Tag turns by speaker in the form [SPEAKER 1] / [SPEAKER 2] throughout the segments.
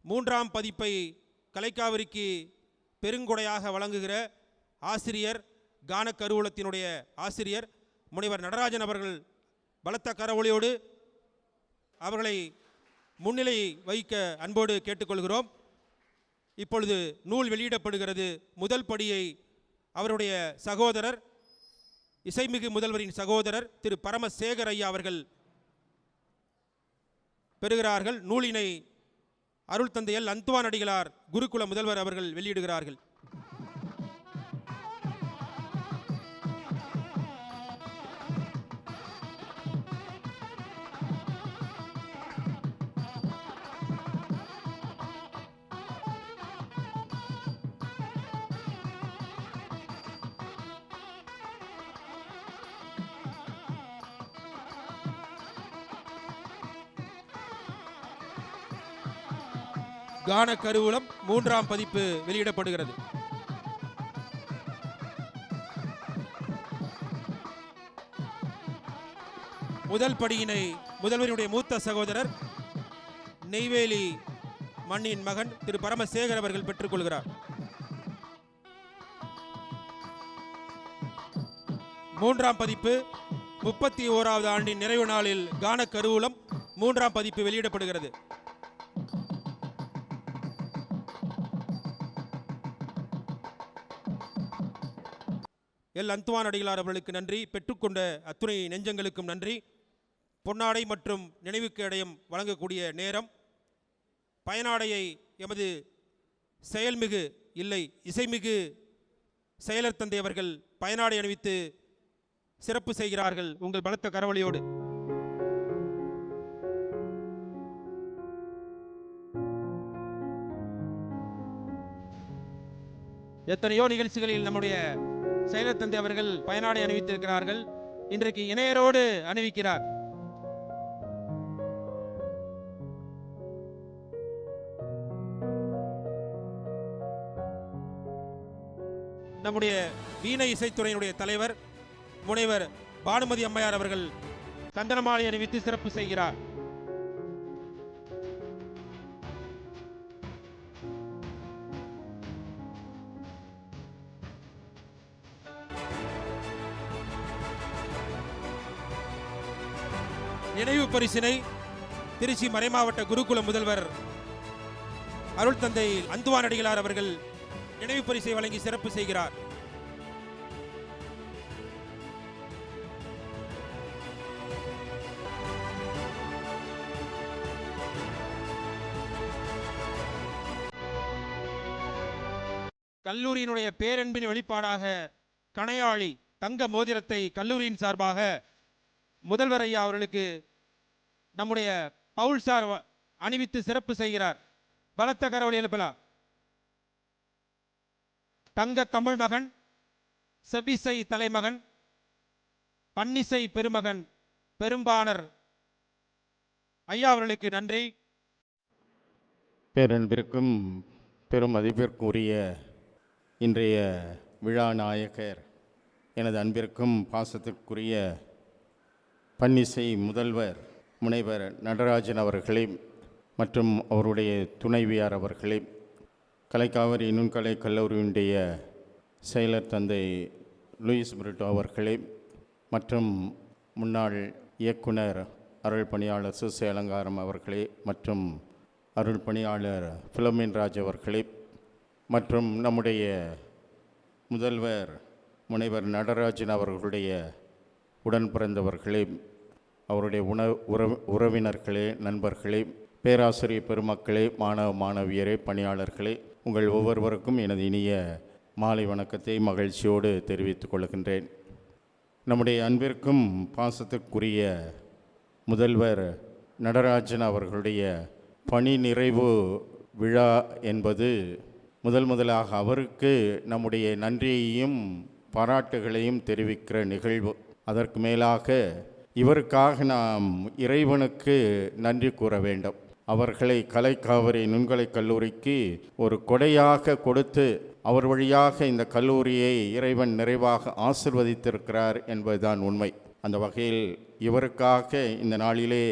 [SPEAKER 1] மூன்றாம் பதிப்பை கலைக்காவிரிக்கு பெருங்கொடையாக வழங்குகிற ஆசிரியர், கான கருவூலத்தினுடைய ஆசிரியர் முனைவர் நடராஜன் அவர்கள் பலத்த கரவொலியோடு அவர்களை முன்னிலை வைக்க அன்போடு கேட்டுக்கொள்கிறோம். இப்பொழுது நூல் வெளியிடப்படுகிறது. முதல் படியை அவருடைய சகோதரர், இசைமிகு முதல்வரின் சகோதரர் திரு பரமசேகர் ஐயா அவர்கள் பெறுகிறார்கள். நூலினை அருள் தந்தை எல் அந்துவான் அடிகளார் குருகுல முதல்வர் அவர்கள் வெளியிடுகிறார்கள். கான கருவூலம் மூன்றாம் பதிப்பு வெளியிடப்படுகிறது. முதல் படியினை முதல்வருடைய மூத்த சகோதரர், நெய்வேலி மண்ணின் மகன் திரு பரமசேகர் அவர்கள் பெற்றுக்கொள்கிறார். மூன்றாம் பதிப்பு 31வது ஆண்டின் நிறைவு நாளில் கான கருவூலம் மூன்றாம் பதிப்பு வெளியிடப்படுகிறது. எல் அந்துவான் அடிகளார் அவர்களுக்கு நன்றி. பெற்றுக்கொண்ட அத்துணை நெஞ்சங்களுக்கும் நன்றி. பொன்னாடை மற்றும் நினைவுக்கு அடையம் வழங்கக்கூடிய நேரம். பயனாடையை எமது செயல்மிகு இல்லை இசைமிகு செயலர் தந்தை அவர்கள் பயனாடை அணிவித்து சிறப்பு செய்கிறார்கள். உங்கள் பலத்த கரவொலியோடு. எத்தனையோ நிகழ்ச்சிகளில் நம்முடைய செயலர் தந்தை அவர்கள் பயனாடை அணிவித்திருக்கிறார்கள். இன்றைக்கு இணையரோடு அணிவிக்கிறார். நம்முடைய வீணை இசைத்துறையினுடைய தலைவர் முனைவர் பானுமதி அம்மையார் அவர்கள் சந்தனமாலை அணிவித்து சிறப்பு செய்கிறார். நினைவு பரிசினை திருச்சி மறைமாவட்ட குருகுல முதல்வர் அருள் தந்தை அந்துவான் அடிகளார் அவர்கள் நினைவு பரிசை வழங்கி சிறப்பு செய்கிறார். கல்லூரியினுடைய பேரன்பின் வெளிப்பாடாக கணையாழி தங்க மோதிரத்தை கல்லூரியின் சார்பாக முதல்வர் ஐயா அவர்களுக்கு நம்முடைய பவுல் சார் அணிவித்து சிறப்பு செய்கிறார். பலத்த கரவொலி எழுப்பலாம். தங்க தமிழ் மகன், செவிசை தலைமகன், பன்னிசை பெருமகன் பெரும்பாணர் ஐயா அவர்களுக்கு நன்றி.
[SPEAKER 2] பேரன்பிற்கும் பெரும் மதிப்பிற்குரிய இன்றைய விழா நாயகர், எனது அன்பிற்கும் பாசத்திற்குரிய பன்னிசை முதல்வர் முனைவர் நடராஜன் அவர்களே மற்றும் அவருடைய துணைவியார் அவர்களே, கலைக்காவிரி நுண்கலை கல்லூரியினுடைய செயலர் தந்தை லூயிஸ் பிரிட்டோ அவர்களே மற்றும் முன்னாள் இயக்குனர் அருள் பணியாளர் சிசை அலங்காரம் அவர்களே மற்றும் அருள் பணியாளர் பிலோமின் ராஜ் அவர்களே மற்றும் நம்முடைய முதல்வர் முனைவர் நடராஜன் அவர்களுடைய உடன் பிறந்தவர்களே, அவருடைய உறவினர்களே, நண்பர்களே, பேராசிரியர் பெருமக்களே, மாணவ மாணவியரே, பணியாளர்களே, உங்கள் ஒவ்வொருவருக்கும் எனது இனிய மாலை வணக்கத்தை மகிழ்ச்சியோடு தெரிவித்துக் கொள்கின்றேன். நம்முடைய அன்பிற்கும் பாசத்திற்குரிய முதல்வர் நடராஜன் அவர்களுடைய பணி நிறைவு விழா என்பது முதலாக அவருக்கு நம்முடைய நன்றியையும் பாராட்டுகளையும் தெரிவிக்கிற நிகழ்வு. அதற்கு மேலாக இவருக்காக நாம் இறைவனுக்கு நன்றி கூற வேண்டும். அவர்களை கலைக்காவிரி நுண்கலை கல்லூரிக்கு ஒரு கொடையாக கொடுத்து அவர் வழியாக இந்த கல்லூரியை இறைவன் நிறைவாக ஆசிர்வதித்திருக்கிறார் என்பதுதான் உண்மை. அந்த வகையில் இவருக்காக இந்த நாளிலே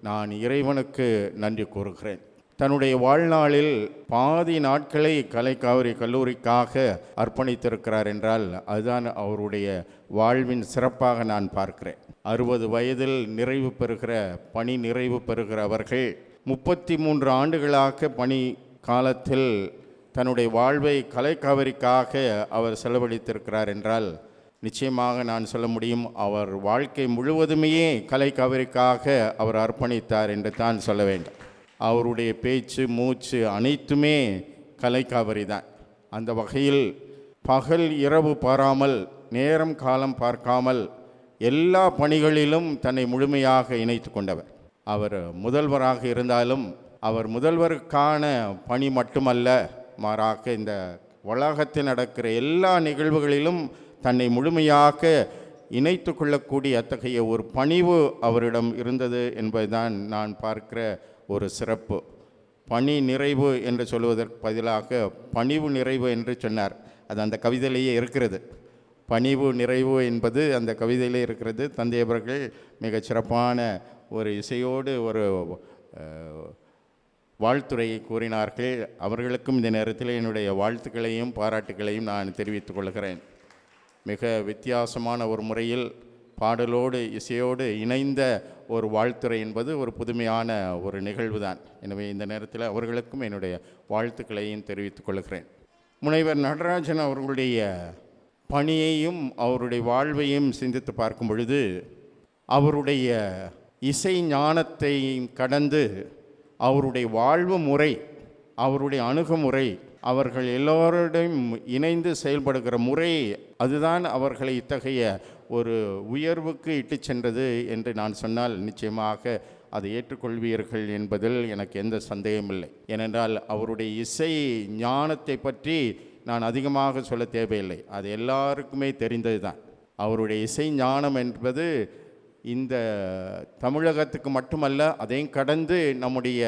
[SPEAKER 2] நான் இறைவனுக்கு நன்றி கூறுகிறேன். தன்னுடைய வாழ்நாளில் பாதி நாட்களை கலைக்காவிரி கல்லூரிக்காக அர்ப்பணித்திருக்கிறார் என்றால் அதுதான் அவருடைய வாழ்வின் சிறப்பாக நான் பார்க்கிறேன். 60 வயதில் நிறைவு பெறுகிற பணி நிறைவு பெறுகிற அவர்கள் 33 ஆண்டுகளாக பணி காலத்தில் தன்னுடைய வாழ்வை கலைக்காவிரிக்காக அவர் செலவழித்திருக்கிறார் என்றால் நிச்சயமாக நான் சொல்ல முடியும், அவர் வாழ்க்கை முழுவதுமே கலைக்காவிரிக்காக அவர் அர்ப்பணித்தார் என்று தான் சொல்ல வேண்டும். அவருடைய பேச்சு மூச்சு அனைத்துமே கலைக்காவிரி தான். அந்த வகையில் பகல் இரவு பாராமல் நேரம் காலம் பார்க்காமல் எல்லா பணிகளிலும் தன்னை முழுமையாக இணைத்து கொண்டவர். அவர் முதல்வராக இருந்தாலும் அவர் முதல்வருக்கான பணி மட்டுமல்ல, மாறாக இந்த வளாகத்தில் நடக்கிற எல்லா நிகழ்வுகளிலும் தன்னை முழுமையாக இணைத்து கொள்ளக்கூடிய அத்தகைய ஒரு பணிவு அவரிடம் இருந்தது என்பதுதான் நான் பார்க்கிற ஒரு சிறப்பு. பணி நிறைவு என்று சொல்வதற்கு பதிலாக பணிவு நிறைவு என்று சொன்னார். அது அந்த கவிதையிலேயே இருக்கிறது. பணிவு நிறைவு என்பது அந்த கவிதையிலே இருக்கிறது. தந்தை அவர்கள் மிகச் சிறப்பான ஒரு இசையோடு ஒரு வாழ்த்துரையை கூறினார்கள். அவர்களுக்கும் இந்த நேரத்தில் என்னுடைய வாழ்த்துக்களையும் பாராட்டுகளையும் நான் தெரிவித்துக் கொள்கிறேன். மிக வித்தியாசமான ஒரு முறையில் பாடலோடு இசையோடு இணைந்த ஒரு வாழ்த்துரை என்பது ஒரு புதுமையான ஒரு நிகழ்வு தான். எனவே இந்த நேரத்தில் அவர்களுக்கும் என்னுடைய வாழ்த்துக்களையும் தெரிவித்துக் கொள்கிறேன். முனைவர் நடராஜன் அவர்களுடைய பணியையும் அவருடைய வாழ்வையும் சிந்தித்து பார்க்கும் பொழுது அவருடைய இசை ஞானத்தை கடந்து அவருடைய வாழ்வு முறை, அவருடைய அணுகுமுறை, அவர்கள் எல்லோருடையும் இணைந்து செயல்படுகிற முறை, அதுதான் அவர்களை இத்தகைய ஒரு உயர்வுக்கு இட்டு சென்றது என்று நான் சொன்னால் நிச்சயமாக அதை ஏற்றுக்கொள்வீர்கள் என்பதில் எனக்கு எந்த சந்தேகமில்லை. ஏனென்றால் அவருடைய இசை ஞானத்தை பற்றி நான் அதிகமாக சொல்ல தேவையில்லை, அது எல்லாருக்குமே தெரிந்தது தான். அவருடைய இசை ஞானம் என்பது இந்த தமிழகத்துக்கு மட்டுமல்ல, அதையும் கடந்து நம்முடைய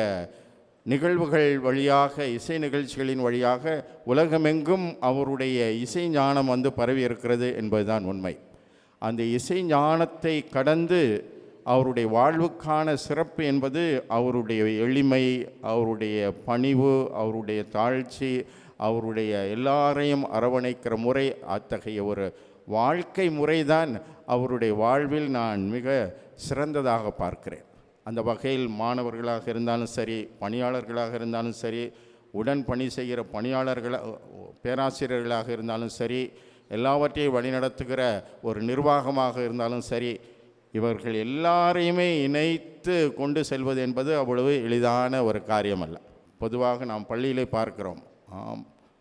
[SPEAKER 2] நிகழ்வுகள் வழியாக, இசை நிகழ்ச்சிகளின் வழியாக உலகமெங்கும் அவருடைய இசை ஞானம் பரவி இருக்கிறது என்பதுதான் உண்மை. அந்த இசை ஞானத்தை கடந்து அவருடைய வாழ்வுக்கான சிறப்பு என்பது அவருடைய எளிமை, அவருடைய பணிவு, அவருடைய தாழ்ச்சி, அவருடைய எல்லாரையும் அரவணைக்கிற முறை, அத்தகைய ஒரு வாழ்க்கை முறைதான் அவருடைய வாழ்வில் நான் மிக சிறந்ததாக பார்க்கிறேன். அந்த வகையில் மாணவர்களாக இருந்தாலும் சரி, பணியாளர்களாக இருந்தாலும் சரி, உடன் பணி செய்கிற பேராசிரியர்களாக இருந்தாலும் சரி, எல்லாவற்றையும் வழிநடத்துகிற ஒரு நிர்வாகமாக இருந்தாலும் சரி, இவர்கள் எல்லாரையுமே இணைத்து கொண்டு செல்வது என்பது அவ்வளவு எளிதான ஒரு காரியம் அல்ல. பொதுவாக நாம் பள்ளியிலே பார்க்கிறோம்.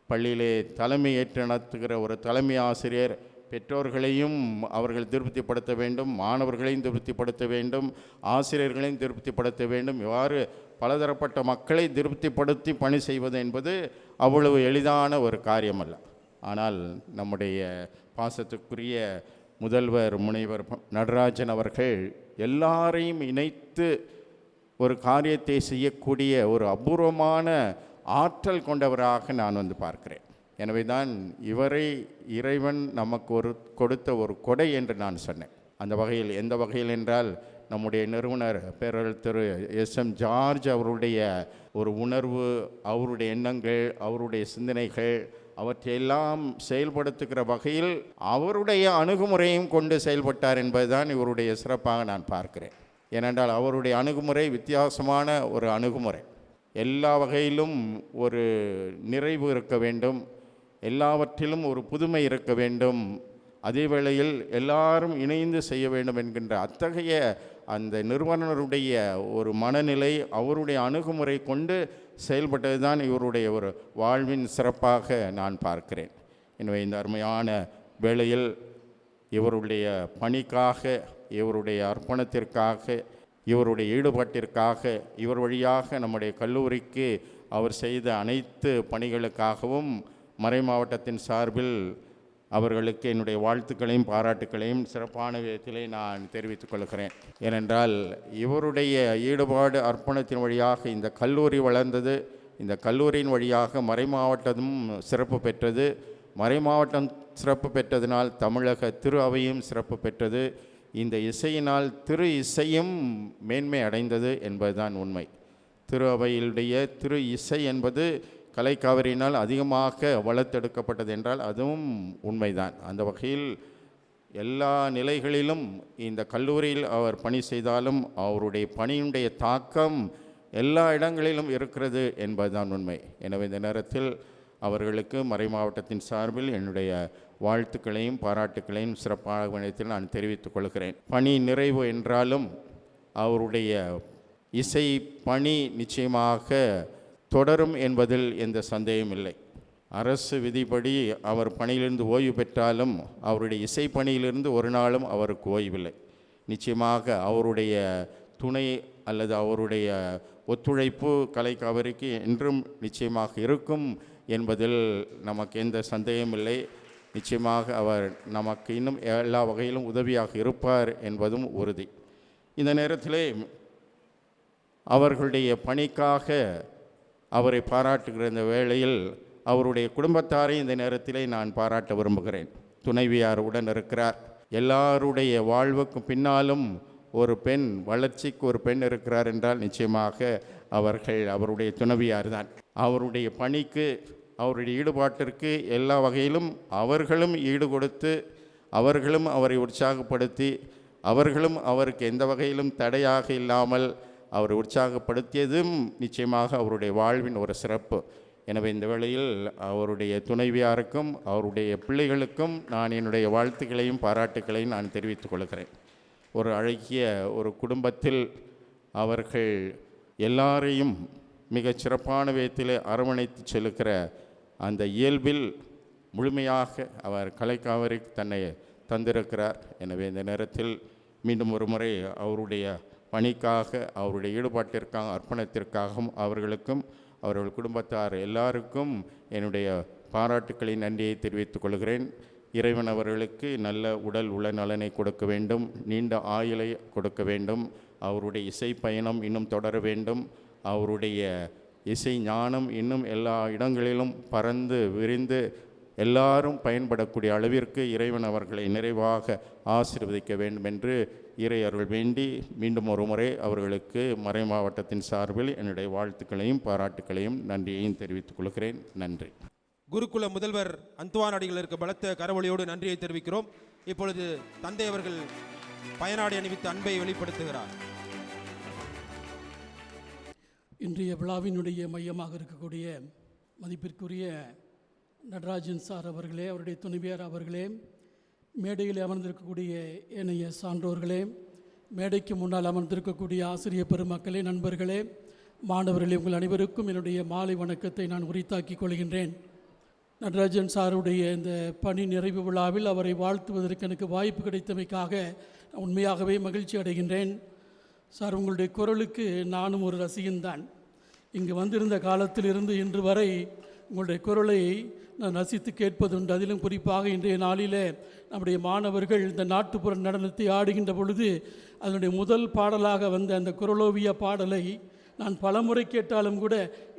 [SPEAKER 2] பள்ளியிலே தலைமை ஏற்று நடத்துகிற ஒரு தலைமை ஆசிரியர் பெற்றோர்களையும் அவர்கள் திருப்திப்படுத்த வேண்டும், மாணவர்களையும் திருப்திப்படுத்த வேண்டும், ஆசிரியர்களையும் திருப்திப்படுத்த வேண்டும். இவ்வாறு பலதரப்பட்ட மக்களை திருப்திப்படுத்தி பணி செய்வது என்பது அவ்வளவு எளிதான ஒரு காரியம் அல்ல. ஆனால் நம்முடைய பாசத்துக்குரிய முதல்வர் முனைவர் நடராஜன் அவர்கள் எல்லாரையும் இணைத்து ஒரு காரியத்தை செய்யக்கூடிய ஒரு அபூர்வமான ஆற்றல் கொண்டவராக நான் பார்க்கிறேன். எனவே தான் இவரை இறைவன் நமக்கு கொடுத்த ஒரு கொடை என்று நான் சொன்னேன். அந்த வகையில் எந்த வகையில் என்றால், நம்முடைய நிறுவனர் பேரர் திரு SM ஜார்ஜ் அவருடைய ஒரு உணர்வு, அவருடைய எண்ணங்கள், அவருடைய சிந்தனைகள், அவற்றையெல்லாம் செயல்படுத்துகிற வகையில் அவருடைய அணுகுமுறையும் கொண்டு செயல்பட்டார் என்பதுதான் இவருடைய சிறப்பாக நான் பார்க்கிறேன். ஏனென்றால் அவருடைய அணுகுமுறை வித்தியாசமான ஒரு அணுகுமுறை. எல்லா வகையிலும் ஒரு நிறைவு இருக்க வேண்டும், எல்லாவற்றிலும் ஒரு புதுமை இருக்க வேண்டும், அதே வேளையில் எல்லாரும் இணைந்து செய்ய வேண்டும் என்கின்ற அத்தகைய அந்த நிறுவனருடைய ஒரு மனநிலை, அவருடைய அணுகுமுறை கொண்டு செயல்பட்டது தான் இவருடைய ஒரு வாழ்வின் சிறப்பாக நான் பார்க்கிறேன். எனவே இந்த அருமையான வேளையில் இவருடைய பணிக்காக, இவருடைய அர்ப்பணத்திற்காக, இவருடைய ஈடுபாட்டிற்காக, இவர் வழியாக நம்முடைய கல்லூரிக்கு அவர் செய்த அனைத்து பணிகளுக்காகவும் மறை மாவட்டத்தின் சார்பில் அவர்களுக்கு என்னுடைய வாழ்த்துக்களையும் பாராட்டுக்களையும் சிறப்பான விதத்திலே நான் தெரிவித்துக் கொள்கிறேன். ஏனென்றால் இவருடைய ஈடுபாடு அர்ப்பணத்தின் வழியாக இந்த கல்லூரி வளர்ந்தது. இந்த கல்லூரியின் வழியாக மறை மாவட்டமும் சிறப்பு பெற்றது. மறை மாவட்டம் சிறப்பு பெற்றதினால் தமிழக திரு அவையும் சிறப்பு பெற்றது. இந்த இசையினால் திரு இசையும் மேன்மை அடைந்தது என்பதுதான் உண்மை. திரு அவையிலுடைய திரு இசை என்பது கலைக்காவிரியினால் அதிகமாக வளர்த்தெடுக்கப்பட்டது என்றால் அதுவும் உண்மைதான். அந்த வகையில் எல்லா நிலைகளிலும் இந்த கல்லூரியில் அவர் பணி செய்தாலும் அவருடைய பணியினுடைய தாக்கம் எல்லா இடங்களிலும் இருக்கிறது என்பதுதான் உண்மை. எனவே இந்த நேரத்தில் அவர்களுக்கு மறைமாவட்டத்தின் சார்பில் என்னுடைய வாழ்த்துக்களையும் பாராட்டுக்களையும் சிறப்பாக வினயத்தில் நான் தெரிவித்துக் கொள்கிறேன். பணி நிறைவு என்றாலும் அவருடைய இசை பணி நிச்சயமாக தொடரும் என்பதில் எந்த சந்தேகமும் இல்லை. அரசு விதிப்படி அவர் பணியிலிருந்து ஓய்வு பெற்றாலும் அவருடைய இசை பணியிலிருந்து ஒரு நாளும் அவருக்கு ஓய்வில்லை. நிச்சயமாக அவருடைய துணை அல்லது அவருடைய ஒத்துழைப்பு கலைக்காவிரிக்கு என்றும் நிச்சயமாக இருக்கும் என்பதில் நமக்கு எந்த சந்தேகமும் இல்லை. நிச்சயமாக அவர் நமக்கு இன்னும் எல்லா வகையிலும் உதவியாக இருப்பார் என்பதும் உறுதி. இந்த நேரத்திலே அவர்களுடைய பணிக்காக அவரை பாராட்டுகிற இந்த வேளையில் அவருடைய குடும்பத்தாரை இந்த நேரத்திலே நான் பாராட்ட விரும்புகிறேன். துணைவியார் உடன் இருக்கிறார். எல்லாருடைய வாழ்வுக்கும் பின்னாலும் ஒரு பெண், வளர்ச்சிக்கு ஒரு பெண் இருக்கிறார் என்றால் நிச்சயமாக அவருடைய துணைவியார் தான். அவருடைய பணிக்கு, அவருடைய ஈடுபாட்டிற்கு எல்லா வகையிலும் அவர்களும் ஈடு கொடுத்து, அவர்களும் அவரை உற்சாகப்படுத்தி, அவர்களும் அவருக்கு எந்த வகையிலும் தடையாக இல்லாமல் அவரை உற்சாகப்படுத்தியதும் நிச்சயமாக அவருடைய வாழ்வின் ஒரு சிறப்பு. எனவே இந்த வேளையில் அவருடைய துணைவியாருக்கும் அவருடைய பிள்ளைகளுக்கும் நான் என்னுடைய வாழ்த்துக்களையும் பாராட்டுக்களையும் நான் தெரிவித்துக் கொள்கிறேன். ஒரு அழகிய ஒரு குடும்பத்தில் அவர்கள் எல்லாரையும் மிகச் சிறப்பான விதத்தில் அரவணைத்து செல்லுகிற அந்த இயல்பில் முழுமையாக அவர் கலைக்காவிரிக்கு தன்னை தந்திருக்கிறார். எனவே இந்த நேரத்தில் மீண்டும் ஒரு முறை அவருடைய பணிக்காக, அவருடைய ஈடுபாட்டிற்காக, அர்ப்பணத்திற்காகவும் அவர்களுக்கும் அவர்கள் குடும்பத்தார் எல்லாருக்கும் என்னுடைய பாராட்டுக்களின் நன்றியை தெரிவித்துக் கொள்கிறேன். இறைவன் அவர்களுக்கு நல்ல உடல் உள நலனை கொடுக்க வேண்டும், நீண்ட ஆயுளை கொடுக்க வேண்டும். அவருடைய இசை பயணம் இன்னும் தொடர வேண்டும். அவருடைய இசை ஞானம் இன்னும் எல்லா இடங்களிலும் பறந்து விரிந்து எல்லாரும் பயன்படக்கூடிய அளவிற்கு இறைவன் அவர்களை நிறைவாக ஆசீர்வதிக்க வேண்டும் என்று இறை அருள் வேண்டி மீண்டும் ஒரு முறை அவர்களுக்கு மறை மாவட்டத்தின் சார்பில் என்னுடைய வாழ்த்துக்களையும் பாராட்டுக்களையும் நன்றியையும் தெரிவித்துக் கொள்கிறேன். நன்றி.
[SPEAKER 1] குருகுல முதல்வர் அந்துவான் அடிகளுக்கு பலத்த கரவொலியோடு நன்றியை தெரிவிக்கிறோம். இப்பொழுது தந்தை அவர்கள் பயனாடி அணிவித்து அன்பை வெளிப்படுத்துகிறார்.
[SPEAKER 3] இன்றைய விழாவினுடைய மையமாக இருக்கக்கூடிய மதிப்பிற்குரிய நடராஜன் சார் அவர்களே, அவருடைய துணைவியார் அவர்களே, மேடையில் அமர்ந்திருக்கக்கூடிய ஏனைய சான்றோர்களே, மேடைக்கு முன்னால் அமர்ந்திருக்கக்கூடிய ஆசிரியர் பெருமக்களே, நண்பர்களே, மாணவர்களே, உங்கள் அனைவருக்கும் என்னுடைய மாலை வணக்கத்தை நான் உரித்தாக்கிக் கொள்கின்றேன். நடராஜன் சாருடைய இந்த பணி நிறைவு விழாவில் அவரை வாழ்த்துவதற்கு எனக்கு வாய்ப்பு கிடைத்தமைக்காக உண்மையாகவே மகிழ்ச்சி அடைகின்றேன். சார், உங்களுடைய குரலுக்கு நானும் ஒரு ரசிகன்தான். இங்கு வந்திருந்த காலத்திலிருந்து இன்று வரை உங்களுடைய குரலை நான் ரசித்து கேட்பதுண்டு. அதிலும் குறிப்பாக இன்றைய நாளில் நம்முடைய மாணவர்கள் இந்த நாட்டுப்புற நடனத்தை ஆடுகின்ற பொழுது அதனுடைய முதல் பாடலாக வந்த அந்த குரலோவிய பாடலை நான் பலமுறை கேட்டாலும் கூட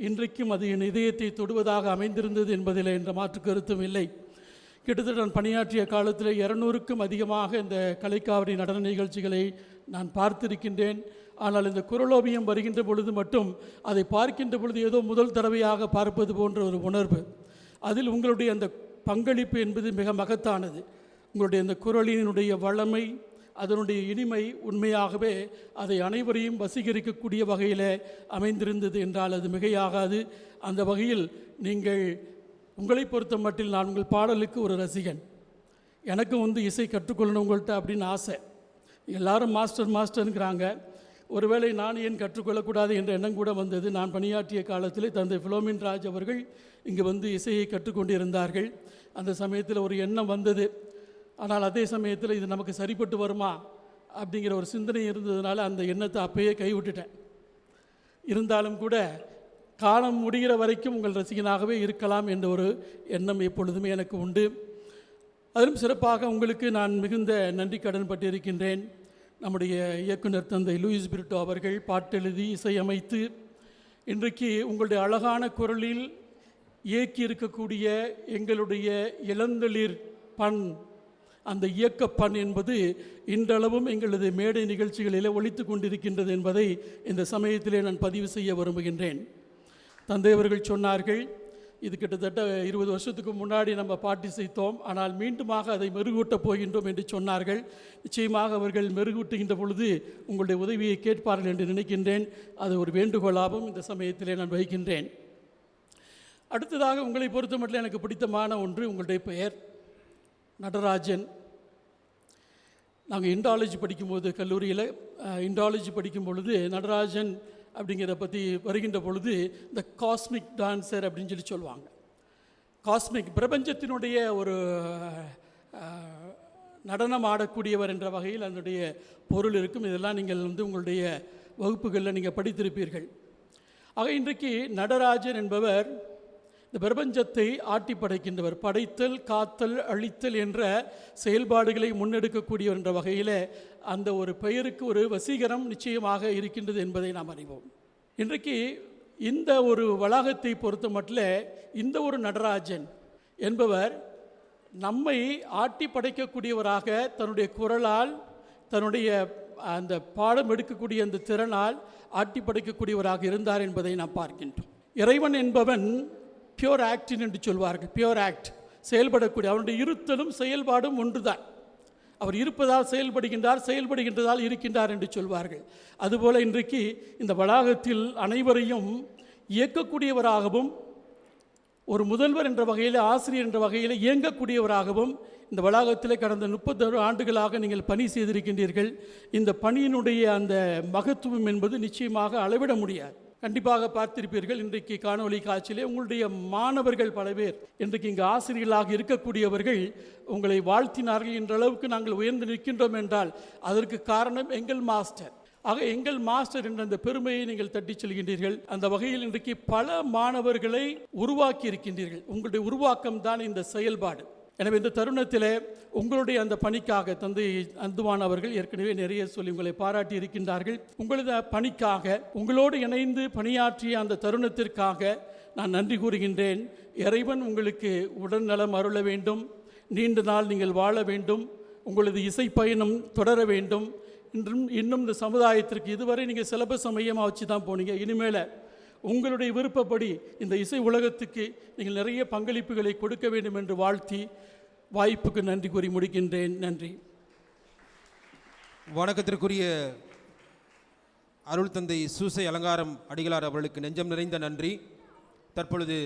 [SPEAKER 3] இன்றைக்கும் அது என் இதயத்தை தொடுவதாக அமைந்திருந்தது என்பதில் என்ற மாற்று கருத்தும் இல்லை. கிட்டத்தட்ட நான் பணியாற்றிய காலத்தில் 200க்கும் அதிகமாக இந்த கலைக்காவிரி நடன நிகழ்ச்சிகளை நான் பார்த்திருக்கின்றேன். ஆனால் இந்த குரலோவியம் வருகின்ற பொழுது மட்டும் அதை பார்க்கின்ற பொழுது ஏதோ முதல் தடவையாக பார்ப்பது போன்ற ஒரு உணர்வு. அதில் உங்களுடைய அந்த பங்களிப்பு என்பது மிக மகத்தானது. உங்களுடைய அந்த குரலினுடைய வளமை, அதனுடைய இனிமை உண்மையாகவே அதை அனைவரையும் வசீகரிக்கக்கூடிய வகையில் அமைந்திருந்தது என்றால் அது மிகையாகாது. அந்த வகையில் நீங்கள் உங்களை பொறுத்த மட்டில் நான் உங்கள் பாடலுக்கு ஒரு ரசிகன். எனக்கும் இசை கற்றுக்கொள்ளணும் உங்கள்கிட்ட அப்படின்னு ஆசை. எல்லாரும் மாஸ்டர்ங்கிறாங்க. ஒருவேளை நான் ஏன் கற்றுக்கொள்ளக்கூடாது என்ற எண்ணம் கூட வந்தது. நான் பணியாற்றிய காலத்தில் தந்தை ஃபிலோமின் ராஜ் அவர்கள் இங்கு இசையை கற்றுக்கொண்டிருந்தார்கள். அந்த சமயத்தில் ஒரு எண்ணம் வந்தது. ஆனால் அதே சமயத்தில் இது நமக்கு சரிப்பட்டு வருமா அப்படிங்கிற ஒரு சிந்தனை இருந்ததுனால அந்த எண்ணத்தை அப்பயே கைவிட்டுட்டேன். இருந்தாலும் கூட காலம் முடிகிற வரைக்கும் உங்கள் ரசிகனாகவே இருக்கலாம் என்ற ஒரு எண்ணம் எப்பொழுதுமே எனக்கு உண்டு. அதிலும் சிறப்பாக உங்களுக்கு நான் மிகுந்த நன்றி கடன் பட்டிருக்கின்றேன். நம்முடைய இயக்குனர் தந்தை லூயிஸ் பிரிட்டோ அவர்கள் பாட்டெழுதி இசையமைத்து இன்றைக்கு உங்களுடைய அழகான குரலில் இயக்கி இருக்கக்கூடிய எங்களுடைய இளந்தளிர் பண் அந்த இயக்கப்பண் என்பது இன்றளவும் எங்களது மேடை நிகழ்ச்சிகளில் ஒலித்து கொண்டிருக்கின்றது என்பதை இந்த சமயத்திலே நான் பதிவு செய்ய விரும்புகின்றேன். தந்தை அவர்கள் சொன்னார்கள், இது கிட்டத்தட்ட 20 வருஷத்துக்கு முன்னாடி நம்ம பாட்டு செய்தோம், ஆனால் மீண்டுமாக அதை மெருகூட்டப் போகின்றோம் என்று சொன்னார்கள். நிச்சயமாக அவர்கள் மெருகூட்டுகின்ற பொழுது உங்களுடைய உதவியை கேட்பார்கள் என்று நினைக்கின்றேன். அது ஒரு வேண்டுகோளாகவும் இந்த சமயத்திலே நான் வைக்கின்றேன். அடுத்ததாக உங்களை பொறுத்த மட்டும் எனக்கு பிடித்தமான ஒன்று, உங்களுடைய பெயர் நடராஜன். நாங்கள் இண்டாலஜி படிக்கும்போது கல்லூரியில் இண்டாலஜி படிக்கும் பொழுது நடராஜன் அப்படிங்கிறத பற்றி வருகின்ற பொழுது இந்த காஸ்மிக் டான்சர் அப்படின்னு சொல்லி சொல்லுவாங்க. காஸ்மிக் பிரபஞ்சத்தினுடைய ஒரு நடனம் ஆடக்கூடியவர் என்ற வகையில் அதனுடைய பொருள் இருக்கும். இதெல்லாம் நீங்கள் உங்களுடைய வகுப்புகளில் நீங்கள் படித்திருப்பீர்கள். ஆக இன்றைக்கு நடராஜன் என்பவர் இந்த பிரபஞ்சத்தை ஆட்டி படைக்கின்றவர், படைத்தல், காத்தல், அழித்தல் என்ற செயல்பாடுகளை முன்னெடுக்கக்கூடியவர் என்ற வகையில் அந்த ஒரு பெயருக்கு ஒரு வசீகரம் நிச்சயமாக இருக்கின்றது என்பதை நாம் அறிவோம். இன்றைக்கு இந்த ஒரு வளாகத்தை பொறுத்த மட்டும் இந்த ஒரு நடராஜன் என்பவர் நம்மை ஆட்டி படைக்கக்கூடியவராக தன்னுடைய குரலால், தன்னுடைய அந்த பாடம் எடுக்கக்கூடிய அந்த திறனால் ஆட்டி படைக்கக்கூடியவராக இருந்தார் என்பதை நாம் பார்க்கின்றோம். இறைவன் என்பவன் பியூர் ஆக்டின் என்று சொல்வார்கள். பியூர் ஆக்ட், செயல்படக்கூடிய, அவனுடைய இருத்தலும் செயல்பாடும் ஒன்றுதான். அவர் இருப்பதால் செயல்படுகின்றார், செயல்படுகின்றதால் இருக்கின்றார் என்று சொல்வார்கள். அதுபோல் இன்றைக்கு இந்த வளாகத்தில் அனைவரையும் இயக்கக்கூடியவராகவும், ஒரு முதல்வர் என்ற வகையில், ஆசிரியர் என்ற வகையில் இயங்கக்கூடியவராகவும் இந்த வளாகத்தில் கடந்த 31 ஆண்டுகளாக நீங்கள் பணி செய்திருக்கின்றீர்கள். இந்த பணியினுடைய அந்த மகத்துவம் என்பது நிச்சயமாக அளவிட முடியாது. கண்டிப்பாக பார்த்திருப்பீர்கள், இன்றைக்கு காணொலி காட்சியிலே உங்களுடைய மாணவர்கள் பல பேர் இன்றைக்கு இங்கு ஆசிரியர்களாக இருக்கக்கூடியவர்கள் உங்களை வாழ்த்தினார்கள். என்ற அளவுக்கு நாங்கள் உயர்ந்து நிற்கின்றோம் என்றால் அதற்கு காரணம் எங்கள் மாஸ்டர். ஆக எங்கள் மாஸ்டர் என்ற அந்த பெருமையை நீங்கள் தட்டிச் செல்கின்றீர்கள். அந்த வகையில் இன்றைக்கு பல மாணவர்களை உருவாக்கி இருக்கின்றீர்கள். உங்களுடைய உருவாக்கம் தான் இந்த செயல்பாடு. எனவே இந்த தருணத்தில் உங்களுடைய அந்த பணிக்காக தந்தை அந்துவான் அவர்கள் ஏற்கனவே நிறைய சொல்லி உங்களை பாராட்டி இருக்கின்றார்கள். உங்களது பணிக்காக, உங்களோடு இணைந்து பணியாற்றிய அந்த தருணத்திற்காக நான் நன்றி கூறுகின்றேன். இறைவன் உங்களுக்கு உடல்நலம் அருள வேண்டும், நீண்ட நாள் நீங்கள் வாழ வேண்டும், உங்களது இசை பயணம் தொடர வேண்டும். இன்னும் இந்த சமுதாயத்திற்கு இதுவரை நீங்கள் சிலபஸ் மையமாக வச்சு தான் போனீங்க. இனிமேல் உங்களுடைய விருப்பப்படி இந்த இசை உலகத்துக்கு நீங்கள் நிறைய பங்களிப்புகளை கொடுக்க வேண்டும் என்று வாழ்த்தி வாய்ப்புக்கு நன்றி கூறி முடிக்கின்றேன். நன்றி.
[SPEAKER 1] வணக்கத்திற்குரிய அருள் தந்தை சூசை அலங்காரம் அடிகளார் அவர்களுக்கு நெஞ்சம் நிறைந்த நன்றி. தற்பொழுது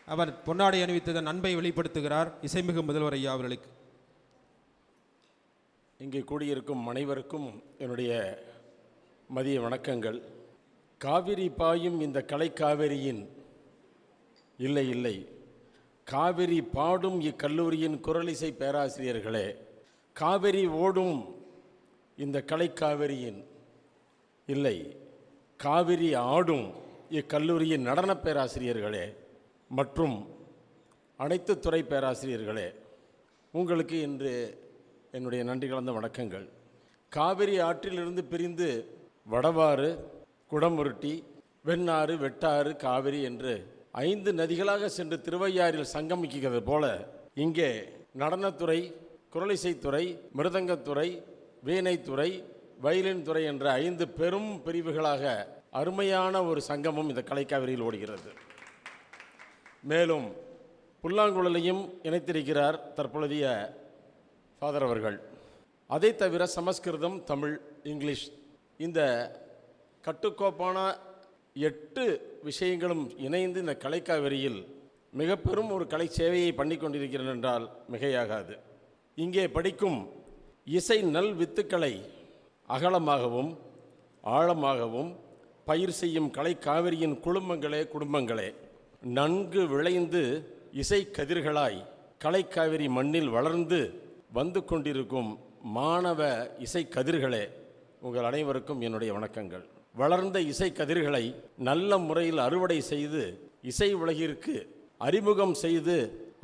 [SPEAKER 1] அவர் பொன்னாடை அணிவித்ததன் அன்பை வெளிப்படுத்துகிறார் இசைமிகு முதல்வர் ஐயா அவர்களுக்கு.
[SPEAKER 4] இங்கே கூடியிருக்கும் அனைவருக்கும் என்னுடைய மதிய வணக்கங்கள். காவிரி பாயும் இந்த கலைக்காவிரியின் இல்லை இல்லை காவிரி பாடும் இக்கல்லூரியின் குரலிசை பேராசிரியர்களே, காவிரி ஓடும் இந்த கலைக்காவிரியின் இல்லை காவிரி ஆடும் இக்கல்லூரியின் நடன பேராசிரியர்களே மற்றும் அனைத்து துறை பேராசிரியர்களே, உங்களுக்கு இன்று என்னுடைய நன்றி கலந்த வணக்கங்கள். காவிரி ஆற்றிலிருந்து பிரிந்து வடவாறு, குடமுருட்டி, வெண்ணாறு, வெட்டாறு, காவிரி என்று 5 நதிகளாக சென்று திருவையாறில் சங்கமிக்கிறது போல இங்கே நடனத்துறை, குரலிசைத்துறை, மிருதங்கத்துறை, வீணைத்துறை, வயலின் துறை என்ற 5 பெரும் பிரிவுகளாக அருமையான ஒரு சங்கமம் இந்த கலைக்காவிரியில் ஓடுகிறது. மேலும் புல்லாங்குழலையும் இணைத்திருக்கிறார் தற்பொழுதைய ஃபாதர் அவர்கள். அதை தவிர சமஸ்கிருதம், தமிழ், இங்கிலீஷ் இந்த கட்டுக்கோப்பான 8 விஷயங்களும் இணைந்து இந்த கலைக்காவிரியில் மிக பெரும் ஒரு கலை சேவையை பண்ணி கொண்டிருக்கிறேன் என்றால் மிகையாகாது. இங்கே படிக்கும் இசை நல் வித்துக்களை அகலமாகவும் ஆழமாகவும் பயிர் செய்யும் கலைக்காவிரியின் குடும்பங்களே நன்கு விளைந்து இசை கதிர்களாய் கலைக்காவிரி மண்ணில் வளர்ந்து வந்து கொண்டிருக்கும் மாணவ இசை கதிர்களே, உங்கள் அனைவருக்கும் என்னுடைய வணக்கங்கள். வளர்ந்த இசை கதிர்களை நல்ல முறையில் அறுவடை செய்து இசை உலகிற்கு அறிமுகம் செய்து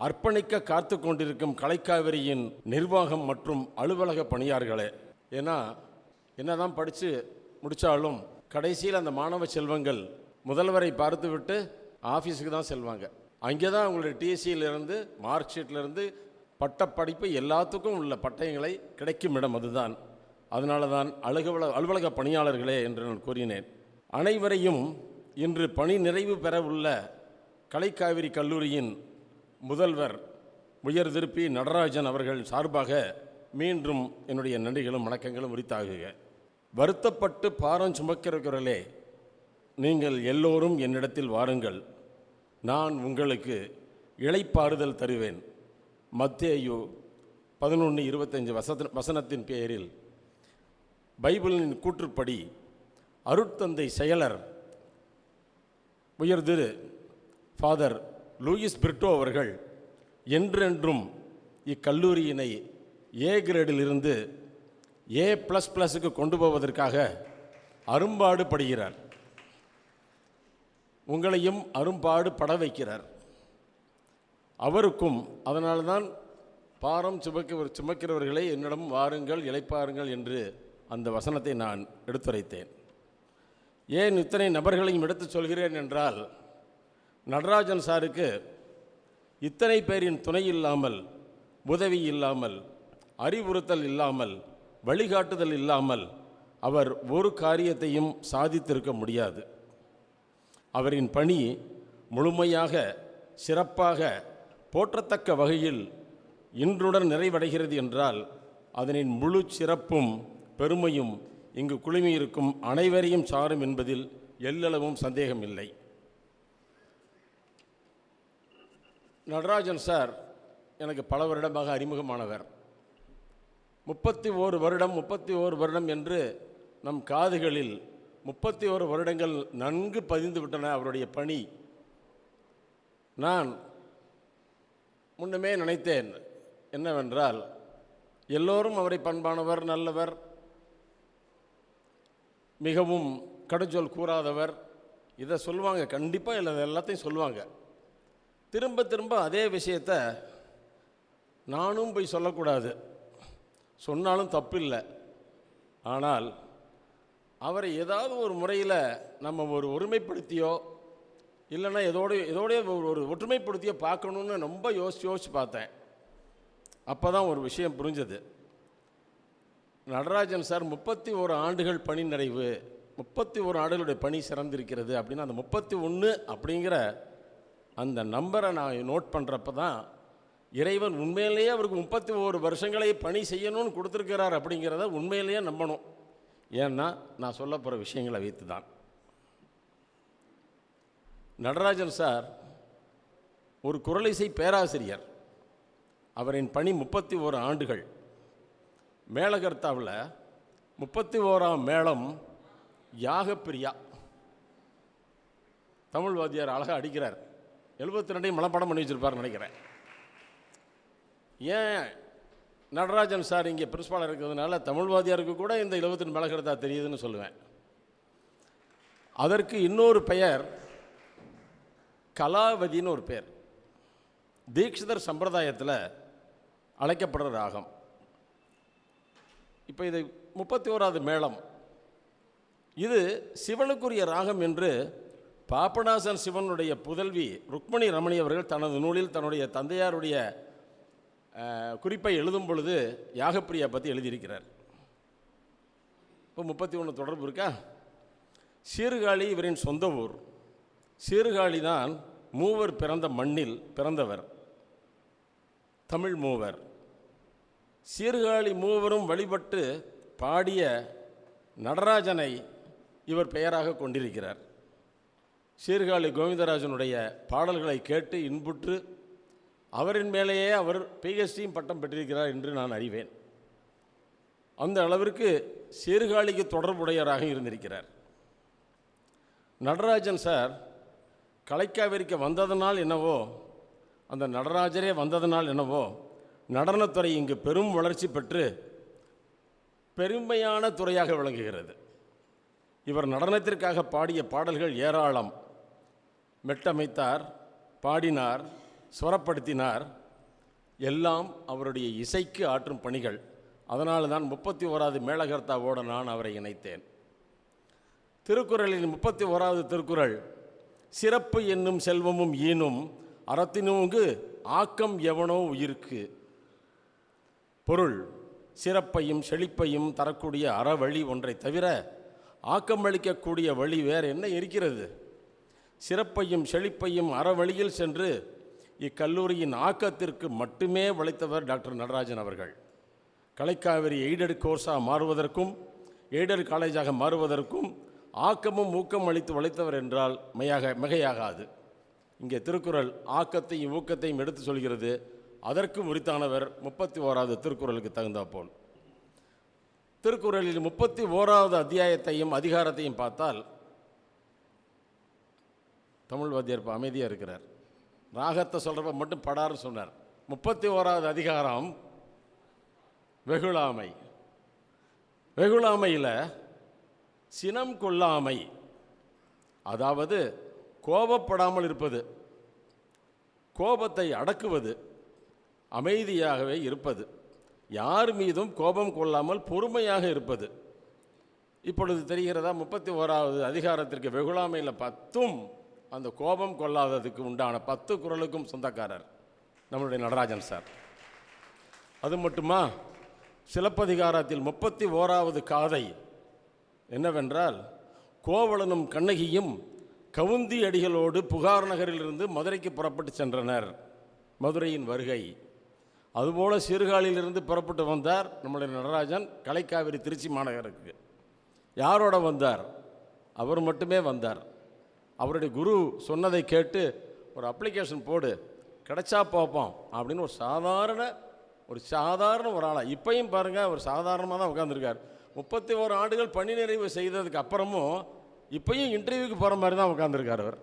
[SPEAKER 4] அர்ப்பணிக்க காத்து கொண்டிருக்கும் கலைக்காவிரியின் நிர்வாகம் மற்றும் அலுவலக பணியாளர்களே. ஏன்னா என்னதான் படித்து முடித்தாலும் கடைசியில் அந்த மாணவ செல்வங்கள் முதல்வரை பார்த்துவிட்டு ஆஃபீஸுக்கு தான் செல்வாங்க. அங்கே தான் அவங்களுடைய டிஎஸ்சியிலிருந்து, மார்க் ஷீட்லேருந்து பட்டப்படிப்பு எல்லாத்துக்கும் உள்ள பட்டயங்களை கிடைக்கும் இடம் அதுதான். அதனால தான் அலுவலக பணியாளர்களே என்று நான் கூறினேன். அனைவரையும் இன்று பணி நிறைவு பெற உள்ள கலைக்காவிரி கல்லூரியின் முதல்வர் உயர் திரு பி. நடராஜன் அவர்கள் சார்பாக மீண்டும் என்னுடைய நன்றிகளும் வணக்கங்களும் உரித்தாகுக. வருத்தப்பட்டு பாரம் சுமக்கிறவர்களே, நீங்கள் எல்லோரும் என்னிடத்தில் வாருங்கள், நான் உங்களுக்கு இளைப்பாறுதல் தருவேன். மத்தேயு 11:25 வசனத்தின் பெயரில் பைபிளின் கூற்றுப்படி அருட்தந்தை செயலர் உயர் திரு ஃபாதர் லூயிஸ் பிரிட்டோ அவர்கள் என்றென்றும் இக்கல்லூரியினை ஏ கிரேடிலிருந்து A++க்கு கொண்டு போவதற்காக அரும்பாடு படுகிறார். உங்களையும் அரும்பாடு பட வைக்கிறார். அவருக்கும் அதனால்தான் பாரம் சுமக்கிறவர்களை என்னிடம் வாருங்கள், இளைப்பாருங்கள் என்று அந்த வசனத்தை நான் எடுத்துரைத்தேன். ஏன் இத்தனை நபர்களையும் எடுத்து சொல்கிறேன் என்றால், நடராஜன் சாருக்கு இத்தனை பேரின் துணை இல்லாமல், உதவி இல்லாமல், அறிவுறுத்தல் இல்லாமல், வழிகாட்டுதல் இல்லாமல் அவர் ஒரு காரியத்தையும் சாதித்திருக்க முடியாது. அவரின் பணி முழுமையாக சிறப்பாக போற்றத்தக்க வகையில் இன்றுடன் நிறைவடைகிறது என்றால் அதனின் முழு சிறப்பும் பெருமையும் இங்கு குழுமியிருக்கும் அனைவரையும் சாரும் என்பதில் எல்லளவும் சந்தேகமில்லை. நடராஜன் சார் எனக்கு பல வருடமாக அறிமுகமானவர். 31 வருடம் என்று நம் காதுகளில் 31 வருடங்கள் நன்கு பதிந்து விட்டன அவருடைய பணி. நான் முன்னமே நினைத்தேன் என்னவென்றால், எல்லோரும் அவரை பண்பானவர், நல்லவர், மிகவும் கடுஞ்சொல் கூறாதவர், இதை சொல்லுவாங்க, கண்டிப்பாக இல்லை எல்லாத்தையும் சொல்லுவாங்க. திரும்ப திரும்ப அதே விஷயத்தை நானும் போய் சொல்லக்கூடாது, சொன்னாலும் தப்பில்லை. ஆனால் அவரை ஏதாவது ஒரு முறையில் நம்ம ஒரு ஒருமைப்படுத்தியோ இல்லைன்னா இதோடைய ஒரு ஒற்றுமைப்படுத்தியோ பார்க்கணுன்னு ரொம்ப யோசித்து பார்த்தேன். அப்போ தான் ஒரு விஷயம் புரிஞ்சது. நடராஜன் சார் 31 ஆண்டுகள் பணி நிறைவு, 31 ஆண்டுகளுடைய பணி சிறந்திருக்கிறது அப்படின்னா அந்த 31 அப்படிங்கிற அந்த நம்பரை நான் நோட் பண்ணுறப்ப தான் இறைவன் உண்மையிலேயே அவருக்கு 31 வருஷங்களை பணி செய்யணும்னு கொடுத்துருக்கிறார் அப்படிங்கிறத உண்மையிலேயே நம்பணும். ஏன்னா நான் சொல்ல போகிற விஷயங்களை வைத்து தான். நடராஜன் சார் ஒரு குரலிசை பேராசிரியர். அவரின் பணி 31 ஆண்டுகள். மேளகர்த்தாவில் 31ஆம் மேளம் யாகப்பிரியா. தமிழ் வாத்தியார் அழகாக அடிக்கிறார். 72ஐயும் மனப்பாடம் பண்ணி வச்சுருப்பார்னு நினைக்கிறேன். ஏன் நடராஜன் சார் இங்கே பிரின்ஸ்பாலாக இருக்கிறதுனால தமிழ் வாத்தியாருக்கு கூட இந்த 72 மேளகர்த்தா தெரியுதுன்னு சொல்லுவேன். அதற்கு இன்னொரு பெயர் கலாவதின்னு ஒரு பேர். தீக்ஷிதர் சம்பிரதாயத்தில் அழைக்கப்படுற ராகம். இப்போ இது 31வது மேளம். இது சிவனுக்குரிய ராகம் என்று பாபநாசன் சிவனுடைய புதல்வி ருக்மணி ரமணி அவர்கள் தனது நூலில் தன்னுடைய தந்தையாருடைய குறிப்பை எழுதும் பொழுது யாகப்பிரியா பற்றி எழுதியிருக்கிறார். இப்போ 31 தொடர்பு இருக்கா? சீர்காழி இவரின் சொந்த ஊர். சீர்காழி தான் மூவர் பிறந்த மண்ணில் பிறந்தவர், தமிழ் மூவர். சீர்காழி மூவரும் வழிபட்டு பாடிய நடராஜனை இவர் பெயராக கொண்டிருக்கிறார். சீர்காழி கோவிந்தராஜனுடைய பாடல்களை கேட்டு இன்புற்று அவரின் மேலேயே அவர் PhD பட்டம் பெற்றிருக்கிறார் என்று நான் அறிவேன். அந்த அளவிற்கு சீர்காழிக்கு தொடர்புடையவராக இருந்திருக்கிறார். நடராஜன் சார் கலைக்காவிரிக்கு வந்ததனால் என்னவோ, அந்த நடராஜரே வந்ததனால் என்னவோ, நடனத்துறை இங்கு பெரும் வளர்ச்சி பெற்று பெருமையான துறையாக விளங்குகிறது. இவர் நடனத்திற்காக பாடிய பாடல்கள் ஏராளம். மெட்டமைத்தார், பாடினார், ஸ்வரப்படுத்தினார். எல்லாம் அவருடைய இசைக்கு ஆற்றும் பணிகள். அதனால தான் 31வது மேளகர்த்தாவோடு நான் அவரை இணைத்தேன். திருக்குறளின் 31வது திருக்குறள், சிறப்பு என்னும் செல்வமும் ஈனும் அறத்தினோங்கு ஆக்கம் எவனோ உயிர்க்கு பொருள் சிறப்பையும் செழிப்பையும் தரக்கூடிய அறவழி ஒன்றை தவிர ஆக்கமளிக்கக்கூடிய வழி வேறு என்ன இருக்கிறது? சிறப்பையும் செழிப்பையும் அறவழியில் சென்று இக்கல்லூரியின் ஆக்கத்திற்கு மட்டுமே உழைத்தவர் டாக்டர் நடராஜன் அவர்கள். கலைக்காவிரி எய்டட் கோர்ஸாக மாறுவதற்கும் எய்டட் காலேஜாக மாறுவதற்கும் ஆக்கமும் ஊக்கம் அளித்து உழைத்தவர் என்றால் மிகையாகாது. இங்கே திருக்குறள் ஆக்கத்தையும் ஊக்கத்தையும் எடுத்து சொல்கிறது. அதற்கு உரித்தானவர் 31வது திருக்குறளுக்கு தகுந்தாற்போல். திருக்குறளில் 31வது அத்தியாயத்தையும் அதிகாரத்தையும் பார்த்தால், தமிழ் வாத்தியார் அமைதியாக இருக்கிறார், ராகத்தை சொல்கிறப்ப மட்டும் படாரு சொன்னார். 31வது அதிகாரம் வெகுளாமை. வெகுளாமையில் சினம் கொள்ளாமை, அதாவது கோபப்படாமல் இருப்பது, கோபத்தை அடக்குவது, அமைதியாகவே இருப்பது, யார் மீதும் கோபம் கொள்ளாமல் பொறுமையாக இருப்பது. இப்பொழுது தெரிகிறதா? 31வது அதிகாரத்திற்கு வெகுளாமையில் 10ம் அந்த கோபம் கொள்ளாததுக்கு உண்டான 10 குறளுக்கும் சொந்தக்காரர் நம்மளுடைய நடராஜன் சார். அது மட்டுமா, சிலப்பதிகாரத்தில் 31வது காதை என்னவென்றால், கோவலனும் கண்ணகியும் கவுந்தி அடிகளோடு புகார் நகரிலிருந்து மதுரைக்கு புறப்பட்டு சென்றனர். மதுரையின் வருகை. அதுபோல் சீர்காழியிலிருந்து புறப்பட்டு வந்தார் நம்முடைய நடராஜன் கலைக்காவிரி திருச்சி மாநகருக்கு. யாரோட வந்தார்? அவர் மட்டுமே வந்தார். அவருடைய குரு சொன்னதை கேட்டு ஒரு அப்ளிகேஷன் போடு, கிடைச்சா பார்ப்போம் அப்படின்னு ஒரு சாதாரண ஒரு ஆளாக, இப்பையும் பாருங்கள் அவர் சாதாரணமாக தான் உட்காந்துருக்கார். 31 ஆண்டுகள் பணி நிறைவு செய்ததுக்கு அப்புறமும் இப்பையும் இன்டர்வியூக்கு போகிற மாதிரி தான் உட்காந்துருக்கார் அவர்.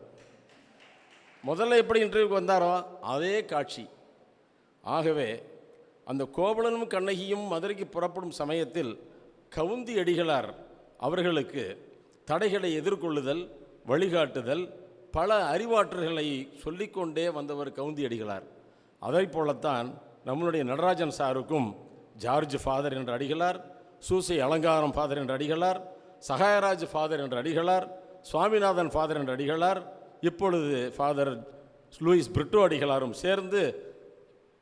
[SPEAKER 4] முதல்ல எப்படி இன்டர்வியூக்கு வந்தாரோ அதே காட்சி. ஆகவே அந்த கோவலனும் கண்ணகியும் மதுரைக்கு புறப்படும் சமயத்தில் கவுந்தி அடிகளார் அவர்களுக்கு தடைகளை எதிர்கொள்ளுதல், வழிகாட்டுதல், பல அறிவாற்றல்களை சொல்லிக்கொண்டே வந்தவர் கவுந்தி அடிகளார். அதை போலத்தான் நம்மளுடைய நடராஜன் சாருக்கும் ஜார்ஜ் ஃபாதர் என்ற அடிகளார், சூசை அலங்காரம் ஃபாதர் என்ற அடிகளார், சகாயராஜ் ஃபாதர் என்ற அடிகளார், சுவாமிநாதன் ஃபாதர் என்ற அடிகளார், இப்பொழுது ஃபாதர் லூயிஸ் பிரிட்டோ அடிகளாரும் சேர்ந்து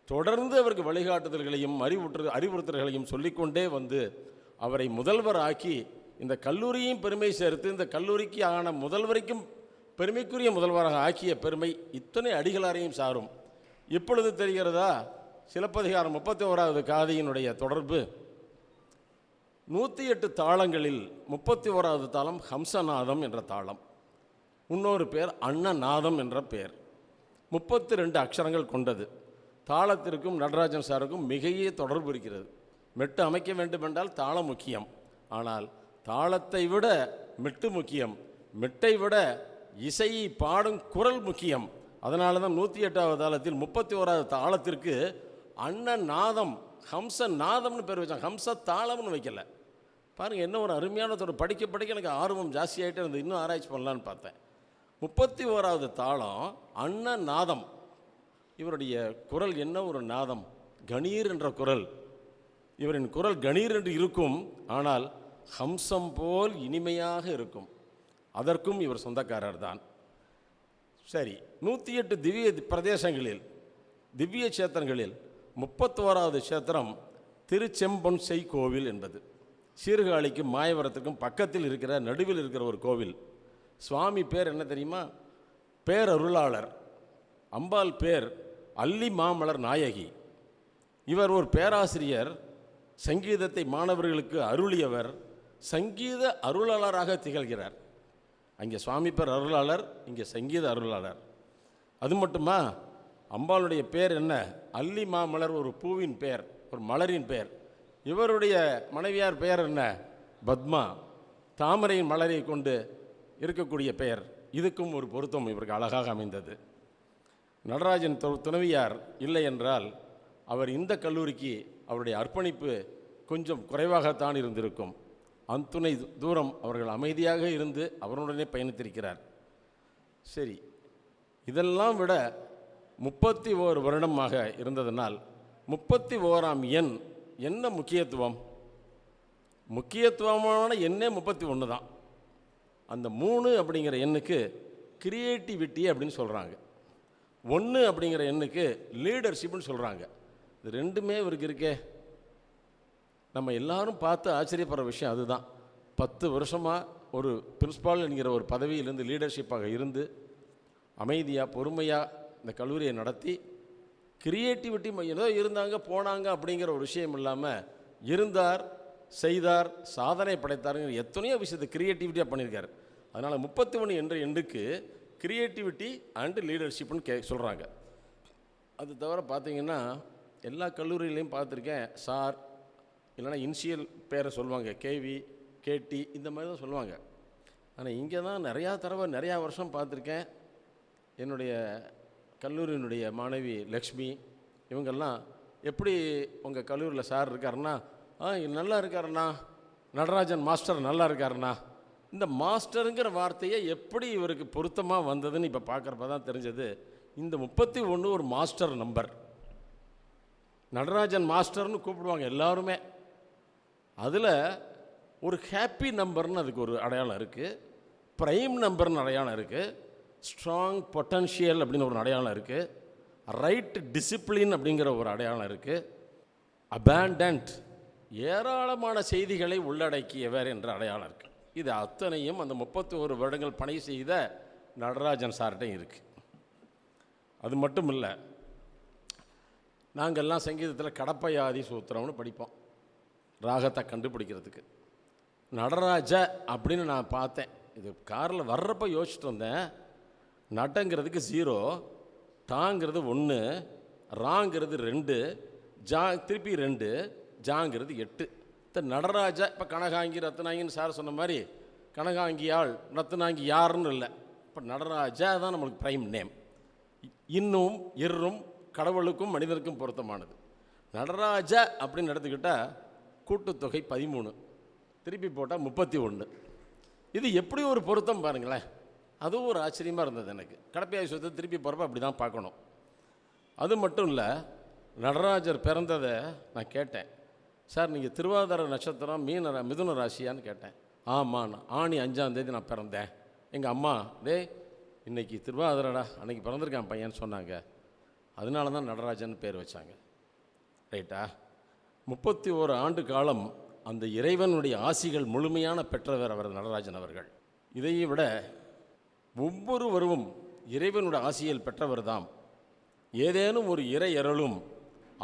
[SPEAKER 4] தொடர்ந்து அவருக்கு வழிகாட்டுதல்களையும் அறிவுறுத்தல்களையும் சொல்லிக்கொண்டே வந்து அவரை முதல்வர் ஆக்கி இந்த கல்லூரியும் பெருமை சேர்த்து இந்த கல்லூரிக்கு ஆன முதல்வரைக்கும் பெருமைக்குரிய முதல்வராக ஆக்கிய பெருமை இத்தனை அடிகளாரையும் சாரும். இப்பொழுது தெரிகிறதா? சிலப்பதிகாரம் 31வது காதையினுடைய தொடர்பு 108 தாளங்களில் 31வது தாளம் ஹம்சநாதம் என்ற தாளம், இன்னொரு பேர் அன்னநாதம் என்ற பெயர். 32 அக்ஷரங்கள் கொண்டது. தாளத்திற்கும் நடராஜன் சாருக்கும் மிகையே தொடர்பு இருக்கிறது. மெட்டு அமைக்க வேண்டுமென்றால் தாளம் முக்கியம், ஆனால் தாளத்தை விட மெட்டு முக்கியம், மெட்டை விட இசையை பாடும் குரல் முக்கியம். அதனால தான் 108வது தாளத்தில் 31வது தாளத்திற்கு அன்னநாதம் ஹம்சநாதம்னு பேர் வச்சாங்க, ஹம்ச தாளம்னு வைக்கல. பாருங்கள், என்ன ஒரு அருமையான படிக்க எனக்கு ஆர்வம் ஜாஸ்தியாகிட்டே இருந்தது, இன்னும் ஆராய்ச்சி பண்ணலான்னு பார்த்தேன். 31வது தாளம் அன்னநாதம். இவருடைய குரல் என்ன ஒரு நாதம், கணீர் என்ற குரல். இவரின் குரல் கணீர் என்று இருக்கும், ஆனால் ஹம்சம் போல் இனிமையாக இருக்கும். அதற்கும் இவர் சொந்தக்காரர் தான். சரி, 108 திவ்ய பிரதேசங்களில், திவ்ய சேத்திரங்களில் 31வது சேத்திரம் திருச்செம்பொன்செய் கோவில் என்பது. சீர்காழிக்கும் மாயவரத்துக்கும் பக்கத்தில் இருக்கிற நடுவில் இருக்கிற ஒரு கோவில். சுவாமி பேர் என்ன தெரியுமா? பேரருளாளர். அம்பாள் பேர் அல்லி மாமலர் நாயகி. இவர் ஒரு பேராசிரியர், சங்கீதத்தை மாணவர்களுக்கு அருளியவர், சங்கீத அருளாளராக திகழ்கிறார். அங்கே சுவாமி பேர் அருளாளர், இங்கே சங்கீத அருளாளர். அது மட்டுமா, அம்பாளுடைய பேர் என்ன? அல்லி மாமலர் ஒரு பூவின் பெயர், ஒரு மலரின் பெயர். இவருடைய மனைவியார் பெயர் என்ன? பத்மா, தாமரையின் மலரை கொண்டு இருக்கக்கூடிய பெயர். இதுக்கும் ஒரு பொருத்தம் இவருக்கு அழகாக அமைந்தது. நடராஜன் துணைவியார் இல்லை என்றால் அவர் இந்த கல்லூரிக்கு அவருடைய அர்ப்பணிப்பு கொஞ்சம் குறைவாகத்தான் இருந்திருக்கும். அத்துணை தூரம் அவர்கள் அமைதியாக இருந்து அவருடனே பயணித்திருக்கிறார். சரி, இதெல்லாம் விட 31 வருடமாக இருந்ததனால் 31ஆம் எண் என்ன முக்கியத்துவம்? முக்கியத்துவமான எண்ணே 31 தான். அந்த 3 அப்படிங்கிற எண்ணுக்கு கிரியேட்டிவிட்டி அப்படின்னு சொல்கிறாங்க, 1 அப்படிங்கிற எண்ணுக்கு லீடர்ஷிப்னு சொல்கிறாங்க. இது ரெண்டுமே இவருக்கு இருக்கே. நம்ம எல்லாரும் பார்த்து ஆச்சரியப்படுற விஷயம் அதுதான். 10 வருஷமாக ஒரு பிரின்ஸ்பால் என்கிற ஒரு பதவியிலிருந்து லீடர்ஷிப்பாக இருந்து அமைதியாக பொறுமையாக இந்த கல்லூரியை நடத்தி கிரியேட்டிவிட்டி ஏதோ இருந்தாங்க போனாங்க அப்படிங்கிற ஒரு விஷயம் இல்லாமல் இருந்தார், செய்தார், சாதனை படைத்தாருங்கிற எத்தனையோ விஷயத்தை கிரியேட்டிவிட்டியாக பண்ணியிருக்காரு. அதனால் 31 என்ற எண்டுக்கு கிரியேட்டிவிட்டி அண்டு லீடர்ஷிப்னு சொல்கிறாங்க. அது தவிர பார்த்தீங்கன்னா எல்லா கல்லூரியிலையும் பார்த்துருக்கேன், சார் இல்லைன்னா இனிஷியல் பேரை சொல்லுவாங்க, கேவி, கேடி, இந்த மாதிரி தான் சொல்லுவாங்க. ஆனால் இங்கே தான் நிறையா தடவை நிறையா வருஷம் பார்த்துருக்கேன். என்னுடைய கல்லூரியினுடைய மாணவி லக்ஷ்மி இவங்கெல்லாம் எப்படி உங்கள் கல்லூரியில் சார் இருக்காருன்னா, நல்லா இருக்காருண்ணா, நடராஜன் மாஸ்டர் நல்லா இருக்காருண்ணா. இந்த மாஸ்டருங்கிற வார்த்தையை எப்படி இவருக்கு பொருத்தமாக வந்ததுன்னு இப்போ பார்க்குறப்ப தான் தெரிஞ்சது. இந்த 31 ஒரு மாஸ்டர் நம்பர். நடராஜன் மாஸ்டர்னு கூப்பிடுவாங்க எல்லாருமே. அதில் ஒரு ஹாப்பி நம்பர்னு அதுக்கு ஒரு அடையாளம் இருக்குது, ப்ரைம் நம்பர்னு அடையாளம் இருக்குது, ஸ்ட்ராங் பொட்டன்ஷியல் அப்படின்னு ஒரு அடையாளம் இருக்குது, ரைட் டிசிப்ளின் அப்படிங்கிற ஒரு அடையாளம் இருக்குது, அபேண்டன்ட் ஏராளமான செய்திகளை உள்ளடக்கியவர் என்ற அடையாளம் இருக்குது. இது அத்தனையும் அந்த 31 வருடங்கள் பணி செய்த நடராஜன் சார்கிட்டையும் இருக்குது. அது மட்டும் இல்லை, நாங்கள்லாம் சங்கீதத்தில் கடப்பையாதி சூத்திரம்னு படிப்போம் ராகத்தை கண்டுபிடிக்கிறதுக்கு. நடராஜ அப்படின்னு நான் பார்த்தேன், இது காரில் வர்றப்போ யோசிச்சுட்டு வந்தேன். நடங்கிறதுக்கு 0, டாங்கிறது 1, ராங்கிறது 2, ஜா திருப்பி 2, ஜாங்கிறது 8. நடராஜா இப்போ கனகாங்கி ரத்னாங்கின்னு சார் சொன்ன மாதிரி கனகாங்கியாள் ரத்னாங்கி யாருன்னு இல்லை. இப்போ நடராஜா தான் நம்மளுக்கு ப்ரைம் நேம். இன்னும் இரும் கடவுளுக்கும் மனிதனுக்கும் பொருத்தமானது. நடராஜா அப்படின்னு எடுத்துக்கிட்டால் கூட்டுத்தொகை 13, திருப்பி போட்டால் 31. இது எப்படி ஒரு பொருத்தம் பாருங்களேன். அதுவும் ஒரு ஆச்சரியமாக இருந்தது எனக்கு. கடப்பையாய் சொத்தை திருப்பி போகிறப்ப அப்படி தான் பார்க்கணும். அது மட்டும் இல்லை, நடராஜர் பிறந்ததை நான் கேட்டேன், சார் நீங்கள் திருவாதிரை நட்சத்திரம் மிதுன ராசியான்னு கேட்டேன். ஆமாம், ஆணி 5ஆம் தேதி நான் பிறந்தேன். எங்கள் அம்மா இன்னைக்கு திருவாதிரடா, அன்றைக்கி பிறந்திருக்கான் பையன்னு சொன்னாங்க. அதனால தான் நடராஜன் பேர் வச்சாங்க. ரைட்டா? 31 ஆண்டு காலம் அந்த இறைவனுடைய ஆசிகள் முழுமையான பெற்றவர் அவர் நடராஜன் அவர்கள். இதையை விட ஒவ்வொருவரும் இறைவனுடைய ஆசியில் பெற்றவர் தாம். ஏதேனும் ஒரு இறை அருளும்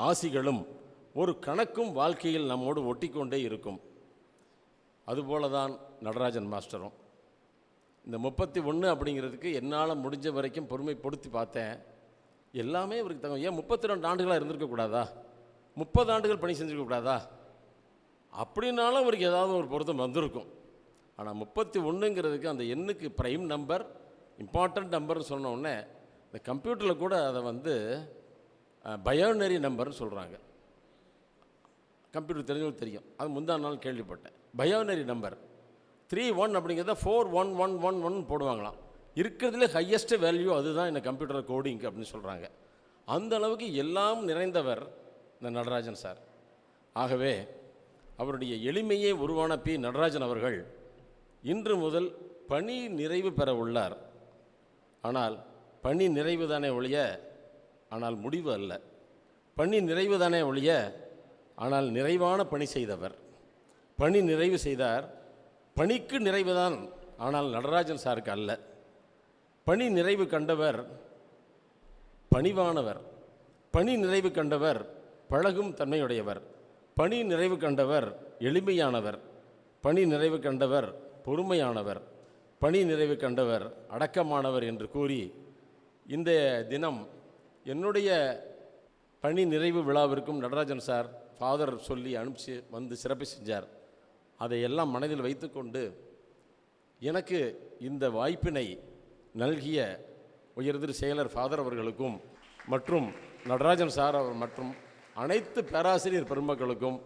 [SPEAKER 4] ஆசிகளும் ஒரு கணக்கும் வாழ்க்கையில் நம்மோடு ஒட்டிக்கொண்டே இருக்கும். அதுபோல தான் நடராஜன் மாஸ்டரும். இந்த 31 அப்படிங்கிறதுக்கு என்னால் முடிஞ்ச வரைக்கும் பொறுமைப்படுத்தி பார்த்தேன். எல்லாமே இவருக்கு தகும். ஏன் 32 ஆண்டுகளாக இருந்திருக்கக்கூடாதா? 30 ஆண்டுகள் பணி செஞ்சுருக்கக்கூடாதா? அப்படின்னாலும் அவருக்கு ஏதாவது ஒரு பொருத்தம் வந்திருக்கும். ஆனால் 31ங்கிறதுக்கு அந்த எண்ணுக்கு ப்ரைம் நம்பர், இம்பார்ட்டண்ட் நம்பர்னு சொன்ன உடனே இந்த கம்ப்யூட்டரில் கூட அதை பயோனரி நம்பர்னு சொல்கிறாங்க. கம்ப்யூட்டர் தெரிஞ்சவங்களுக்கு தெரியும், அது முந்தா நாள் கேள்விப்பட்டேன். பயோனரி நம்பர் 31 அப்படிங்கிறத 41111 போடுவாங்களாம். இருக்கிறதுல ஹையஸ்ட் வேல்யூ அதுதான் இந்த கம்ப்யூட்டர் கோடிங் அப்படின்னு சொல்கிறாங்க. அந்த அளவுக்கு எல்லாம் நிறைந்தவர் இந்த நடராஜன் சார். ஆகவே அவருடைய எளிமையே உருவான பி நடராஜன் அவர்கள் இன்று முதல் பணி நிறைவு பெற உள்ளார். ஆனால் பணி நிறைவு தானே ஒழிய ஆனால் முடிவு அல்ல. பணி நிறைவு தானே ஒழிய ஆனால் நிறைவான பணி செய்தவர். பணி நிறைவு செய்தார். பணிக்கு நிறைவுதான், ஆனால் நடராஜன் சாருக்கு அல்ல. பணி நிறைவு கண்டவர் பணிவானவர். பணி நிறைவு கண்டவர் பழகும் தன்மையுடையவர். பணி நிறைவு கண்டவர் எளிமையானவர். பணி நிறைவு கண்டவர் பொறுமையானவர். பணி நிறைவு கண்டவர் அடக்கமானவர் என்று கூறி இந்த தினம் என்னுடைய பணி நிறைவு விழாவிற்கும் நடராஜன் சார் ஃபாதர் சொல்லி அனுப்பிச்சு வந்து சிறப்பு செஞ்சார். அதையெல்லாம் மனதில் வைத்துக்கொண்டு எனக்கு இந்த வாய்ப்பினை நல்கிய உயர்திரு செயலர் ஃபாதர் அவர்களுக்கும் மற்றும் நடராஜன் சார் அவர் மற்றும் அனைத்து பேராசிரியர் பெருமக்களுக்கும்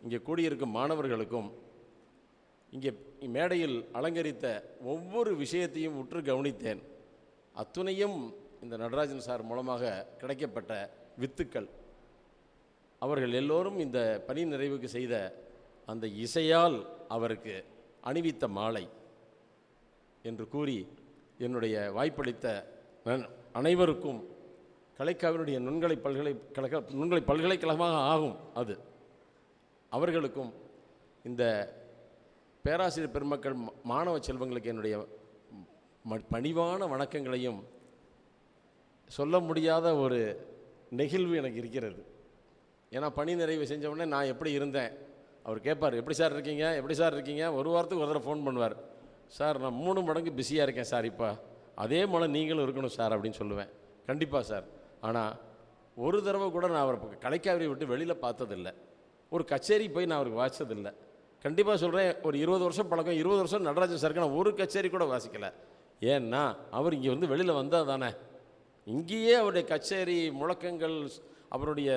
[SPEAKER 4] இங்கே கூடியிருக்கும் மாணவர்களுக்கும் இங்கே மேடையில் அலங்கரித்த ஒவ்வொரு விஷயத்தையும் உற்று கவனித்தேன். அத்துணையும் இந்த நடராஜன் சார் மூலமாக கிடைக்கப்பட்ட வித்துக்கள். அவர்கள் எல்லோரும் இந்த பணி நிறைவுக்கு செய்த அந்த இசையால் அவருக்கு அணிவித்த மாலை என்று கூறி என்னுடைய வாய்ப்பளித்த அனைவருக்கும் கலைக்காவினுடைய நுண்கலை பல்கலைக்கழகமாக ஆகும். அவர்களுக்கும் இந்த பேராசிரியர் பெருமக்கள் மாணவ செல்வங்களுக்கு என்னுடைய பணிவான வணக்கங்களையும் சொல்ல முடியாத ஒரு நெகிழ்வு எனக்கு இருக்கிறது. ஏன்னா பணி நிறைவு செஞ்ச உடனே நான் எப்படி இருந்தேன் அவர் கேட்பார், எப்படி சார் இருக்கீங்க, எப்படி சார் இருக்கீங்க, ஒரு வாரத்துக்கு ஒரு தடவை ஃபோன் பண்ணுவார். சார் நான் 3 மடங்கு பிஸியாக இருக்கேன் சார், இப்போ அதே போல் நீங்களும் இருக்கணும் சார் அப்படின்னு சொல்லுவேன். கண்டிப்பாக சார். ஆனால் ஒரு தடவை கூட நான் அவரை கலைக்காவிரியை விட்டு வெளியில் பார்த்ததில்லை, ஒரு கச்சேரி போய் நான் அவருக்கு வாசித்ததில்லை. கண்டிப்பாக சொல்கிறேன், ஒரு 20 வருஷம் பழக்கம், 20 வருஷம் நடராஜன் சாருக்கு நான் ஒரு கச்சேரி கூட வாசிக்கலை. ஏன்னா அவர் இங்கே வந்து வெளியில் வந்தால் தானே, இங்கேயே அவருடைய கச்சேரி முழக்கங்கள், அவருடைய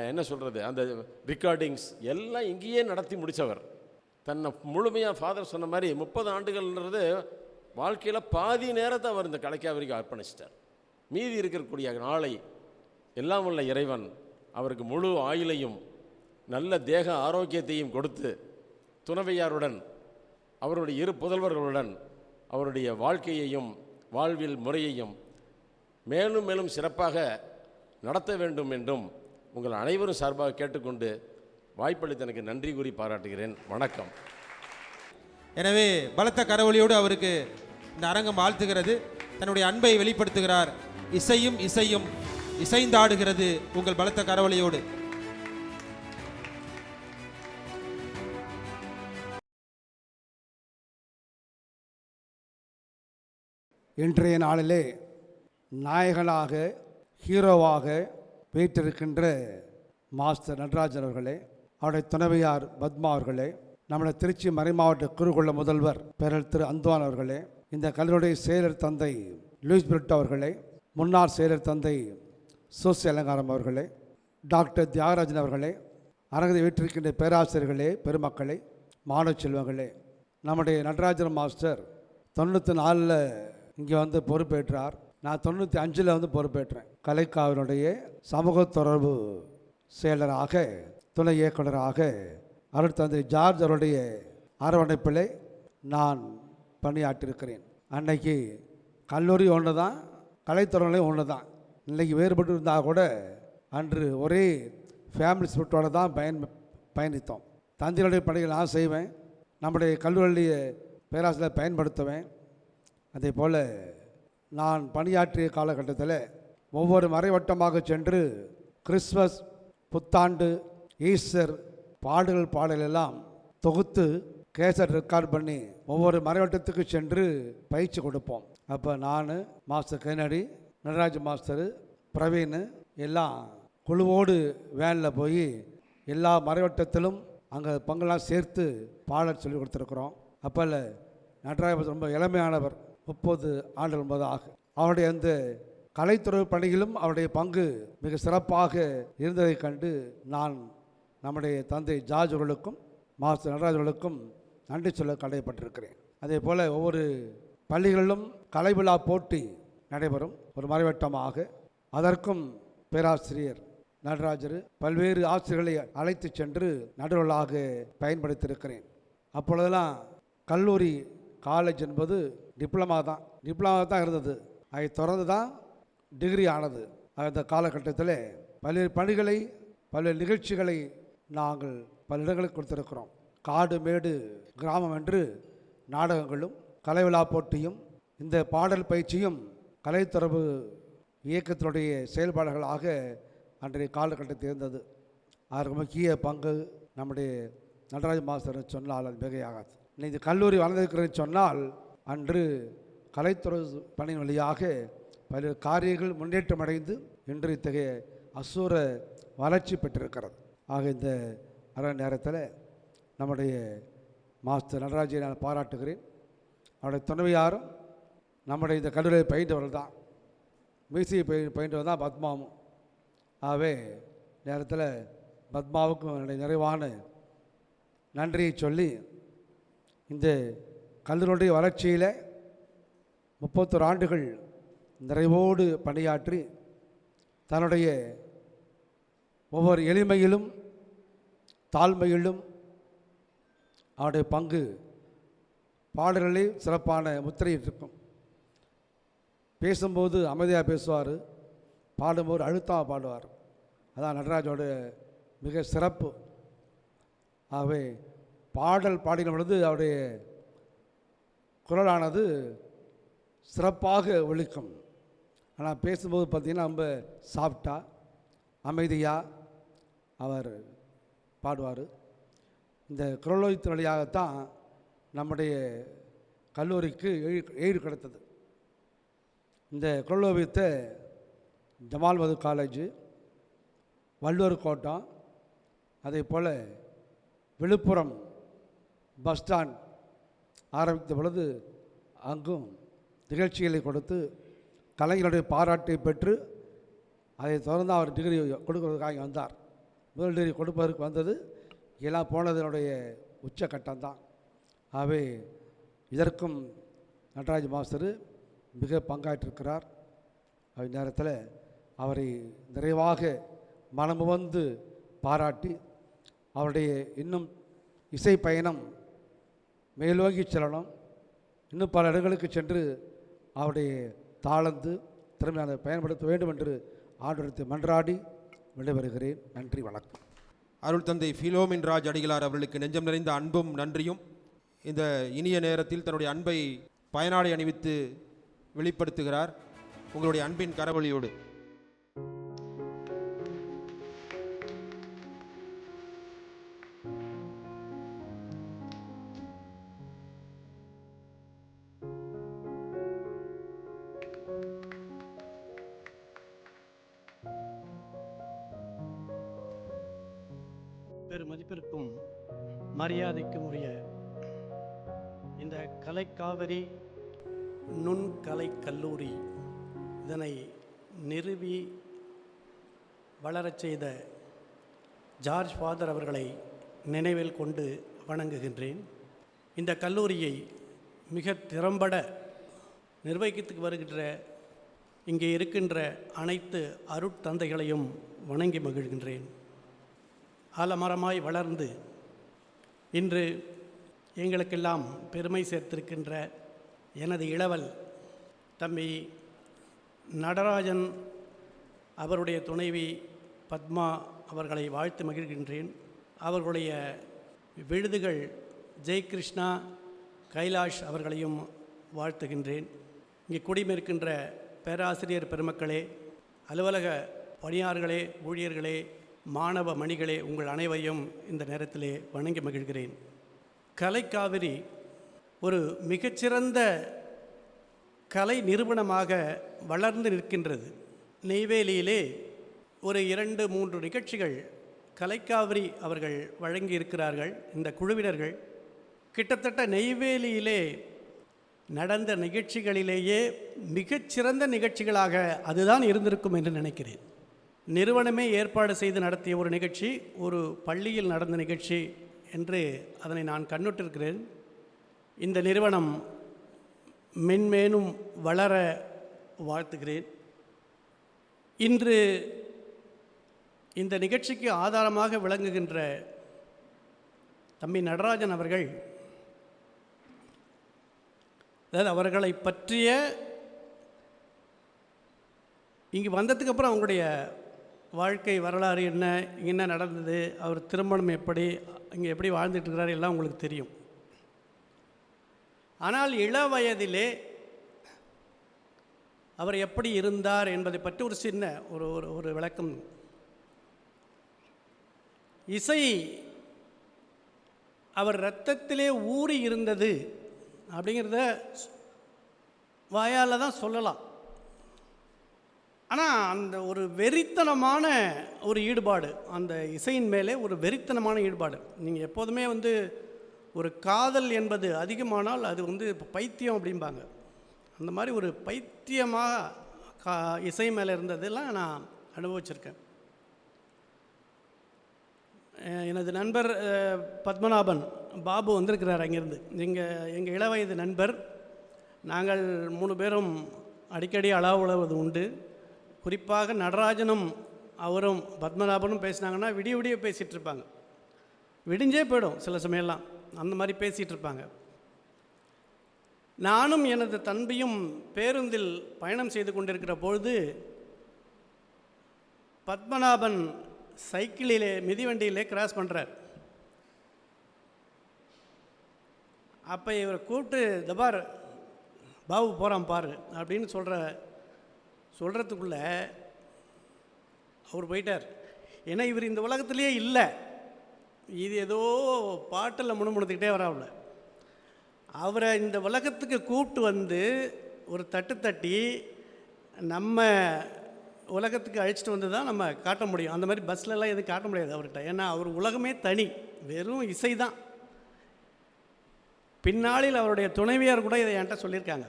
[SPEAKER 4] என்ன சொல்கிறது, அந்த ரெக்கார்டிங்ஸ் எல்லாம் இங்கேயே நடத்தி முடித்தவர். தன்னை முழுமையாக ஃபாதர் சொன்ன மாதிரி 30 ஆண்டுகள்ன்றது வாழ்க்கையில் பாதி நேரத்தை அவர் இந்த கலைக்காவிரிக்கு அர்ப்பணிச்சிட்டார். மீதி இருக்கக்கூடிய நாளை எல்லாம் உள்ள இறைவன் அவருக்கு முழு ஆயுளையும் நல்ல தேக ஆரோக்கியத்தையும் கொடுத்து துணைவையாருடன் அவருடைய 2 புதல்வர்களுடன் அவருடைய வாழ்க்கையையும் வாழ்வில் முறையையும் மேலும் மேலும் சிறப்பாக நடத்த வேண்டும் என்றும் உங்கள் அனைவரும் சார்பாக கேட்டுக்கொண்டு வாய்ப்பளித்த எனக்கு நன்றி கூறி பாராட்டுகிறேன். வணக்கம்.
[SPEAKER 1] எனவே பலத்த கரவொலியோடு அவருக்கு இந்த அரங்கம் வாழ்த்துகிறது, தன்னுடைய அன்பை வெளிப்படுத்துகிறார். இசையும் இசையும் இசைந்தாடுகிறது உங்கள் பலத்த கரவொலியோடு.
[SPEAKER 5] இன்றைய நாளிலே நாயகனாக ஹீரோவாக வீற்றிருக்கின்ற மாஸ்டர் நடராஜன் அவர்களே, அவருடைய துணைவியார் பத்மா அவர்களே, நம்முடைய திருச்சி மறைமாவட்ட குருகுல முதல்வர் பேரல் திரு அந்தோன் அவர்களே, இந்த கல்லூரியுடைய செயலர் தந்தை லூயிஸ் பிரிட்டோ அவர்களே, முன்னாள் செயலர் தந்தை சோசி அலங்காரம் அவர்களே, டாக்டர் தியாகராஜன் அவர்களே, அரங்கத்தை வீற்றிருக்கின்ற பேராசிரியர்களே, பெருமக்களே, மாணவ செல்வங்களே, நம்முடைய நடராஜன் மாஸ்டர் 94 இங்கே வந்து பொறுப்பேற்றார். நான் 95 வந்து பொறுப்பேற்றேன். கலைக்காவினுடைய சமூக தொடர்பு செயலராக, துணை இயக்குநராக அருட்தந்தை ஜார்ஜ் அவருடைய அரவணைப்பிலே நான் பணியாற்றியிருக்கிறேன். அன்னைக்கு கல்லூரி ஒன்று தான், கலைத்துறையிலையும் ஒன்று தான். இன்றைக்கி வேறுபட்டு இருந்தால் கூட அன்று ஒரே ஃபேமிலி ஸ்பிரிட்டோடு தான் பயணித்தோம். தந்தையுடைய பணிகள் நான் செய்வேன், நம்முடைய கல்லூரியிலேயே பேராசிரியர் பயன்படுத்துவேன். அதே போல் நான் பணியாற்றிய காலகட்டத்தில் ஒவ்வொரு மறைவட்டமாக சென்று கிறிஸ்மஸ், புத்தாண்டு, ஈஸ்டர் பாடலெல்லாம் தொகுத்து கேசட் ரெக்கார்ட் பண்ணி ஒவ்வொரு மறைவட்டத்துக்கு சென்று பயிற்சி கொடுப்போம். அப்போ நான், master Kennedy, Nataraj master, Praveen எல்லாம் குழுவோடு வேனில் போய் எல்லா மறைவட்டத்திலும் அங்கே பங்கெல்லாம் சேர்த்து பாடல் சொல்லி கொடுத்துருக்குறோம். அப்போ நடராஜ் ரொம்ப இளமையானவர், 30 ஆண்டுகள் முன்பதாக. அவருடைய அந்த கலைத்துறை பணியிலும் அவருடைய பங்கு மிக சிறப்பாக இருந்ததை கண்டு நான் நம்முடைய தந்தை ஜார்ஜ் அவர்களுக்கும் மாஸ்டர் நடராஜர்களுக்கும் நன்றி சொல்ல கடமைப்பட்டிருக்கிறேன். அதே போல் ஒவ்வொரு பள்ளிகளிலும் கலை விழா போட்டி நடைபெறும் ஒரு மறைவட்டமாக. அதற்கும் பேராசிரியர் நடராஜர் பல்வேறு ஆசிரியர்களை அழைத்து சென்று நடுவர்களாக பயன்படுத்தியிருக்கிறேன். அப்பொழுதெல்லாம் கல்லூரி காலேஜ் என்பது டிப்ளமா தான் இருந்தது. அதை தொடர்ந்து தான் டிகிரி ஆனது. அந்த காலகட்டத்தில் பல்வேறு பணிகளை, பல்வேறு நிகழ்ச்சிகளை நாங்கள் பல இடங்களுக்கு கொடுத்திருக்கிறோம். காடு மேடு கிராமம் என்று நாடகங்களும் கலை விழா போட்டியும் இந்த பாடல் பயிற்சியும் கலைத்தொடர்பு இயக்கத்தினுடைய செயல்பாடுகளாக அன்றைய காலகட்டத்தில் இருந்தது. அதற்கு முக்கிய பங்கு நம்முடைய நடராஜ் மாஸ்டர் சொன்னால் அது மிகையாகாது. இந்த கல்லூரி வளர்ந்திருக்கிறேன்னு சொன்னால் அன்று கலைத்துறை பணியின் வழியாக பல்வேறு காரியங்கள் முன்னேற்றம் அடைந்து இன்று இத்தகைய அசூர வளர்ச்சி பெற்றிருக்கிறது. ஆக இந்த அரை நேரத்தில் நம்முடைய மாஸ்டர் நடராஜை நான் பாராட்டுகிறேன். அவருடைய துணைவியாரும் நம்முடைய இந்த கல்லூரியை பயின்றவர்கள் தான், மியூசிக் பயின்றவர் தான் பத்மாவும். ஆகவே நேரத்தில் பத்மாவுக்கும் என்னுடைய நிறைவான நன்றியை சொல்லி, இந்த கல்லூரியுடைய வளர்ச்சியில் 31 ஆண்டுகள் நிறைவோடு பணியாற்றி தன்னுடைய ஒவ்வொரு எளிமையிலும் தாழ்மையிலும் அவருடைய பங்கு பாடல்களே சிறப்பான முத்திரை இருக்கும். பேசும்போது அமைதியாக பேசுவார், பாடும்போது அழுத்தமாக பாடுவார். அதான் நடராஜோட மிக சிறப்பு. ஆகவே பாடல் பாடின பொழுது அவருடைய குரலானது சிறப்பாக ஒலிக்கும். ஆனால் பேசும்போது பார்த்திங்கன்னா ரொம்ப சாஃப்டாக அமைதியாக அவர் பாடுவார். இந்த குரலோயத்தின் வழியாகத்தான் நம்முடைய கல்லூரிக்கு எய்டு கிடைத்தது. இந்த குரலோவியத்தை ஜமால் மது காலேஜு, வள்ளுவர் கோட்டம், அதே போல் விழுப்புரம் பஸ் ஸ்டாண்ட் ஆரம்பித்த பொழுது அங்கும் நிகழ்ச்சிகளை கொடுத்து கலைஞருடைய பாராட்டை பெற்று அதை தொடர்ந்து அவர் டிகிரி கொடுக்கறதுக்காக வந்தார். முதல் டிகிரி கொடுப்பதற்கு வந்தது எல்லாம் போனதனுடைய உச்சக்கட்டம்தான். ஆகவே இதற்கும் நடராஜ மாஸ்டர் மிக பங்காற்றிருக்கிறார். நேரத்தில் அவரை நிறைவாக மனமுவந்து பாராட்டி அவருடைய இன்னும் இசை பயணம் மேலோங்கி செல்லணும், இன்னும் பல இடங்களுக்கு சென்று அவருடைய தாளந்து திறமையான பயன்படுத்த வேண்டும் என்று ஆண்டவரத்தை மன்றாடி விடைபெறுகிறேன். நன்றி, வணக்கம்.
[SPEAKER 1] அருள் தந்தை ஃபிலோமின் ராஜ் அடிகளார் அவர்களுக்கு நெஞ்சம் நிறைந்த அன்பும் நன்றியும். இந்த இனிய நேரத்தில் தன்னுடைய அன்பை பயனாடை அணிவித்து வெளிப்படுத்துகிறார். உங்களுடைய அன்பின் கரவொலியோடு.
[SPEAKER 6] பெருமதிப்பிற்கும் மரியாதைக்கும் உரிய இந்த கலைக்காவிரி நுண்கலை கல்லூரி இதனை நிறுவி வளரச் செய்த ஜார்ஜ் ஃபாதர் அவர்களை நினைவில் கொண்டு வணங்குகின்றேன். இந்த கல்லூரியை மிக திறம்பட நிர்வகித்து வருகின்ற இங்கே இருக்கின்ற அனைத்து அருட்தந்தைகளையும் வணங்கி மகிழ்கின்றேன். ஆலமரமாய் வளர்ந்து இன்று எங்களுக்கெல்லாம் பெருமை சேர்த்திருக்கின்ற எனது இளவல் தம்பி நடராஜன் அவருடைய துணைவி பத்மா அவர்களை வாழ்த்து மகிழ்கின்றேன். அவர்களுடைய விருதுகள் ஜெய்கிருஷ்ணா, கைலாஷ் அவர்களையும் வாழ்த்துகின்றேன். இங்கே குடியிருக்கின்ற பேராசிரியர் பெருமக்களே, அலுவலக பணியாளர்களே, ஊழியர்களே, மாணவ மணிகளே, உங்கள் அனைவரையும் இந்த நேரத்திலே வணங்கி மகிழ்கிறேன். கலைக்காவிரி ஒரு மிகச்சிறந்த கலை நிறுவனமாக வளர்ந்து நிற்கின்றது. நெய்வேலியிலே ஒரு 2-3 நிகழ்ச்சிகள் கலைக்காவிரி அவர்கள் வழங்கி இருக்கிறார்கள். இந்த குழுவினர்கள் கிட்டத்தட்ட நெய்வேலியிலே நடந்த நிகழ்ச்சிகளிலேயே மிகச்சிறந்த நிகழ்ச்சிகளாக அதுதான் இருந்திருக்கும் என்று நினைக்கிறேன். நிறுவனமே ஏற்பாடு செய்து நடத்திய ஒரு நிகழ்ச்சி, ஒரு பள்ளியில் நடந்த நிகழ்ச்சி என்று அதனை நான் கண்ணுற்றிருக்கிறேன். இந்த நிறுவனம் மென்மேலும் வளர வாழ்த்துகிறேன். இன்று இந்த நிகழ்ச்சிக்கு ஆதாரமாக விளங்குகின்ற தம்பி நடராஜன் அவர்கள், அதாவது அவர்களை பற்றிய இங்கு வந்ததுக்கப்புறம் அவங்களுடைய வாழ்க்கை வரலாறு என்ன, என்ன நடந்தது, அவர் திருமணம் எப்படி, இங்கே எப்படி வாழ்ந்துட்டுருக்கிறார் எல்லாம் உங்களுக்கு தெரியும். ஆனால் இள வயதிலே அவர் எப்படி இருந்தார் என்பதை பற்றி ஒரு சின்ன ஒரு விளக்கம். இசை அவர் இரத்தத்திலே ஊறி இருந்தது அப்படிங்கிறத வாயால் தான் சொல்லலாம். ஆனால் அந்த ஒரு வெறித்தனமான ஒரு ஈடுபாடு, அந்த இசையின் மேலே ஒரு வெறித்தனமான ஈடுபாடு. நீங்கள் எப்போதுமே ஒரு காதல் என்பது அதிகமானால் அது பைத்தியம் அப்படிம்பாங்க. அந்த மாதிரி ஒரு பைத்தியமாக இசை மேலே இருந்ததெல்லாம் நான் அனுபவிச்சிருக்கேன். எனது நண்பர் பத்மநாபன் பாபு வந்திருக்கிறார் அங்கேருந்து. எங்கள் இளவயது நண்பர். நாங்கள் 3 பேரும் அடிக்கடி அளவுவது உண்டு. குறிப்பாக நடராஜனும் அவரும் பத்மநாபனும் பேசினாங்கன்னா விடிய விடிய பேசிகிட்டு இருப்பாங்க. விடிஞ்சே போயிடும் சில சமயம்லாம், அந்த மாதிரி பேசிகிட்டு இருப்பாங்க. நானும் எனது தம்பியும் பேருந்தில் பயணம் செய்து கொண்டிருக்கிற பொழுது பத்மநாபன் சைக்கிளிலே மிதிவண்டியிலே கிராஸ் பண்ணுறார். அப்போ இவரை கூப்பிட்டு இந்த பார் பாபு போகிறான் பாரு அப்படின்னு சொல்கிறதுக்குள்ளே அவர் போயிட்டார். ஏன்னா இவர் இந்த உலகத்திலேயே இல்லை, இது ஏதோ பாட்டில் முணுமுணுத்துக்கிட்டே வராவில். அவரை இந்த உலகத்துக்கு கூப்பிட்டு வந்து ஒரு தட்டு தட்டி நம்ம உலகத்துக்கு அழைச்சிட்டு வந்து தான் நம்ம காட்ட முடியும். அந்த மாதிரி பஸ்லலாம் எதுவும் காட்ட முடியாது அவர்கிட்ட. ஏன்னா அவர் உலகமே தனி, வெறும் இசை தான். பின்னாளில் அவருடைய துணைவியார் கூட இதை என்கிட்ட சொல்லியிருக்காங்க,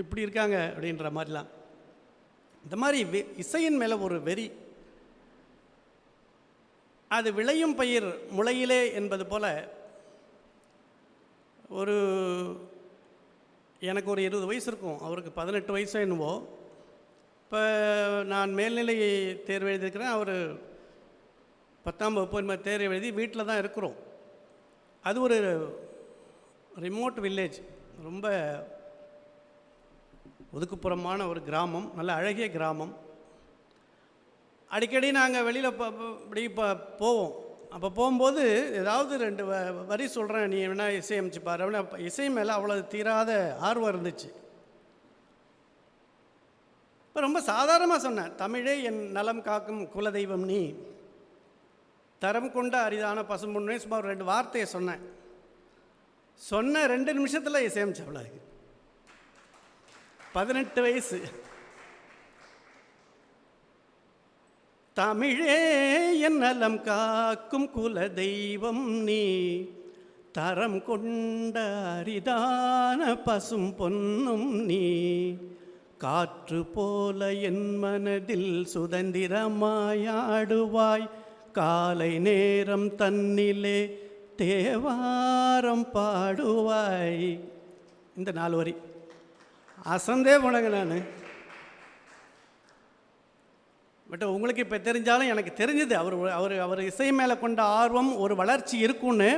[SPEAKER 6] இப்படி இருக்காங்க அப்படின்ற மாதிரிலாம். இந்த மாதிரி இசையின் மேலே ஒரு வெறி, அது விளையும் பயிர் முளையிலே என்பது போல். எனக்கு ஒரு 20 வயசு இருக்கும், அவருக்கு 18 வயசு என்னவோ. இப்போ நான் மேல்நிலை தேர்வு எழுதியிருக்கிறேன், அவர் 10ஆம் வகுப்பு இந்த மாதிரி தேர்வு எழுதி வீட்டில் தான் இருக்கிறோம். அது ஒரு ரிமோட் வில்லேஜ், ரொம்ப ஒதுக்குப்புறமான ஒரு கிராமம், நல்ல அழகிய கிராமம். அடிக்கடி நாங்கள் வெளியில் இப்படி போவோம். அப்போ போகும்போது ஏதாவது 2 வரி சொல்கிறேன், நீ வேணா இசையமைச்சு பாரு அப்படின்னா இசை மேலே அவ்வளோ தீராத ஆர்வம் இருந்துச்சு. இப்போ ரொம்ப சாதாரணமாக சொன்னேன், தமிழே என் நலம் காக்கும் குலதெய்வம் நீ, தரம் கொண்ட அரிதான பசும்பொன்னே, சும்மா ஒரு 2 வார்த்தையை சொன்ன 2 நிமிஷத்தில் இசையமைச்சு அவ்வளோ. 18 வயசு. தமிழே என் நலம் காக்கும் குல தெய்வம் நீ, தரம் கொண்ட அரிதான பசும் பொன்னும் நீ, காற்று போல என் மனதில் சுதந்திரமாயாடுவாய், காலை நேரம் தன்னிலே தேவாரம் பாடுவாய். இந்த 4 வரி அசந்தே போனங்க நான். பட் உங்களுக்கு இப்போ தெரிஞ்சாலும் எனக்கு தெரிஞ்சது அவர் இசை மேலே கொண்ட ஆர்வம், ஒரு வளர்ச்சி இருக்குன்னு.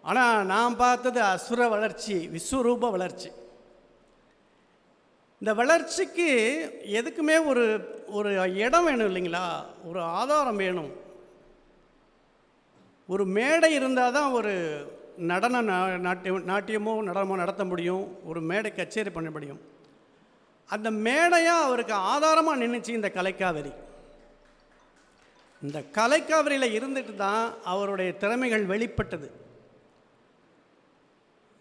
[SPEAKER 6] ஆனால் நான் பார்த்தது அசுர வளர்ச்சி, விஸ்வரூப வளர்ச்சி. இந்த வளர்ச்சிக்கு எதுக்குமே ஒரு இடம் வேணும் இல்லைங்களா, ஒரு ஆதாரம் வேணும். ஒரு மேடை இருந்தால் தான் ஒரு நாட்டியமோ நடனமோ நடத்த முடியும், ஒரு மேடை கச்சேரி பண்ண முடியும். அந்த மேடையாக அவருக்கு ஆதாரமாக நின்றுச்சு இந்த கலைக்காவிரி. இந்த கலைக்காவிரியில் இருந்துட்டு தான் அவருடைய திறமைகள் வெளிப்பட்டது.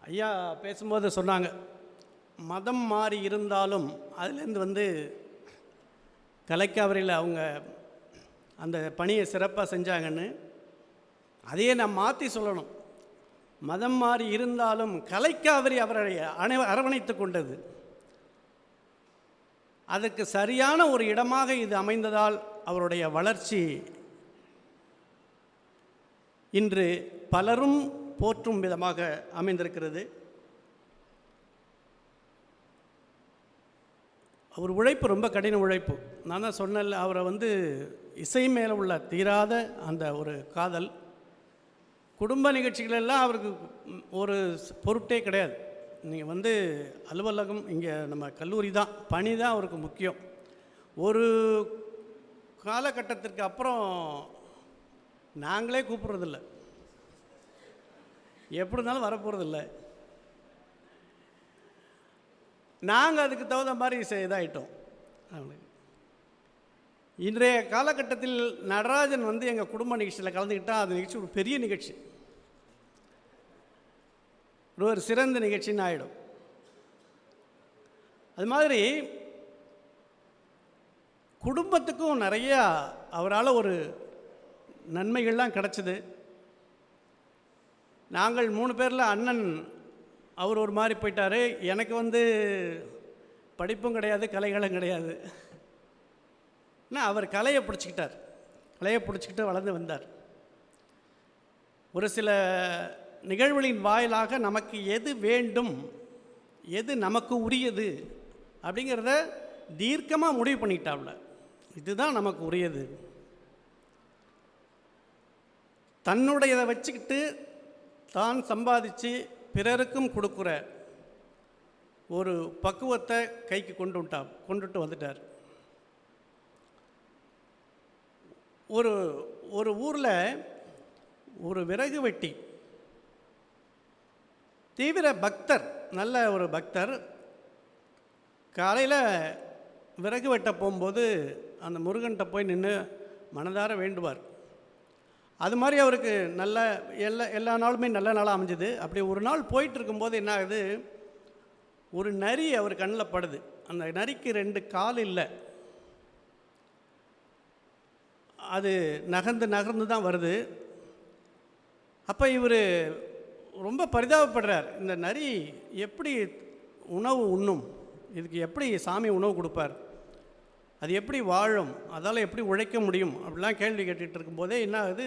[SPEAKER 6] ஐயா பேசும்போது சொன்னாங்க, மதம் மாறி இருந்தாலும் அதுலேருந்து கலைக்காவிரியில் அவங்க அந்த பணியை சிறப்பாக செஞ்சாங்கன்னு. அதையே நான் மாற்றி சொல்லணும், மதம் மாறி இருந்தாலும் கலைக்காவிரி அவரை அரவணைத்து கொண்டது. அதற்கு சரியான ஒரு இடமாக இது அமைந்ததால் அவருடைய வளர்ச்சி இன்று பலரும் போற்றும் விதமாக அமைந்திருக்கிறது. அவர் உழைப்பு ரொம்ப கடின உழைப்பு. நான் தான் சொன்னேன்ல, அவரை இசை மேலே உள்ள தீராத அந்த ஒரு காதல். குடும்ப நிகழ்ச்சிகளெல்லாம் அவருக்கு ஒரு பொருட்டே கிடையாது. நீங்கள் அலுவலகம், இங்கே நம்ம கல்லூரி தான், பணி தான் அவருக்கு முக்கியம். ஒரு காலகட்டத்திற்கு அப்புறம் நாங்களே கூப்பிட்றதில்ல, எப்படி இருந்தாலும் வரப்போகிறதில்ல. நாங்கள் அதுக்கு தகுந்த மாதிரி இதாகிட்டோம். இன்றைய காலகட்டத்தில் நடராஜன் எங்கள் குடும்ப நிகழ்ச்சியில் கலந்துக்கிட்டால் அது நிகழ்ச்சி ஒரு பெரிய நிகழ்ச்சி, ஒரு சிறந்த நிகழ்ச்சின்னு ஆகிடும். அது மாதிரி குடும்பத்துக்கும் நிறையா அவரால் ஒரு நன்மைகள்லாம் கிடச்சிது. நாங்கள் 3 பேரில் அண்ணன் அவர் ஒரு மாதிரி போயிட்டார். எனக்கு படிப்பும் கிடையாது, கலைகளும் கிடையாது. ஆனால் அவர் கலையை பிடிச்சிக்கிட்டு வளர்ந்து வந்தார். ஒரு சில நிகழ்வுகளின் வாயிலாக நமக்கு எது வேண்டும், எது நமக்கு உரியது அப்படிங்கிறத தீர்க்கமாக முடிவு பண்ணிட்டாப்ல. இதுதான் நமக்கு உரியது. தன்னுடையதை வச்சுக்கிட்டு தான் சம்பாதிச்சு பிறருக்கும் கொடுக்குற ஒரு பக்குவத்தை கைக்கு கொண்டுட்டு வந்துட்டார். ஒரு ஊரில் ஒரு விறகு வெட்டி தீவிர பக்தர், நல்ல ஒரு பக்தர். காலையில் விறகு வெட்ட போகும்போது அந்த முருகன்கிட்ட போய் நின்று மனதார வேண்டுவார். அது மாதிரி அவருக்கு நல்ல எல்லா நாளுமே நல்ல நாளாக அமைஞ்சுது. அப்படி ஒரு நாள் போயிட்டு இருக்கும்போது என்ன ஆகுது, ஒரு நரி அவர் கண்ணில் படுது. அந்த நரிக்கு 2 கால் இல்லை, அது நகர்ந்து தான் வருது. அப்போ இவர் ரொம்ப பரிதாபப்படுறார். இந்த நரி எப்படி உணவு உண்ணும், இதுக்கு எப்படி சாமி உணவு கொடுப்பார், அது எப்படி வாழும், அதால் எப்படி உழைக்க முடியும் அப்படிலாம் கேள்வி கேட்டுகிட்டு இருக்கும்போதே என்ன ஆகுது,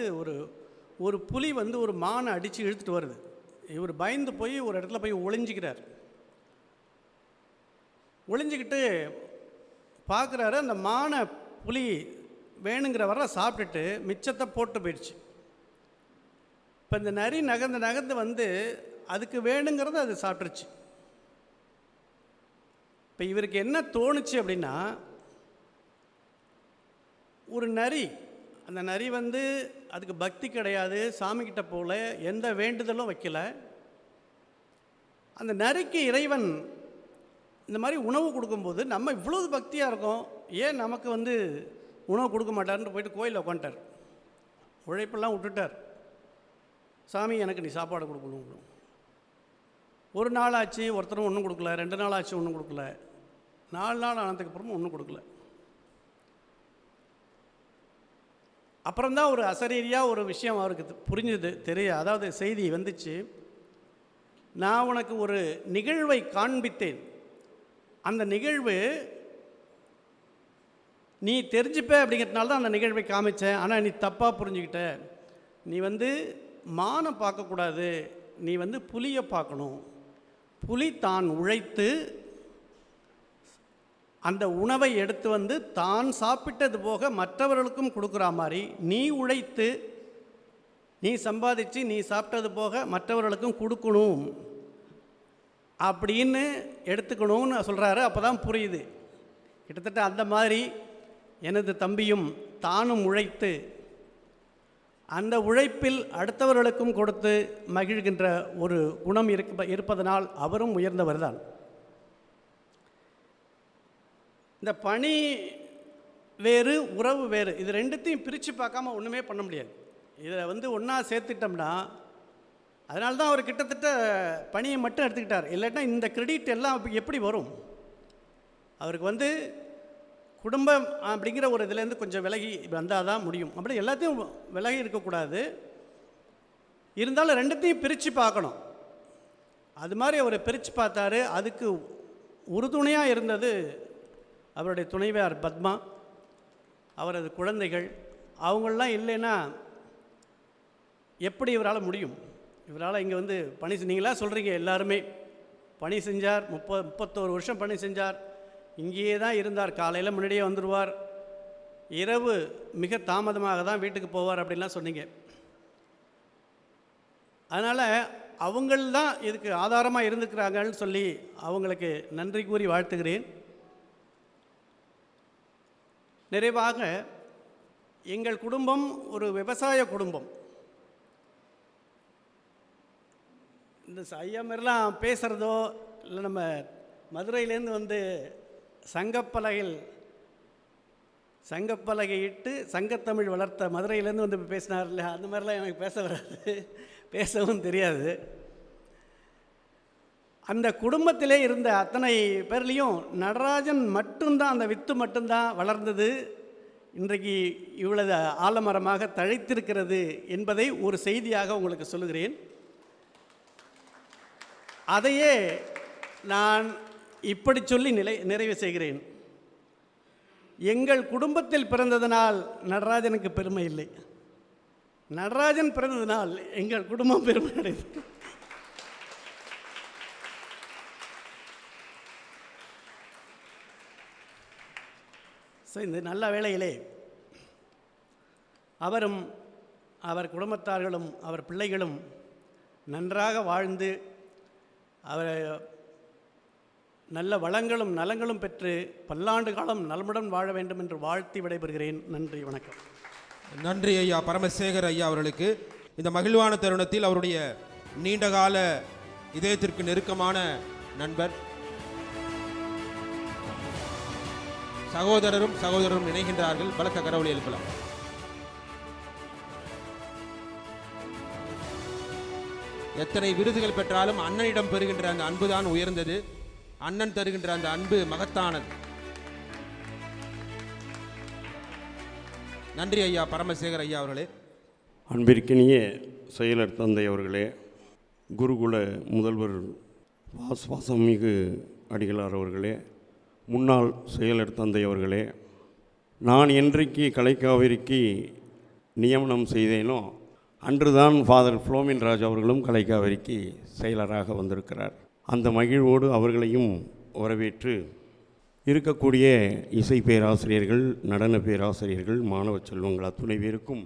[SPEAKER 6] ஒரு புலி வந்து ஒரு மானை அடித்து இழுத்துட்டு வருது. இவர் பயந்து போய் ஒரு இடத்துல போய் ஒளிஞ்சிக்கிறார். ஒளிஞ்சிக்கிட்டு பார்க்குறாரு, அந்த மானை புலி வேணுங்கிற வர சாப்பிட்டுட்டு மிச்சத்தை போட்டு போயிடுச்சு. இப்போ இந்த நரி நகர்ந்து வந்து அதுக்கு வேணுங்கிறத அது சாப்பிட்ருச்சு. இப்போ இவருக்கு என்ன தோணுச்சு அப்படின்னா, ஒரு நரி, அந்த நரி வந்து அதுக்கு பக்தி கிடையாது, சாமிக்கிட்ட போகல, எந்த வேண்டுதலும் வைக்கல. அந்த நரிக்கு இறைவன் இந்த மாதிரி உணவு கொடுக்கும்போது நம்ம இவ்வளோ பக்தியாக இருக்கோம், ஏன் நமக்கு வந்து உணவு கொடுக்க மாட்டார்னு போயிட்டு கோயிலில் உட்காந்துட்டார். உழைப்பெல்லாம் விட்டுட்டார். சாமி எனக்கு நீ சாப்பாடு கொடுக்கணும். ஒரு நாள் ஆச்சு, ஒருத்தரும் ஒன்றும் கொடுக்கல. 2 நாள் ஆச்சு, ஒன்றும் கொடுக்கல. 4 நாள் ஆனதுக்கு அப்புறமும் ஒன்றும் கொடுக்கல. அப்புறம்தான் ஒரு அசரீரியாக ஒரு விஷயம் அவருக்கு புரிஞ்சுது, அதாவது செய்தி வந்துச்சு. நான் உனக்கு ஒரு நிகழ்வை காண்பித்தேன், அந்த நிகழ்வு நீ தெரிஞ்சுப்ப அப்படிங்கிறதுனால தான் அந்த நிகழ்வை காமித்தேன். ஆனால் நீ தப்பாக புரிஞ்சுக்கிட்ட. நீ வந்து மானை பார்க்கக்கூடாது, நீ வந்து புலியை பார்க்கணும். புலி தான் உழைத்து அந்த உணவை எடுத்து வந்து தான் சாப்பிட்டது போக மற்றவர்களுக்கும் கொடுக்குற மாதிரி நீ உழைத்து நீ சம்பாதிச்சு நீ சாப்பிட்டது போக மற்றவர்களுக்கும் கொடுக்கணும் அப்படின்னு எடுத்துக்கணும்னு சொல்கிறாரு. அப்போ தான் புரியுது. கிட்டத்தட்ட அந்த மாதிரி எனது தம்பியும் தானும் உழைத்து அந்த உழைப்பில் அடுத்தவர்களுக்கும் கொடுத்து மகிழ்கின்ற ஒரு குணம் இருப்பதனால் அவரும் உயர்ந்தவர் தான். இந்த பணி வேறு, உறவு வேறு, இது ரெண்டுத்தையும் பிரித்து பார்க்காம ஒன்றுமே பண்ண முடியாது. இதை வந்து ஒன்றா சேர்த்துட்டோம்னா, அதனால தான் அவர் கிட்டத்தட்ட பணியை மட்டும் எடுத்துக்கிட்டார். இல்லாட்டா இந்த கிரெடிட் எல்லாம் எப்படி வரும்? அவருக்கு வந்து குடும்பம் அப்படிங்கிற ஒரு இதுலேருந்து கொஞ்சம் விலகி வந்தால் தான் முடியும். அப்படி எல்லாத்தையும் விலகி இருக்கக்கூடாது. இருந்தாலும் ரெண்டுத்தையும் பிரித்து பார்க்கணும். அது மாதிரி அவர் பிரித்து பார்த்தாரு. அதுக்கு உறுதுணையாக இருந்தது அவருடைய துணைவியார் பத்மா, அவரது குழந்தைகள். அவங்களெலாம் இல்லைன்னா எப்படி இவரால் முடியும்? இவரால் இங்கே வந்து பணி, நீங்களாம் சொல்கிறீங்க எல்லாருமே பணி செஞ்சார், 31 வருஷம் பணி செஞ்சார். இங்கேயே தான் இருந்தார். காலையில் முன்னாடியே வந்துடுவார், இரவு மிக தாமதமாக தான் வீட்டுக்கு போவார் அப்படின்லாம் சொன்னீங்க. அதனால் அவங்கள் தான் இதுக்கு ஆதாரமாக இருந்துக்கிறாங்கன்னு சொல்லி அவங்களுக்கு நன்றி கூறி வாழ்த்துகிறேன். நிறைவாக, எங்கள் குடும்பம் ஒரு விவசாய குடும்பம். இந்த ஐயா மாதிரிலாம் பேசுகிறதோ இல்லை, நம்ம மதுரையிலேருந்து வந்து சங்கப்பலகையிட்டு சங்கத்தமிழ் வளர்த்த மதுரையிலேருந்து வந்து பேசினார் இல்லை, அந்த மாதிரிலாம் எனக்கு பேச வராது, பேசவும் தெரியாது. அந்த குடும்பத்திலே இருந்த அத்தனை பேர்லேயும் நடராஜன் மட்டும்தான், அந்த வித்து மட்டும்தான் வளர்ந்தது, இன்றைக்கு இவ்வளவு ஆலமரமாக தழைத்திருக்கிறது என்பதை ஒரு செய்தியாக உங்களுக்கு சொல்லுகிறேன். அதையே நான் இப்படி சொல்லி நிறைவு செய்கிறேன். எங்கள் குடும்பத்தில் பிறந்ததனால் நடராஜனுக்கு பெருமை இல்லை, நடராஜன் பிறந்ததனால் எங்கள் குடும்பம் பெருமை அடைந்தது. ஸோ இந்த நல்ல வேளையிலே அவரும் அவர் குடும்பத்தார்களும் அவர் பிள்ளைகளும் நன்றாக வாழ்ந்து அவர் நல்ல வளங்களும் நலங்களும் பெற்று பல்லாண்டு காலம் நலமுடன் வாழ வேண்டும் என்று வாழ்த்தி விடைபெறுகிறேன். நன்றி, வணக்கம்.
[SPEAKER 1] நன்றி ஐயா பரமசேகர் ஐயா அவர்களுக்கு. இந்த மகிழ்வான தருணத்தில் அவருடைய நீண்டகால இதயத்திற்கு நெருக்கமான நண்பர். சகோதரரும் இணைகின்றார்கள். பலத்த கரவொலி எழுப்பலாம். எத்தனை விருதுகள் பெற்றாலும் அண்ணனிடம் பெறுகின்ற அந்த அன்புதான் உயர்ந்தது. அண்ணன் தருகின்ற அந்த அன்பு மகத்தானது. நன்றி ஐயா பரமசேகர் ஐயா அவர்களே.
[SPEAKER 7] அன்பிற்கினிய செயலர் தந்தை அவர்களே, குருகுல முதல்வர் வாசமிகு அடிகளார் அவர்களே, முன்னாள் செயலர் தந்தை அவர்களே, நான் என்றைக்கு கலைக்காவிரிக்கு நியமனம் செய்தேனோ அன்றுதான் ஃபாதர் ஃப்ளோமின் ராஜ் அவர்களும் கலைக்காவிரிக்கு செயலராக வந்திருக்கிறார். அந்த மகிழ்வோடு அவர்களையும் வரவேற்று இருக்கக்கூடிய இசை பேராசிரியர்கள், நடன பேராசிரியர்கள், மாணவ செல்வங்கள் அத்துணை பேருக்கும்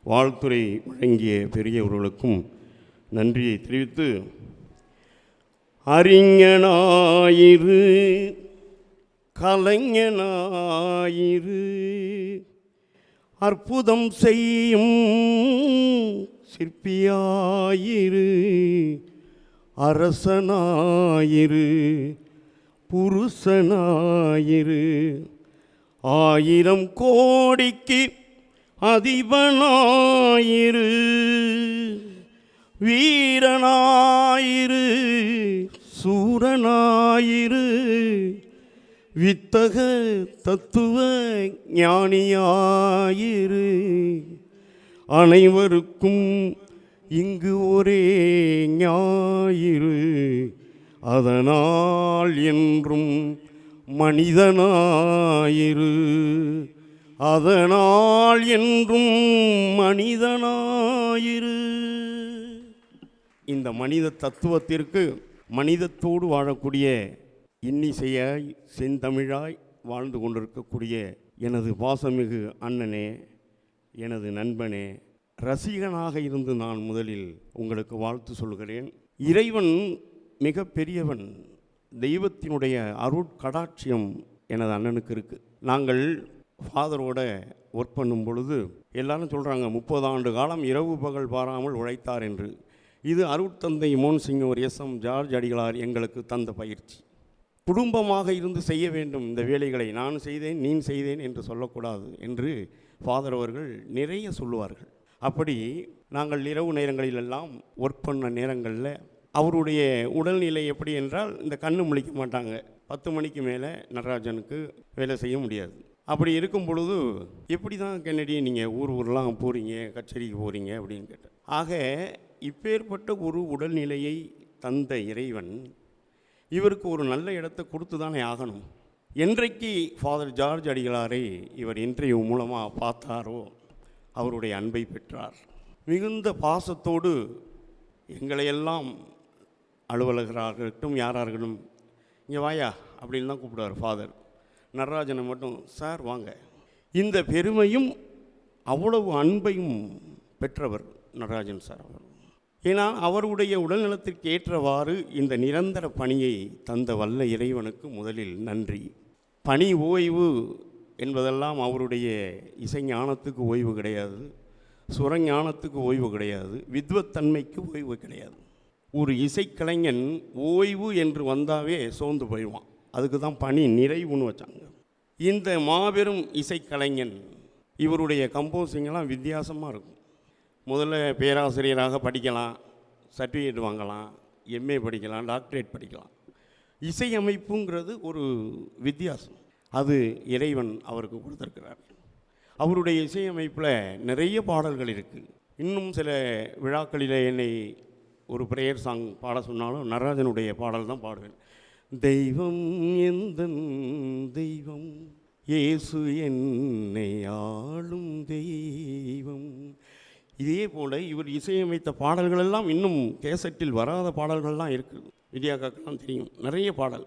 [SPEAKER 7] வாழ்த்துறை வழங்கிய பெரியவர்களுக்கும் நன்றியை தெரிவித்து, அறிஞனாயிரு கலைஞனாயிரு அற்புதம் செய்யும் சிற்பியாயிரு அரசனாயிரு புருஷனாயிரு 1000 கோடிக்கு அதிபனாயிரு வீரனாயிரு சூரனாயிரு வித்தக தத்துவ ஞானியாயிரு அனைவருக்கும் இங்கு ஒரே ஞாயிறு அதனால் என்றும் மனிதனாயிரு அதனால் என்றும் மனிதனாயிரு. இந்த மனித தத்துவத்திற்கு மனிதத்தோடு வாழக்கூடிய இன்னிசையாய் செந்தமிழாய் வாழ்ந்து கொண்டிருக்கக்கூடிய எனது பாசமிகு அண்ணனே, எனது நண்பனே, ரசிகனாக இருந்து நான் முதலில் உங்களுக்கு வாழ்த்து சொல்கிறேன். இறைவன் மிக பெரியவன். தெய்வத்தினுடைய அருட்கடாட்சியம் எனது அண்ணனுக்கு இருக்குது. நாங்கள் ஃபாதரோட ஒர்க் பண்ணும் பொழுது எல்லாரும் சொல்கிறாங்க 30 ஆண்டு காலம் இரவு பகல் பாராமல் உழைத்தார் என்று. இது அருட்தந்தை மோன்சிங்கர் எஸ்எம் ஜார்ஜ் அடிகளார் எங்களுக்கு தந்த பயிற்சி. குடும்பமாக இருந்து செய்ய வேண்டும் இந்த வேலைகளை. நான் செய்தேன் நீ செய்தேன் என்று சொல்லக்கூடாது என்று ஃபாதர் அவர்கள் நிறைய சொல்லுவார்கள். அப்படி நாங்கள் இரவு நேரங்களிலெல்லாம் ஒர்க் பண்ண நேரங்களில் அவருடைய உடல்நிலை எப்படி என்றால் இந்த கண்ணு முழிக்க மாட்டாங்க. 10 மணிக்கு மேலே நடராஜனுக்கு வேலை செய்ய முடியாது. அப்படி இருக்கும் பொழுது எப்படி தான் கென்னடி நீங்கள் ஊர்லாம் போகிறீங்க, கச்சேரிக்கு போகிறீங்க அப்படின்னு கேட்டேன். ஆக இப்பேற்பட்ட ஒரு உடல்நிலையை தந்த இறைவன் இவருக்கு ஒரு நல்ல இடத்தை கொடுத்து தானே ஆகணும். என்றைக்கு ஃபாதர் ஜார்ஜ் அடிகளாரை இவர் இன்றைய மூலமாக பார்த்தாரோ அவருடைய அன்பை பெற்றார். மிகுந்த பாசத்தோடு எங்களையெல்லாம் அலுவலகராகட்டும் யாரார்களும் இங்கே வாயா அப்படின்னு தான் கூப்பிடுவார் ஃபாதர். நடராஜனை மட்டும் சார் வாங்க. இந்த பெருமையும் அவ்வளவு அன்பையும் பெற்றவர் நடராஜன் சார் அவர். ஏன்னா அவருடைய உடல்நலத்திற்கு ஏற்றவாறு இந்த நிரந்தர பணியை தந்த வல்ல இறைவனுக்கு முதலில் நன்றி. பணி ஓய்வு என்பதெல்லாம் அவருடைய இசைஞானத்துக்கு ஓய்வு கிடையாது, சுரஞானத்துக்கு ஓய்வு கிடையாது, வித்வத்தன்மைக்கு ஓய்வு கிடையாது. ஒரு இசைக்கலைஞன் ஓய்வு என்று வந்தாவே சோர்ந்து போயிடுவான். அதுக்கு தான் பணி நிறைவுன்னு வச்சாங்க. இந்த மாபெரும் இசைக்கலைஞன் இவருடைய கம்போசிங்கெல்லாம் வித்தியாசமாக இருக்கும். முதல்ல பேராசிரியராக படிக்கலாம், சர்டிஃபிகேட் வாங்கலாம், எம்ஏ படிக்கலாம், டாக்டரேட் படிக்கலாம். இசையமைப்புங்கிறது ஒரு வித்தியாசம். அது இறைவன் அவருக்கு கொடுத்துருக்கிறார். அவருடைய இசையமைப்பில் நிறைய பாடல்கள் இருக்குது. இன்னும் சில விழாக்களில் என்னை ஒரு ப்ரேயர் சாங் பாட சொன்னாலும் நடராஜனுடைய பாடல் தான் பாடுவேன். தெய்வம் எந்தன் தெய்வம் இயேசு என்னை ஆளும் தெய்வம். இதே போல் இவர் இசையமைத்த பாடல்களெல்லாம் இன்னும் கேசட்டில் வராத பாடல்கள்லாம் இருக்குது. வித்யாக்காக்கெல்லாம் தெரியும் நிறைய பாடல்.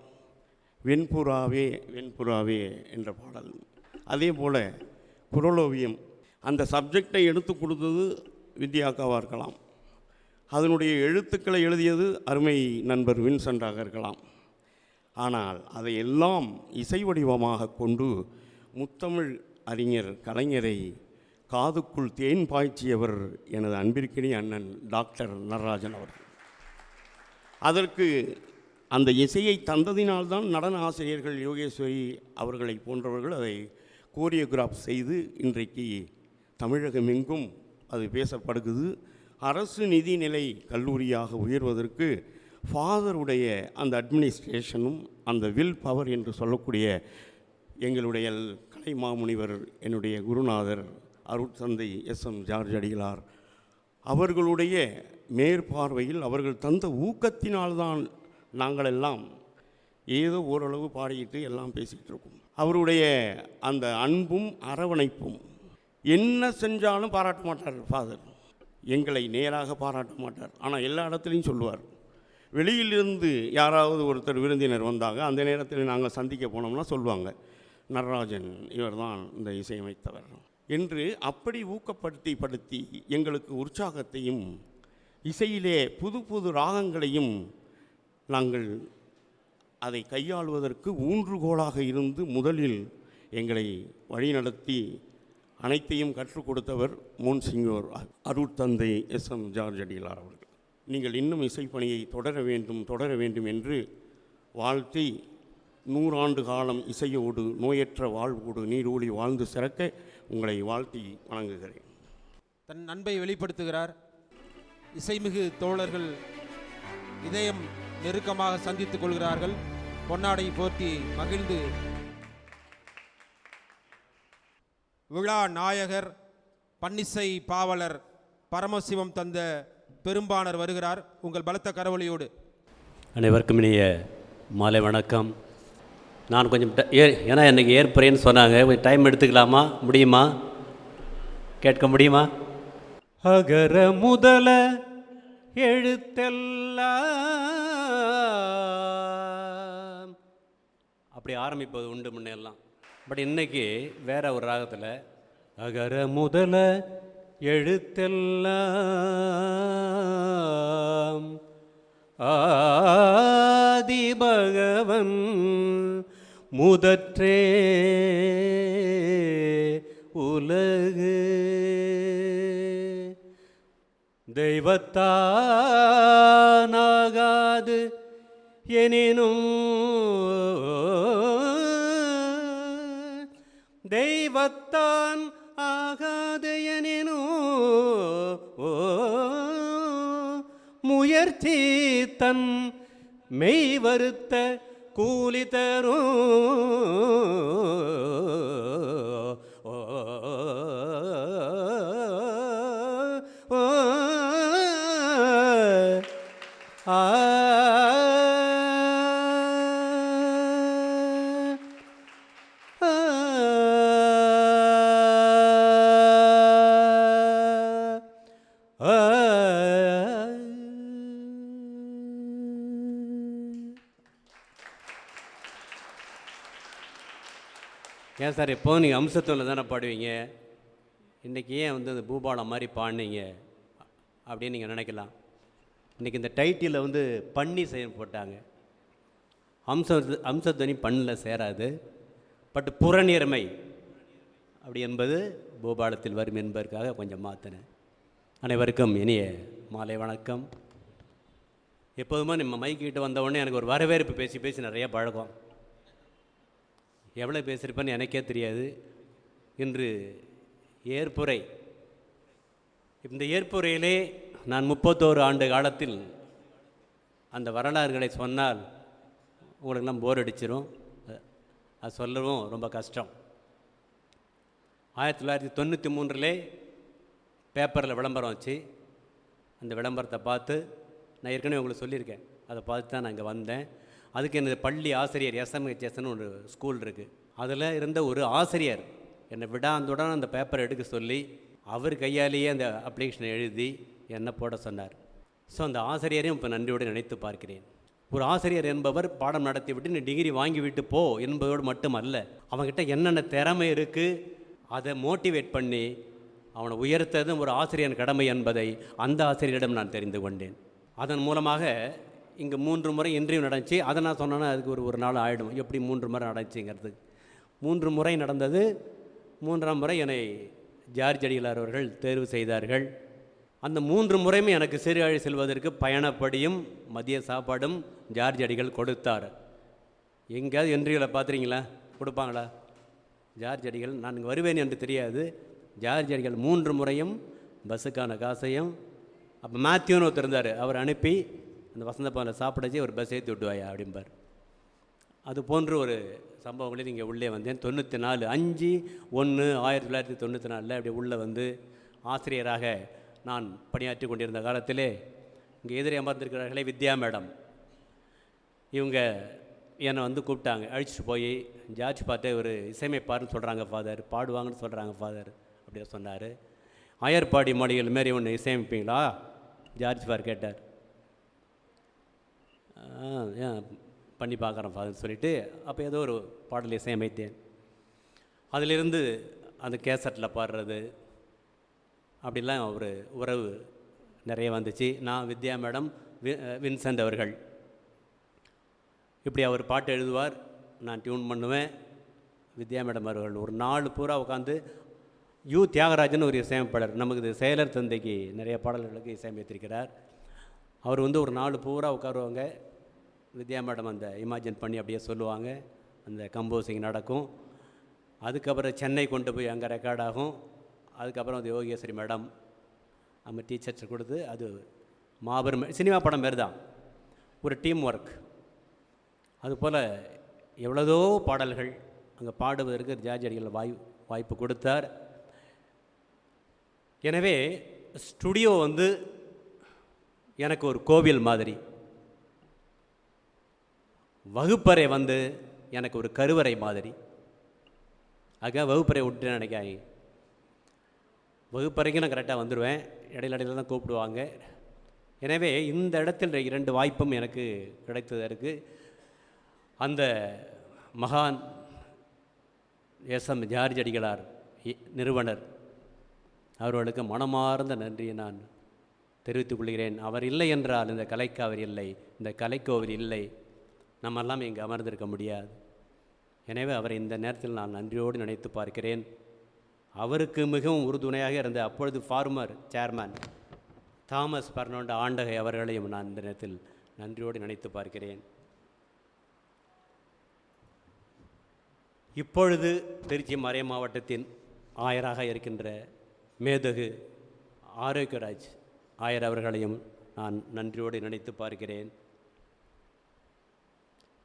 [SPEAKER 7] வெண்புறாவே வெண்புறாவே என்ற பாடல். அதே போல் குறளோவியம் அந்த சப்ஜெக்டை எடுத்து கொடுத்தது வித்யாக்காவாக இருக்கலாம், அதனுடைய எழுத்துக்களை எழுதியது அருமை நண்பர் வின்சென்டாக இருக்கலாம். ஆனால் அதையெல்லாம் இசை வடிவமாக கொண்டு முத்தமிழ் அறிஞர் கலைஞரை காதுக்குள் தேன் பாய்ச்சியவர் எனது அன்பிற்கினி அண்ணன் டாக்டர் நடராஜன் அவர்கள். அதற்கு அந்த இசையை தந்ததினால்தான் நடன ஆசிரியர்கள் யோகேஸ்வரி அவர்களை போன்றவர்கள் அதை கோரியோகிராஃப் செய்து இன்றைக்கு தமிழகமெங்கும் அது பேசப்படுகிறது. அரசு நிதிநிலை கல்லூரியாக உயர்வதற்கு ஃபாதருடைய அந்த அட்மினிஸ்ட்ரேஷனும் அந்த வில் பவர் என்று சொல்லக்கூடிய எங்களுடைய கலை மாமுனிவர் என்னுடைய குருநாதர் அருட்தந்தை எஸ்எம் ஜார்ஜ் அடிகளார் அவர்களுடைய மேற்பார்வையில் அவர்கள் தந்த ஊக்கத்தினால்தான் நாங்களெல்லாம் ஏதோ ஓரளவு பாடிக்கிட்டு எல்லாம் பேசிக்கிட்டு இருக்கோம். அவருடைய அந்த அன்பும் அரவணைப்பும் என்ன செஞ்சாலும் பாராட்ட மாட்டார் ஃபாதர். எங்களை நேராக பாராட்ட மாட்டார். ஆனால் எல்லா இடத்துலையும் சொல்லுவார். வெளியிலிருந்து யாராவது ஒருத்தர் விருந்தினர் வந்தாங்க, அந்த நேரத்தில் நாங்கள் சந்திக்க போனோம்னா சொல்லுவாங்க, நடராஜன் இவர் தான் இந்த இசையமைத்தவர் என்று அப்படி ஊக்கப்படுத்தி எங்களுக்கு உற்சாகத்தையும் இசையிலே புது புது ராகங்களையும் நாங்கள் அதை கையாளுவதற்கு ஊன்றுகோலாக இருந்து முதலில் எங்களை வழிநடத்தி அனைத்தையும் கற்றுக் கொடுத்தவர் மோன்சிங்கோர் அருட்தந்தை எஸ்எம் ஜார்ஜ் அடிகளார் அவர்கள். நீங்கள் இன்னும் இசைப்பணியை தொடர வேண்டும் என்று வாழ்த்தி 100 ஆண்டு காலம் இசையோடு நோயற்ற வாழ்வோடு நீரூழி வாழ்ந்து சிறக்க உங்களை வாழ்த்தி வணங்குகிறேன்.
[SPEAKER 1] தன் அன்பை வெளிப்படுத்துகிறார். இசைமிகு தோழர்கள் இதயம் நெருக்கமாக சந்தித்துக் கொள்கிறார்கள். பொன்னாடை போர்த்தி மகிழ்ந்து விழா நாயகர் பன்னிசை பாவலர் பரமசிவம் தந்த பெரும்பாணர் வருகிறார். உங்கள் பலத்த கரவொலியோடு.
[SPEAKER 8] அனைவருக்கும் இனிய மாலை வணக்கம். நான் கொஞ்சம் ஏன்னா எனக்கு ஏற்புறேன்னு சொன்னாங்க, கொஞ்சம் டைம் எடுத்துக்கலாமா? முடியுமா? கேட்க முடியுமா? அகர முதல எழுத்தெல்லாம் அப்படி ஆரம்பிப்பது உண்டு முன்னெல்லாம். பட் இன்னைக்கு வேற ஒரு ராகத்தில் அகர முதல எழுத்தெல்லாம் ஆதி பகவன் முதற்றே உலகு தெய்வத்தானாகாது எனினும் தெய்வத்தான் ஆகாது எனினும் முயற்சி தன் மெய் வருத்த கூலி ஏன் சார் எப்போ நீங்கள் அம்சத்தோடு தானே பாடுவீங்க, இன்றைக்கி ஏன் வந்து அந்த பூபாலம் மாதிரி பாடினீங்க அப்படின்னு நீங்கள் நினைக்கலாம். இன்றைக்கி இந்த டைட்டிலில் வந்து பண்ணி செய்ய போட்டாங்க. அம்சத்வனி பண்ணில் சேராது, பட் புறநீர்மை அப்படி என்பது பூபாலத்தில் வரும் என்பதற்காக கொஞ்சம் மாற்றினேன். அனைவருக்கும் இனிய மாலை வணக்கம். எப்போதுமே நம்ம மைக்கிட்ட வந்தவுடனே எனக்கு ஒரு வரவேற்பு பேசி நிறைய பழக்கம். எவ்வளோ பேசியிருப்பேன்னு எனக்கே தெரியாது. இன்று ஏற்புரை. இந்த ஏற்புரையிலே நான் 31 ஆண்டு காலத்தில் அந்த வரலாறுகளை சொன்னால் உங்களுக்கெல்லாம் போர் அடிச்சிடும். அது சொல்லவும் ரொம்ப கஷ்டம். 1993 பேப்பரில் விளம்பரம் வச்சு அந்த விளம்பரத்தை பார்த்து நான் ஏற்கனவே உங்களுக்கு சொல்லியிருக்கேன். அதை பார்த்து தான் நான் இங்கே வந்தேன். அதுக்கு எனது பள்ளி ஆசிரியர் எஸ்எம்ஹெச்எஸ்ன்னு ஒரு ஸ்கூல் இருக்குது, அதில் இருந்த ஒரு ஆசிரியர் என்னை விடாந்துடன் அந்த பேப்பரை எடுக்க சொல்லி அவர் கையாலேயே அந்த அப்ளிகேஷனை எழுதி என்னை போட சொன்னார். ஸோ அந்த ஆசிரியரையும் இப்போ நன்றியோடு நினைத்து பார்க்கிறேன். ஒரு ஆசிரியர் என்பவர் பாடம் நடத்தி விட்டு நீ டிகிரி வாங்கிவிட்டு போ என்பதோடு மட்டுமல்ல, அவங்ககிட்ட என்னென்ன திறமை இருக்குது அதை மோட்டிவேட் பண்ணி அவனை உயர்த்ததும் ஒரு ஆசிரியன் கடமை என்பதை அந்த ஆசிரியரிடம் நான் தெரிந்து கொண்டேன். அதன் மூலமாக இங்கே 3 முறை இன்டர்வியூ நடந்துச்சு. அதை நான் சொன்னேன்னா அதுக்கு ஒரு நாள் ஆகிடும். எப்படி 3 முறை நடந்துச்சுங்கிறதுக்கு 3 முறை நடந்தது. 3ஆம் முறை என்னை ஜார்ஜ் அடிகளார் அவர்கள் தேர்வு செய்தார்கள். அந்த 3 முறையுமே எனக்கு சீர்காழி செல்வதற்கு பயணப்படியும் மதிய சாப்பாடும் ஜார்ஜ் அடிகள் கொடுத்தார். எங்கேயாவது என்ட்ரிகளை பார்த்துறீங்களா? கொடுப்பாங்களா? ஜார்ஜ் அடிகள், நான் இங்கே வருவேன் என்று தெரியாது, ஜார்ஜ் அடிகள் 3 முறையும் பஸ்ஸுக்கான காசையும், அப்போ மேத்யூன்னு ஒருத்தர் இருந்தார், அவர் அனுப்பி அந்த வசந்த பவனில் சாப்பிடச்சு ஒரு பஸ் ஏற்றி விட்டுவாயா அப்படிம்பார். அது போன்ற ஒரு சம்பவங்களில் இங்கே உள்ளே வந்தேன். 94 5/1/1994 அப்படி உள்ளே வந்து ஆசிரியராக நான் பணியாற்றி கொண்டிருந்த காலத்திலே இங்கே எதிரே அமர்ந்திருக்கிறார்களே வித்யா மேடம், இவங்க என்னை வந்து கூப்பிட்டாங்க, அழிச்சிட்டு போய் ஜார்ஜ் பார்த்து ஒரு இசையமைப்பாருன்னு சொல்கிறாங்க ஃபாதர், பாடுவாங்கன்னு சொல்கிறாங்க ஃபாதர் அப்படின்னு சொன்னார். ஆயர்பாடி மாளிகைகள் மாரி ஒன்று இசையமைப்பீங்களா ஜார்ஜ் ஃபார் கேட்டார். ஏன் பண்ணி பார்க்குறேன் ஃபாதர் சொல்லிவிட்டு அப்போ ஏதோ ஒரு பாடல் இசையமைத்தேன். அதிலிருந்து அந்த கேசட்டில் பாடுறது அப்படிலாம் ஒரு உறவு நிறைய வந்துச்சு. நான் வித்யா மேடம், வின்சென்ட் அவர்கள், இப்படி அவர் பாட்டு எழுதுவார், நான் டியூன் பண்ணுவேன். வித்யா மேடம் அவர்கள் ஒரு நாள் பூரா உட்காந்து தியாகராஜன் ஒரு இசையமைப்பாளர், நமக்கு இது செயலர் தந்தைக்கு நிறைய பாடல்களுக்கு இசையமைத்திருக்கிறார். அவர் வந்து ஒரு நாள் பூரா உட்காருவாங்க, வித்யா மேடம் அந்த இமேஜின் பண்ணி அப்படியே சொல்லுவாங்க, அந்த கம்போசிங் நடக்கும். அதுக்கப்புறம் சென்னை கொண்டு போய் அங்கே ரெக்கார்ட் ஆகும். அதுக்கப்புறம் அது யோகேஸ்வரி மேடம் நம்ம டீச்சர்ஸ் கொடுத்து அது மாபெரும் சினிமா படம் மாரி தான், ஒரு டீம் ஒர்க். அதுபோல் எவ்வளதோ பாடல்கள் அங்கே பாடுவதற்கு ஜார்ஜ் அடிகள் வாய்ப்பு கொடுத்தார். எனவே ஸ்டுடியோ வந்து எனக்கு ஒரு கோவில் மாதிரி, வகுப்பறை வந்து எனக்கு ஒரு கருவறை மாதிரி. ஆக வகுப்பறை விட்டு நினைக்காங்க, வகுப்பறைக்கு நான் கரெக்டாக வந்துடுவேன், இடையில தான் கூப்பிடுவாங்க. எனவே இந்த இடத்தில் 2 வாய்ப்பும் எனக்கு கிடைத்ததற்கு அந்த மகான் எஸ்எம் ஜார்ஜ் அடிகளார் நிறுவனர் அவர்களுக்கு மனமார்ந்த நன்றியை நான் தெரிவித்துக் கொள்கிறேன். அவர் இல்லை என்றால் இந்த கலைக்கு அவர் இல்லை, இந்த கலைக்கு அவர் இல்லை, நம்மெல்லாம் இங்கே அமர்ந்திருக்க முடியாது. எனவே அவரை இந்த நேரத்தில் நான் நன்றியோடு நினைத்து பார்க்கிறேன். அவருக்கு மிகவும் உறுதுணையாக இருந்த அப்பொழுது ஃபார்மர் சேர்மன் தாமஸ் பர்னாண்டோ ஆண்டகை அவர்களையும் நான் இந்த நேரத்தில் நன்றியோடு நினைத்து பார்க்கிறேன். இப்பொழுது திருச்சி மறை மாவட்டத்தின் ஆயராக இருக்கின்ற மேதகு ஆரோக்கியராஜ் ஆயர் அவர்களையும் நான் நன்றியோடு நினைத்து பார்க்கிறேன்.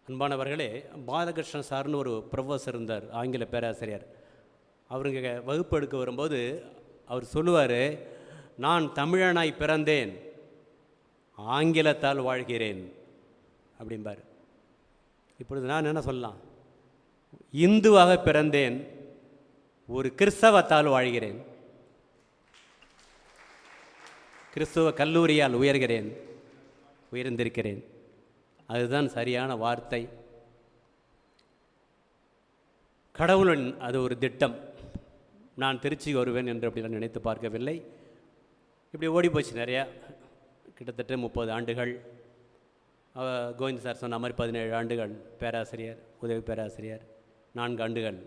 [SPEAKER 8] அன்பானவர்களே, பாலகிருஷ்ணன் சார்னு ஒரு ப்ரொஃபஸர் இருந்தார், ஆங்கில பேராசிரியர். அவருங்க வகுப்பு எடுக்க வரும்போது அவர் சொல்லுவார், நான் தமிழனாய் பிறந்தேன், ஆங்கிலத்தால் வாழ்கிறேன் அப்படிம்பார். இப்பொழுது நான் என்ன சொல்லலாம்? இந்துவாக பிறந்தேன், ஒரு கிறிஸ்தவத்தால் வாழ்கிறேன், கிறிஸ்துவ கல்லூரியால் உயர்ந்திருக்கிறேன். அதுதான் சரியான வார்த்தை. கடவுளின் அது ஒரு திட்டம். நான் திருச்சி வருவேன் என்று அப்படிலாம் நினைத்து பார்க்கவில்லை. இப்படி ஓடி போச்சு நிறையா, கிட்டத்தட்ட 30 ஆண்டுகள். கோவிந்த் சார் சொன்ன மாதிரி 17 ஆண்டுகள் பேராசிரியர், உதவி பேராசிரியர், 4 ஆண்டுகள்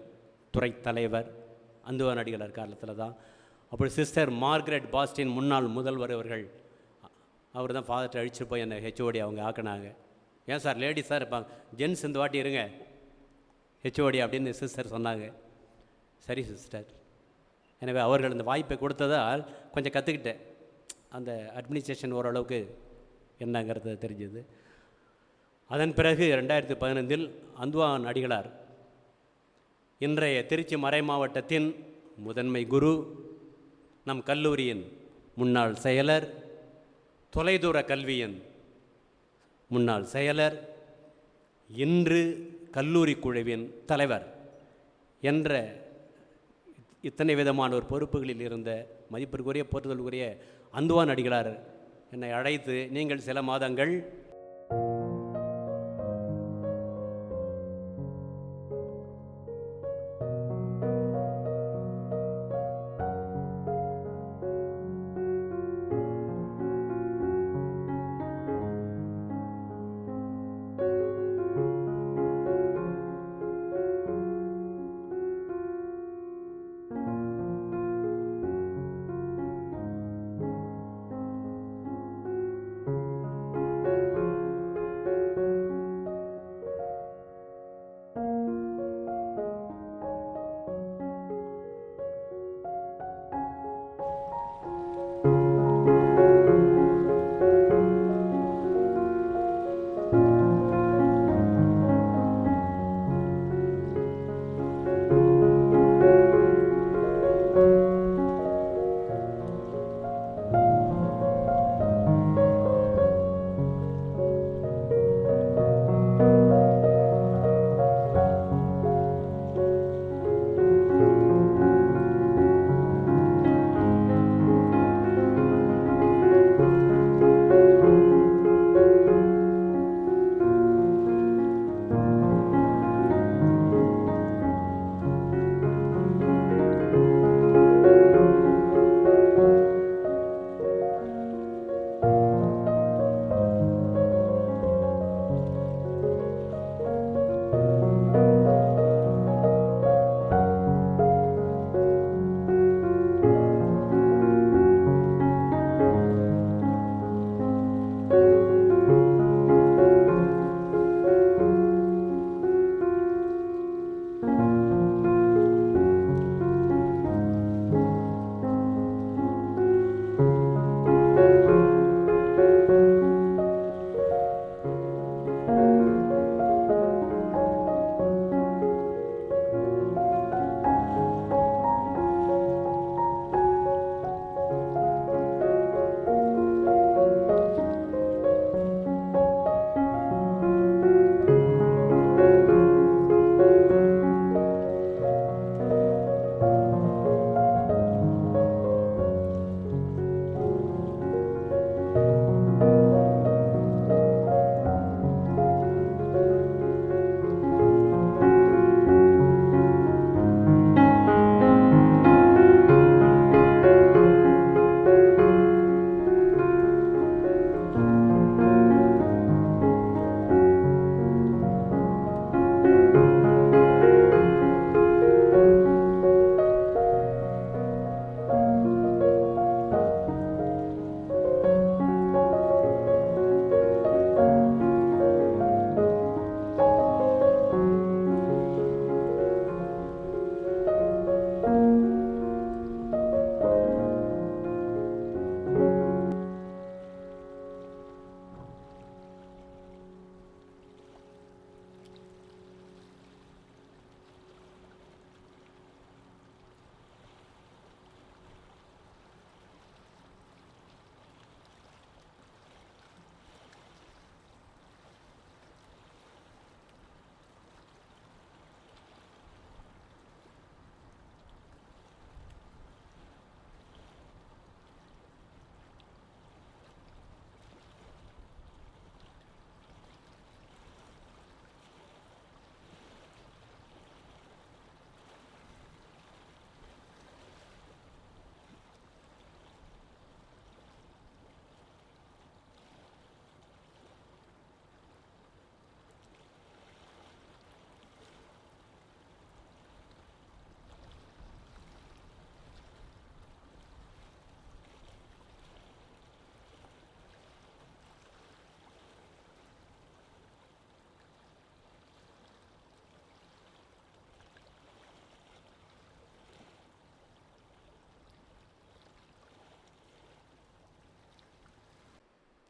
[SPEAKER 8] துறை தலைவர், அந்துவான் அடிகளார் காலத்தில் தான். அப்படி சிஸ்டர் மார்கரெட் பாஸ்டின் முன்னாள் முதல்வர் அவர்கள், அவர் தான் ஃபாதர்கிட்ட அழிச்சு போய் என்னை ஹெச்ஓடி அவங்க ஆக்கினாங்க. ஏன் சார் லேடிஸ் சார் இருப்பாங்க, ஜென்ஸ் இந்த வாட்டி இருங்க ஹெச்ஓடி அப்படின்னு சிஸ்டர் சொன்னாங்க. சரி சிஸ்டர். எனவே அவர்கள் இந்த வாய்ப்பை கொடுத்ததால் கொஞ்சம் கற்றுக்கிட்டேன், அந்த அட்மினிஸ்ட்ரேஷன் ஓரளவுக்கு என்னங்கிறது தெரிஞ்சது. அதன் பிறகு 2015 அந்துவான் அடிகளார் இன்றைய திருச்சி மறை மாவட்டத்தின் முதன்மை குரு, நம் கல்லூரியின் முன்னாள் செயலர், தொலைதூர கல்வியின் முன்னாள் செயலர், இன்று கல்லூரி குழுவின் தலைவர் என்ற இத்தனை விதமான ஒரு பொறுப்புகளில் இருந்த மதிப்பிற்குரிய போற்றுதலுக்குரிய அந்துவான் அடிகளார் என்னை அழைத்து, நீங்கள் சில மாதங்கள்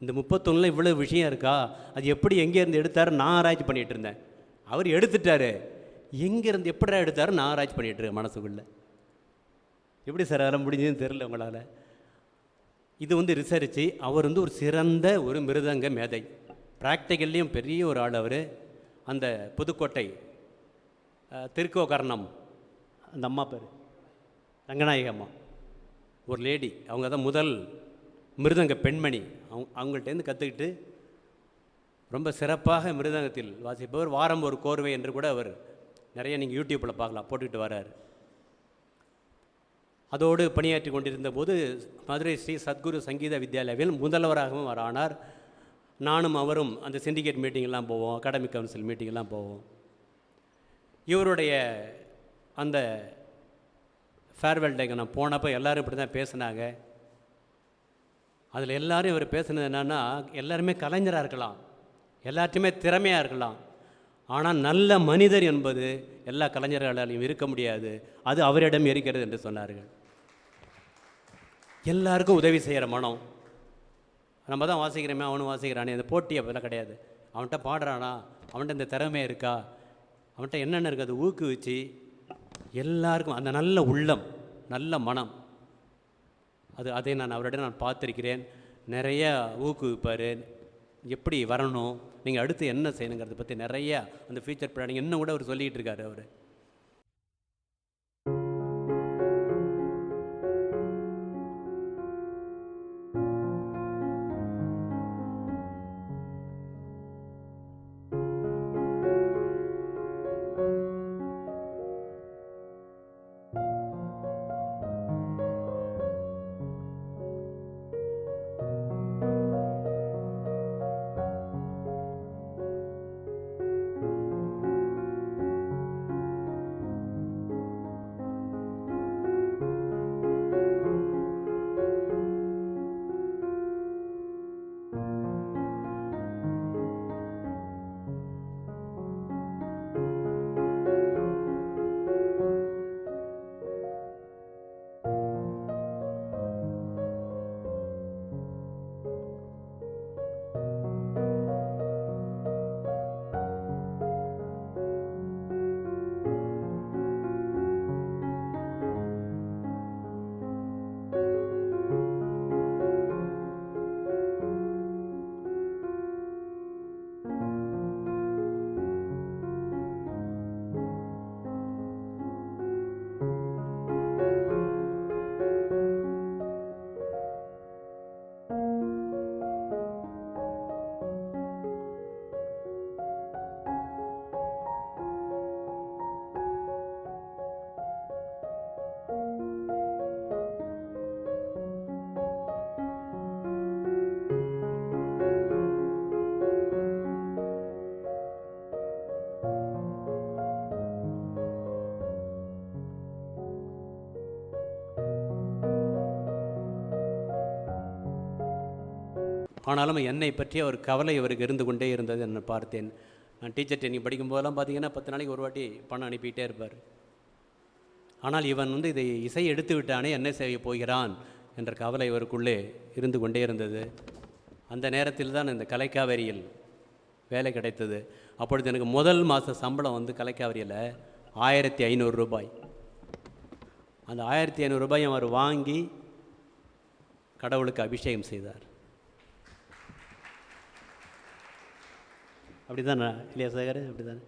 [SPEAKER 8] இந்த 31ல் இவ்வளோ விஷயம் இருக்கா, அது எப்படி எங்கேருந்து எடுத்தாரு நான் ஆராய்ச்சி பண்ணிகிட்டு இருந்தேன். அவர் எடுத்துட்டாரு, எங்கேருந்து எப்படிடா எடுத்தாரு நான் ஆராய்ச்சி பண்ணிகிட்டு இருக்கேன் மனசுக்குள்ளே. எப்படி சார் அதெல்லாம் முடிஞ்சதுன்னு தெரில உங்களால். இது வந்து ரிசர்ச்சு. அவர் வந்து ஒரு சிறந்த ஒரு மிருதங்க மேதை, ப்ராக்டிக்கல்லையும் பெரிய ஒரு ஆள் அவர். அந்த புதுக்கோட்டை திருக்கோகர்ணம் அந்த அம்மா பேர் ரங்கநாயகி அம்மா, ஒரு லேடி, அவங்க தான் முதல் மிருதங்க பெண்மணி. அவங்கள்ட்டேருந்து கற்றுக்கிட்டு ரொம்ப சிறப்பாக மிருதங்கத்தில் வாசிப்பவர். வாரம் ஒரு கோர்வை என்று கூட அவர் நிறைய நீங்கள் யூடியூப்பில் பார்க்கலாம், போட்டுக்கிட்டு வரார். அதோடு பணியாற்றி கொண்டிருந்த போது மதுரை ஸ்ரீ சத்குரு சங்கீத வித்யாலயாவில் முதல்வராகவும் அவர் ஆனார். நானும் அவரும் அந்த சிண்டிகேட் மீட்டிங்கெல்லாம் போவோம், அகாடமிக் கவுன்சில் மீட்டிங்கெல்லாம் போவோம். இவருடைய அந்த ஃபேர்வெல் டேக்கு நான் போனப்போ எல்லோரும் இப்படி தான் பேசினாங்க. அதில் எல்லோரும் இவர் பேசுனது என்னென்னா, எல்லாருமே கலைஞராக இருக்கலாம், எல்லாத்தையுமே திறமையாக இருக்கலாம், ஆனால் நல்ல மனிதர் என்பது எல்லா கலைஞர்களாலையும் இருக்க முடியாது, அது அவரிடம் இருக்கிறது என்று சொன்னார்கள். எல்லாருக்கும் உதவி செய்கிற மனம். நம்ம தான் வாசிக்கிறோமே, அவனும் வாசிக்கிறானே, அந்த போட்டி அப்போல்லாம் கிடையாது. அவன்கிட்ட பாடுறானா, அவன்கிட்ட இந்த திறமை இருக்கா, அவன்கிட்ட என்னென்ன இருக்குது, அது ஊக்குவிச்சு எல்லாருக்கும் அந்த நல்ல உள்ளம், நல்ல மனம், அதை நான் அவரிடம் நான் பார்த்துருக்கிறேன். நிறைய ஊக்குவிப்பார், எப்படி வரணும், நீங்கள் அடுத்து என்ன செய்யணுங்கிறத பற்றி நிறைய அந்த ஃபியூச்சர் பிளானிங் இன்னும் கூட அவர் சொல்லிகிட்டு இருக்கார் அவர். ஆனாலும் என்னை பற்றி ஒரு கவலை இவருக்கு இருந்து கொண்டே இருந்தது என்ன பார்த்தேன். நான் டீச்சர் ட்ரைனிங் படிக்கும்போதெல்லாம் பார்த்தீங்கன்னா 10 நாளைக்கு ஒரு வாட்டி பணம் அனுப்பிக்கிட்டே இருப்பார். ஆனால் இவன் வந்து இதை இசை எடுத்து விட்டானே, என்ன செய்ய போகிறான் என்ற கவலை இவருக்குள்ளே இருந்து கொண்டே இருந்தது. அந்த நேரத்தில் தான் இந்த கலைக்காவேரியில் வேலை கிடைத்தது. அப்பொழுது எனக்கு முதல் மாத சம்பளம் வந்து கலைக்காவேரியில் 1500 ரூபாய். அந்த 1500 ரூபாயும் அவர் வாங்கி கடவுளுக்கு அபிஷேகம் செய்தார். அப்படி தானே இல்லையா சேகர்? அப்படி தானே.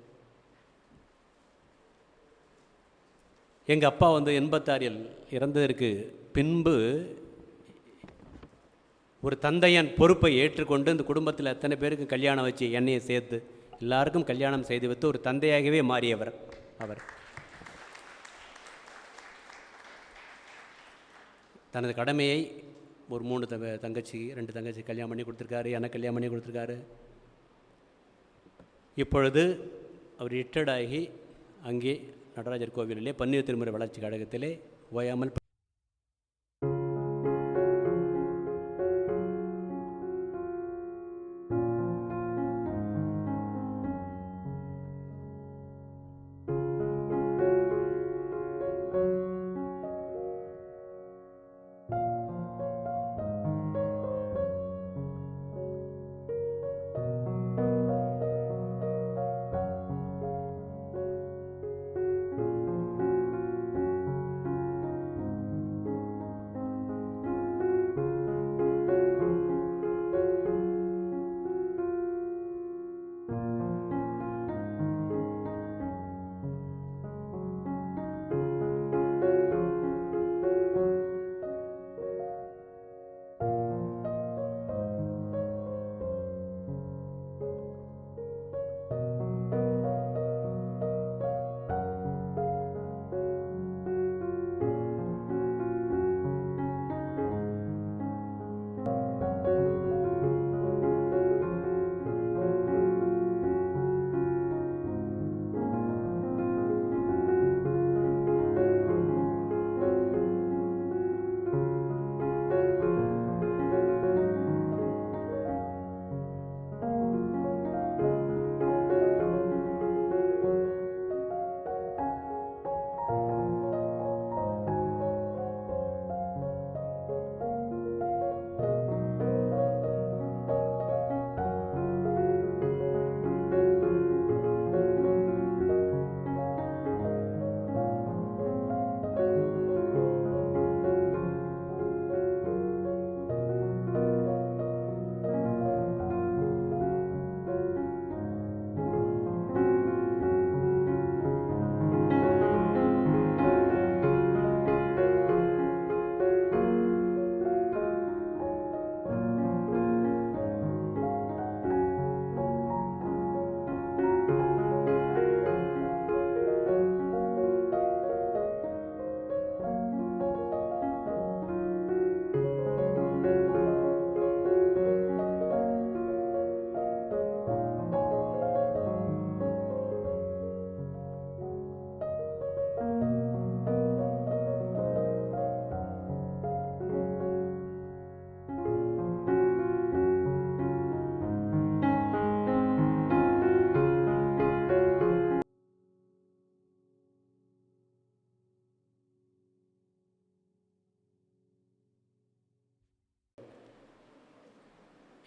[SPEAKER 8] எங்கள் அப்பா வந்து 86 இறந்ததற்கு பின்பு ஒரு தந்தையன் பொறுப்பை ஏற்றுக்கொண்டு இந்த குடும்பத்தில் எத்தனை பேருக்கு கல்யாணம் வச்சு என்னையை சேர்த்து எல்லாருக்கும் கல்யாணம் செய்து வைத்து ஒரு தந்தையாகவே மாறியவர் அவர். தனது கடமையை ஒரு 3 தங்கச்சி 2 தங்கச்சி கல்யாணம் பண்ணி கொடுத்துருக்காரு, எனக்கு கல்யாணம் பண்ணி கொடுத்துருக்காரு. இப்பொழுது அவர் ரிட்டையர்டாகி அங்கே நடராஜர் கோவிலிலே பன்னீர் திருமுறை வளர்ச்சி கழகத்திலே ஓயாமல்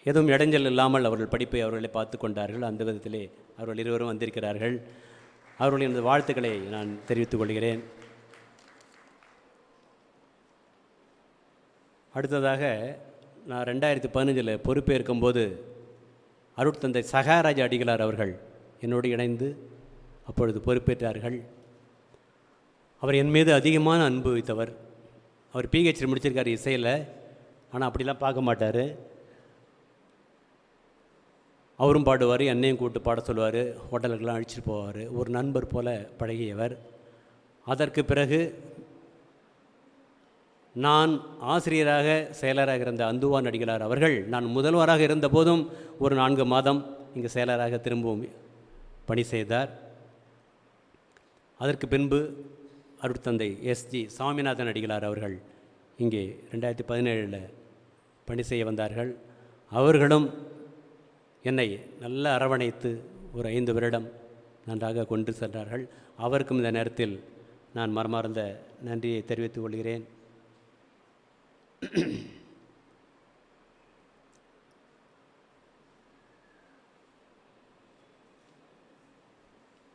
[SPEAKER 8] எதுவும் இடைஞ்சல் இல்லாமல் அவர்கள் படிப்பை அவர்களை பார்த்து கொண்டார்கள். அந்த விதத்திலே அவர்கள் இருவரும் வந்திருக்கிறார்கள். அவர்களின் வாழ்த்துக்களை நான் தெரிவித்துக் கொள்கிறேன். அடுத்ததாக நான் 2015 பொறுப்பேற்கும்போது அருட்தந்தை சகாராஜ அடிகளார் அவர்கள் என்னோடு இணைந்து அப்பொழுது பொறுப்பேற்றார்கள். அவர் என் மீது அதிகமான அன்பு வைத்தவர். அவர் பிஹெச்டி முடிச்சிருக்கார் இசையில், ஆனால் அப்படிலாம் பார்க்க மாட்டார். அவரும் பாடுவார், என்னையும் கூப்பிட்டு பாட சொல்லுவார், ஹோட்டலுக்கெல்லாம் அழைச்சிட்டு போவார். ஒரு நண்பர் போல பழகியவர். அதற்கு பிறகு நான் ஆசிரியராக செயலராக இருந்த அந்துவான் அடிகளார் அவர்கள் நான் முதல்வராக இருந்த போதும் ஒரு 4 மாதம் இங்கு செயலராக திரும்பவும் பணி செய்தார். அதற்கு பின்பு அருட்தந்தை எஸ்ஜி சாமிநாதன் அடிகளார் அவர்கள் இங்கே 2017 பணி செய்ய வந்தார்கள். அவர்களும் என்னை நல்ல அரவணைத்து ஒரு 5 வருடம் நன்றாக கொண்டு சென்றார்கள். அவருக்கும் இந்த நேரத்தில் நான் மனமார்ந்த நன்றியை தெரிவித்துக் கொள்கிறேன்.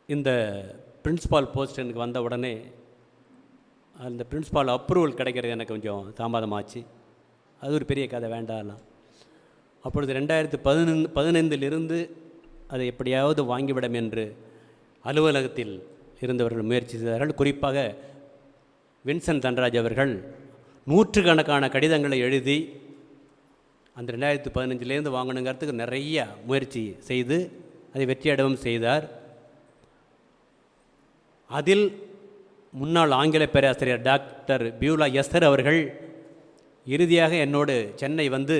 [SPEAKER 8] இந்த பிரின்ஸ்பால் போஸ்ட் எனக்கு வந்த உடனே அந்த பிரின்ஸ்பால் அப்ரூவல் கிடைக்கிறது எனக்கு கொஞ்சம் தாமதமாச்சு. அது ஒரு பெரிய கதை, வேண்டாம். அப்பொழுது 2015 அதை எப்படியாவது வாங்கிவிடும் என்று அலுவலகத்தில் இருந்தவர்கள் முயற்சி செய்தார்கள். குறிப்பாக வின்சென்ட் தன்ராஜ் அவர்கள் நூற்றுக்கணக்கான கடிதங்களை எழுதி அந்த 2015 வாங்கணுங்கிறதுக்கு நிறைய முயற்சி செய்து அதை வெற்றியடையவும் செய்தார். அதில் முன்னாள் ஆங்கில பேராசிரியர் டாக்டர் பியூலா எஸ்தர் அவர்கள் இறுதியாக என்னோடு சென்னை வந்து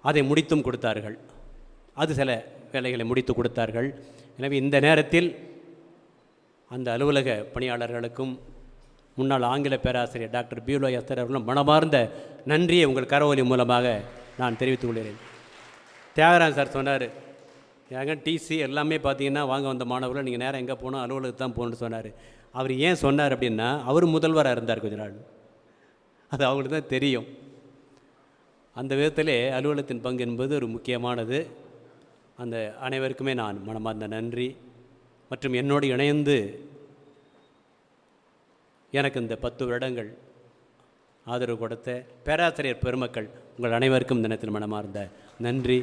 [SPEAKER 8] அதை முடித்தும் கொடுத்தார்கள். அது சில வேலைகளை முடித்து கொடுத்தார்கள். எனவே இந்த நேரத்தில் அந்த அலுவலக பணியாளர்களுக்கும் முன்னாள் ஆங்கில பேராசிரியர் டாக்டர் பியூலா எஸ்தர் அவர்களும் மனமார்ந்த நன்றியை உங்கள் கரவொலி மூலமாக நான் தெரிவித்துக் கொள்கிறேன். தியாகராஜ் சார் சொன்னார், ஏங்க டிசி எல்லாமே பார்த்தீங்கன்னா வாங்க வந்த மாணவர்கள் நீங்கள் நேரம் எங்கே போகணும் அலுவலகத்துக்கு தான் போகணுன்னு சொன்னார். அவர் ஏன் சொன்னார் அப்படின்னா, அவர் முதல்வராக இருந்தார் கொஞ்ச நாள். அது அவங்களுக்கு தான் தெரியும். அந்த விதத்திலே அலுவலகத்தின் பங்கு என்பது ஒரு முக்கியமானது. அந்த அனைவருக்குமே நான் மனமார்ந்த நன்றி. மற்றும் என்னோடு இணைந்து எனக்கு இந்த 10 வருடங்கள் ஆதரவு கொடுத்த பேராசிரியர் பெருமக்கள் உங்கள் அனைவருக்கும் தினத்தில் மனமார்ந்த நன்றி.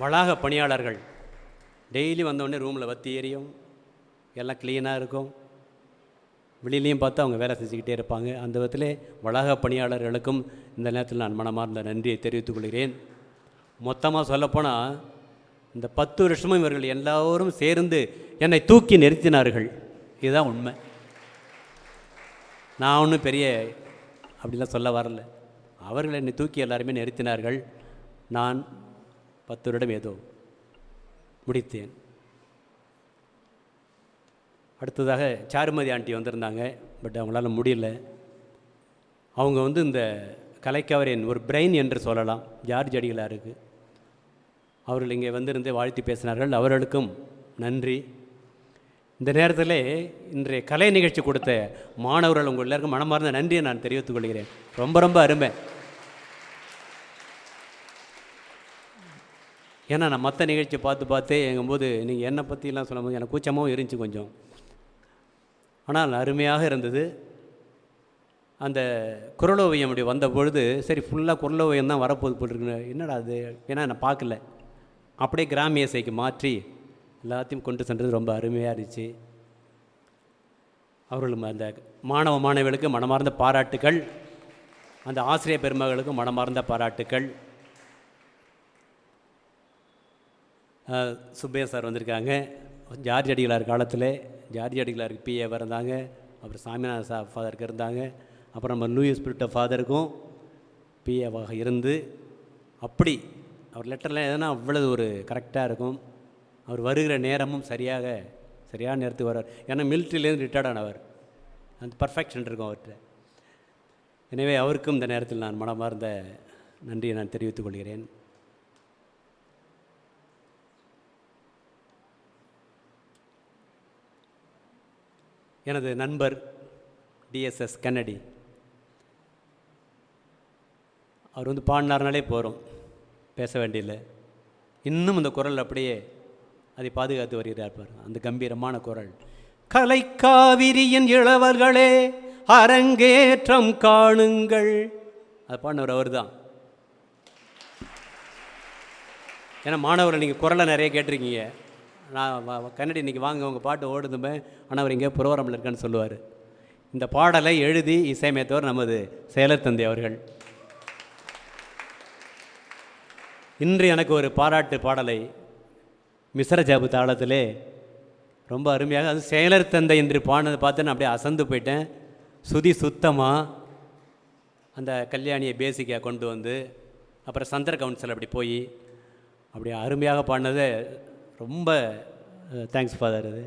[SPEAKER 8] வளாக பணியாளர்கள் டெய்லி வந்தோடனே ரூமில் வத்தி எரியும், எல்லாம் க்ளீனாக இருக்கும். வெளியிலையும் பார்த்து அவங்க வேலை செஞ்சுக்கிட்டே இருப்பாங்க. அந்த விதத்திலே வளாக பணியாளர்களுக்கும் இந்த நேரத்தில் நான் மனமார்ந்த நன்றியை தெரிவித்துக் கொள்கிறேன். மொத்தமாக சொல்லப்போனால் இந்த 10 வருஷமும் இவர்கள் எல்லோரும் சேர்ந்து என்னை தூக்கி நிறுத்தினார்கள். இதுதான் உண்மை. நான் ஒன்றும் பெரிய அப்படிலாம் சொல்ல வரல. அவர்கள் என்னை தூக்கி எல்லாருமே நிறுத்தினார்கள். நான் 10 வருடம் ஏதோ முடித்தேன். அடுத்ததாக சாருமதி ஆண்டி வந்திருந்தாங்க. பட் அவங்களால முடியல. அவங்க இந்த கலைக்கவரின் ஒரு பிரெயின் என்று சொல்லலாம், ஜார்ஜ் அடிகளாருக்கு. அவர்கள் இங்கே வந்திருந்து வாழ்த்தி பேசினார்கள். அவர்களுக்கும் நன்றி. இந்த நேரத்தில் இன்றைய கலை நிகழ்ச்சி கொடுத்த மாணவர்கள் உங்கள் எல்லாருக்கும் மனமார்ந்த நன்றியை நான் தெரிவித்துக் கொள்கிறேன். ரொம்ப ரொம்ப அருமை. ஏன்னா நான் மற்ற நிகழ்ச்சி பார்த்து எங்கும்போது நீங்கள் என்னை பற்றிலாம் சொல்லும்போது எனக்கு கூச்சமாகவும் இருந்துச்சு கொஞ்சம். ஆனால் அருமையாக இருந்தது. அந்த குரலோவியம் அப்படி வந்த பொழுது சரி ஃபுல்லாக குரலோவியம் தான் வரப்போது போட்டுருக்கு, என்னடா அது, ஏன்னா நான் பார்க்கல. அப்படியே கிராமிய இசைக்கு மாற்றி எல்லாத்தையும் கொண்டு சென்றது ரொம்ப அருமையாக இருந்துச்சு. அவர்களும் அந்த மாணவ மாணவிகளுக்கு மனமார்ந்த பாராட்டுக்கள், அந்த ஆசிரியர் பெருமகளுக்கும் மனமார்ந்த பாராட்டுக்கள். சுப்பையா சார் வந்திருக்காங்க. ஜார்ஜ் அடிகளார் காலத்தில் ஜார்ஜ் அடிகளாருக்கு பிஏ இருந்தாங்க. அப்புறம் சாமிநாத ஃபாதருக்கு இருந்தாங்க. அப்புறம் நம்ம லூயிஸ் ஸ்பிரிட்ட ஃபாதருக்கும் பிஏவாக இருந்து அப்படி அவர் லெட்டரில் எதுனா அவ்வளவு ஒரு கரெக்டாக இருக்கும். அவர் வருகிற நேரமும் சரியான நேரத்துக்கு வர்றார். ஏன்னா மிலிட்ரியிலேருந்து ரிட்டையர்ட் ஆனவர். அந்த பர்ஃபெக்ஷன் இருக்கும் அவர்கிட்ட. எனவே அவருக்கும் இந்த நேரத்தில் நான் மனமார்ந்த நன்றியை நான் தெரிவித்துக் கொள்கிறேன். எனது நண்பர் டிஎஸ்எஸ் கன்னடி, அவர் பாடினார்னாலே போகிறோம். பேச வேண்டியதில்லை. இன்னும் இந்த குரல் அப்படியே அதை பாதுகாத்து வருகிறார் பாரு, அந்த கம்பீரமான குரல். கலைக்காவிரியின் இளவர்களே அரங்கேற்றம் காணுங்கள், அது பாடினவர் அவர் தான். ஏன்னா மாணவர்கள் நீங்கள் குரலை நிறைய கேட்டிருக்கீங்க. நான் கன்னடி இன்றைக்கி வாங்க உங்கள் பாட்டு ஓடுதுமே, ஆனால் அவர் இங்கே ப்ரோக்ராமில் இருக்கான்னு சொல்லுவார். இந்த பாடலை எழுதி இசையமைத்தவர் நமது செயலர் தந்தை அவர்கள். இன்று எனக்கு ஒரு பாராட்டு பாடலை மிஸ்ர ஜாபு தாளத்திலே ரொம்ப அருமையாக, அது செயலர் தந்தை என்று பாடினதை பார்த்து நான் அப்படியே அசந்து போயிட்டேன். சுதி சுத்தமாக அந்த கல்யாணியை பேசிக்காக கொண்டு வந்து அப்புறம் சந்திர கவுன்சில் அப்படி போய் அப்படி அருமையாக பாடினது ரொம்ப தேங்க்ஸ் ஃபாதர். அது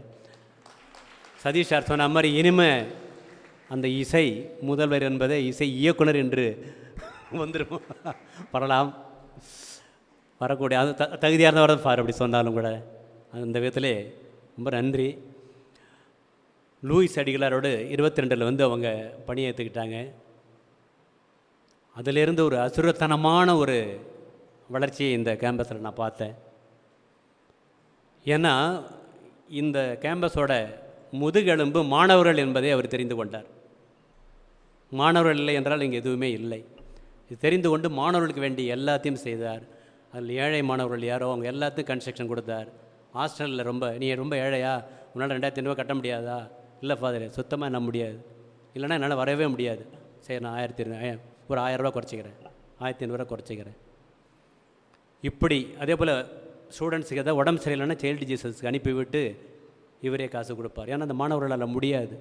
[SPEAKER 8] சதீஷ் சார் சொன்ன மாதிரி இனிமே அந்த இசை முதல்வர் என்பதை இசை இயக்குனர் என்று வந்துடும் வரலாம், வரக்கூடிய அது தகுதியானவர ஃபார் அப்படி சொன்னாலும் கூட அந்த விதத்திலே ரொம்ப நன்றி. லூயிஸ் அடிகளாரோடு 22 வந்து அவங்க பணியை ஏற்றுக்கிட்டாங்க. அதிலிருந்து ஒரு அசுரத்தனமான ஒரு வளர்ச்சியை இந்த கேம்பஸில் நான் பார்த்தேன். ஏன்னா இந்த கேம்பஸோட முதுகெலும்பு மாணவர்கள் என்பதை அவர் தெரிந்து கொண்டார். மாணவர்கள் இல்லை என்றால் இங்கே எதுவுமே இல்லை. இது தெரிந்து கொண்டு மாணவர்களுக்கு வேண்டிய எல்லாத்தையும் செய்தார். அதில் ஏழை மாணவர்கள் யாரோ அவங்க எல்லாத்துக்கும் கன்ஸ்ட்ரக்ஷன் கொடுத்தார். ஹாஸ்டலில் நீ ரொம்ப ஏழையா, உன்னால் 2500 கட்ட முடியாதா? இல்லை ஃபாதர், சுத்தமாக என்ன முடியாது, இல்லைனா என்னால் வரவே முடியாது. சரி, நான் ஒரு 1000 ரூபா குறைச்சிக்கிறேன், 1500 குறைச்சிக்கிறேன். இப்படி அதே போல் ஸ்டூடெண்ட்ஸுக்கு எதாவது உடம்பு சரியில்லைன்னா சைல்டு ஜீசஸ்க்கு அனுப்பிவிட்டு இவரே காசு கொடுப்பார். ஏன்னா அந்த மாணவர்களால் முடியாது.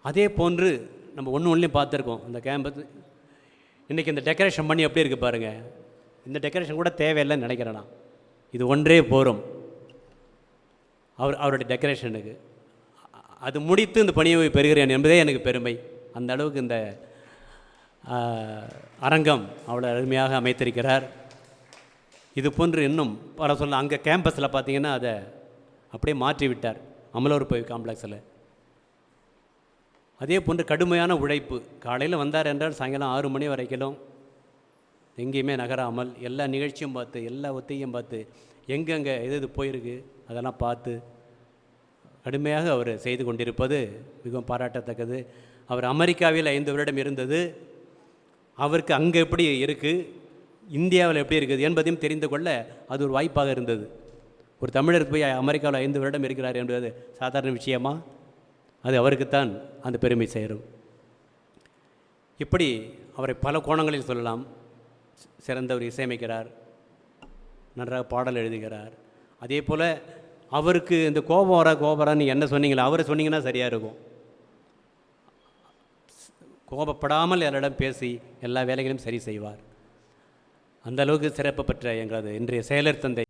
[SPEAKER 8] அதே போன்று நம்ம ஒன்றுலையும் பார்த்துருக்கோம். இந்த கேம்பஸ் இன்றைக்கி இந்த டெக்கரேஷன் பண்ணி எப்படி இருக்குது பாருங்கள். இந்த டெக்கரேஷன் கூட தேவையில்லைன்னு நினைக்கிறேன் நான். இது ஒன்றே போரும் அவருடைய டெக்கரேஷனுக்கு. அது முடித்து இந்த பணியை பெறுகிறேன் என்பதே எனக்கு பெருமை. அந்த அளவுக்கு இந்த அரங்கம் அவ்வளோ அருமையாக அமைத்திருக்கிறார். இது போன்று இன்னும் பல சொல்ல அங்கே கேம்பஸில் பார்த்தீங்கன்னா அதை அப்படியே மாற்றி விட்டார் அமலோர் போய் காம்ப்ளெக்ஸில். அதே போன்று கடுமையான உழைப்பு. காலையில் வந்தார் என்றால் சாயங்காலம் 6 மணி வரைக்கும் எங்கேயுமே நகராமல் எல்லா நிகழ்ச்சியும் பார்த்து எல்லா ஒத்திகையும் பார்த்து எங்கெங்கே எது போயிருக்கு அதெல்லாம் பார்த்து கடுமையாக அவர் செய்து கொண்டிருப்பது மிகவும் பாராட்டத்தக்கது. அவர் அமெரிக்காவில் 5 வருடம் இருந்தது. அவருக்கு அங்கே எப்படி இருக்குது, இந்தியாவில் எப்படி இருக்குது என்பதையும் தெரிந்து கொள்ள அது ஒரு வாய்ப்பாக இருந்தது. ஒரு தமிழர் போய் அமெரிக்காவில் 5 வருடம் இருக்கிறார் என்பது சாதாரண விஷயமா? அது அவருக்குத்தான் அந்த பெருமை சேரும். இப்படி அவரை பல கோணங்களில் சொல்லலாம். சிறந்தவர் இசையமைக்கிறார், நன்றாக பாடல் எழுதுகிறார். அதே போல் அவருக்கு இந்த கோபம் நீங்கள் என்ன சொன்னீங்களா, அவரை சொன்னீங்கன்னா சரியாக இருக்கும். கோபப்படாமல் யாரிடம் பேசி எல்லா வேலைகளையும் சரி செய்வார். அந்த அளவுக்கு சிறப்பு பெற்ற எங்களது இன்றைய செயலர் தந்தை.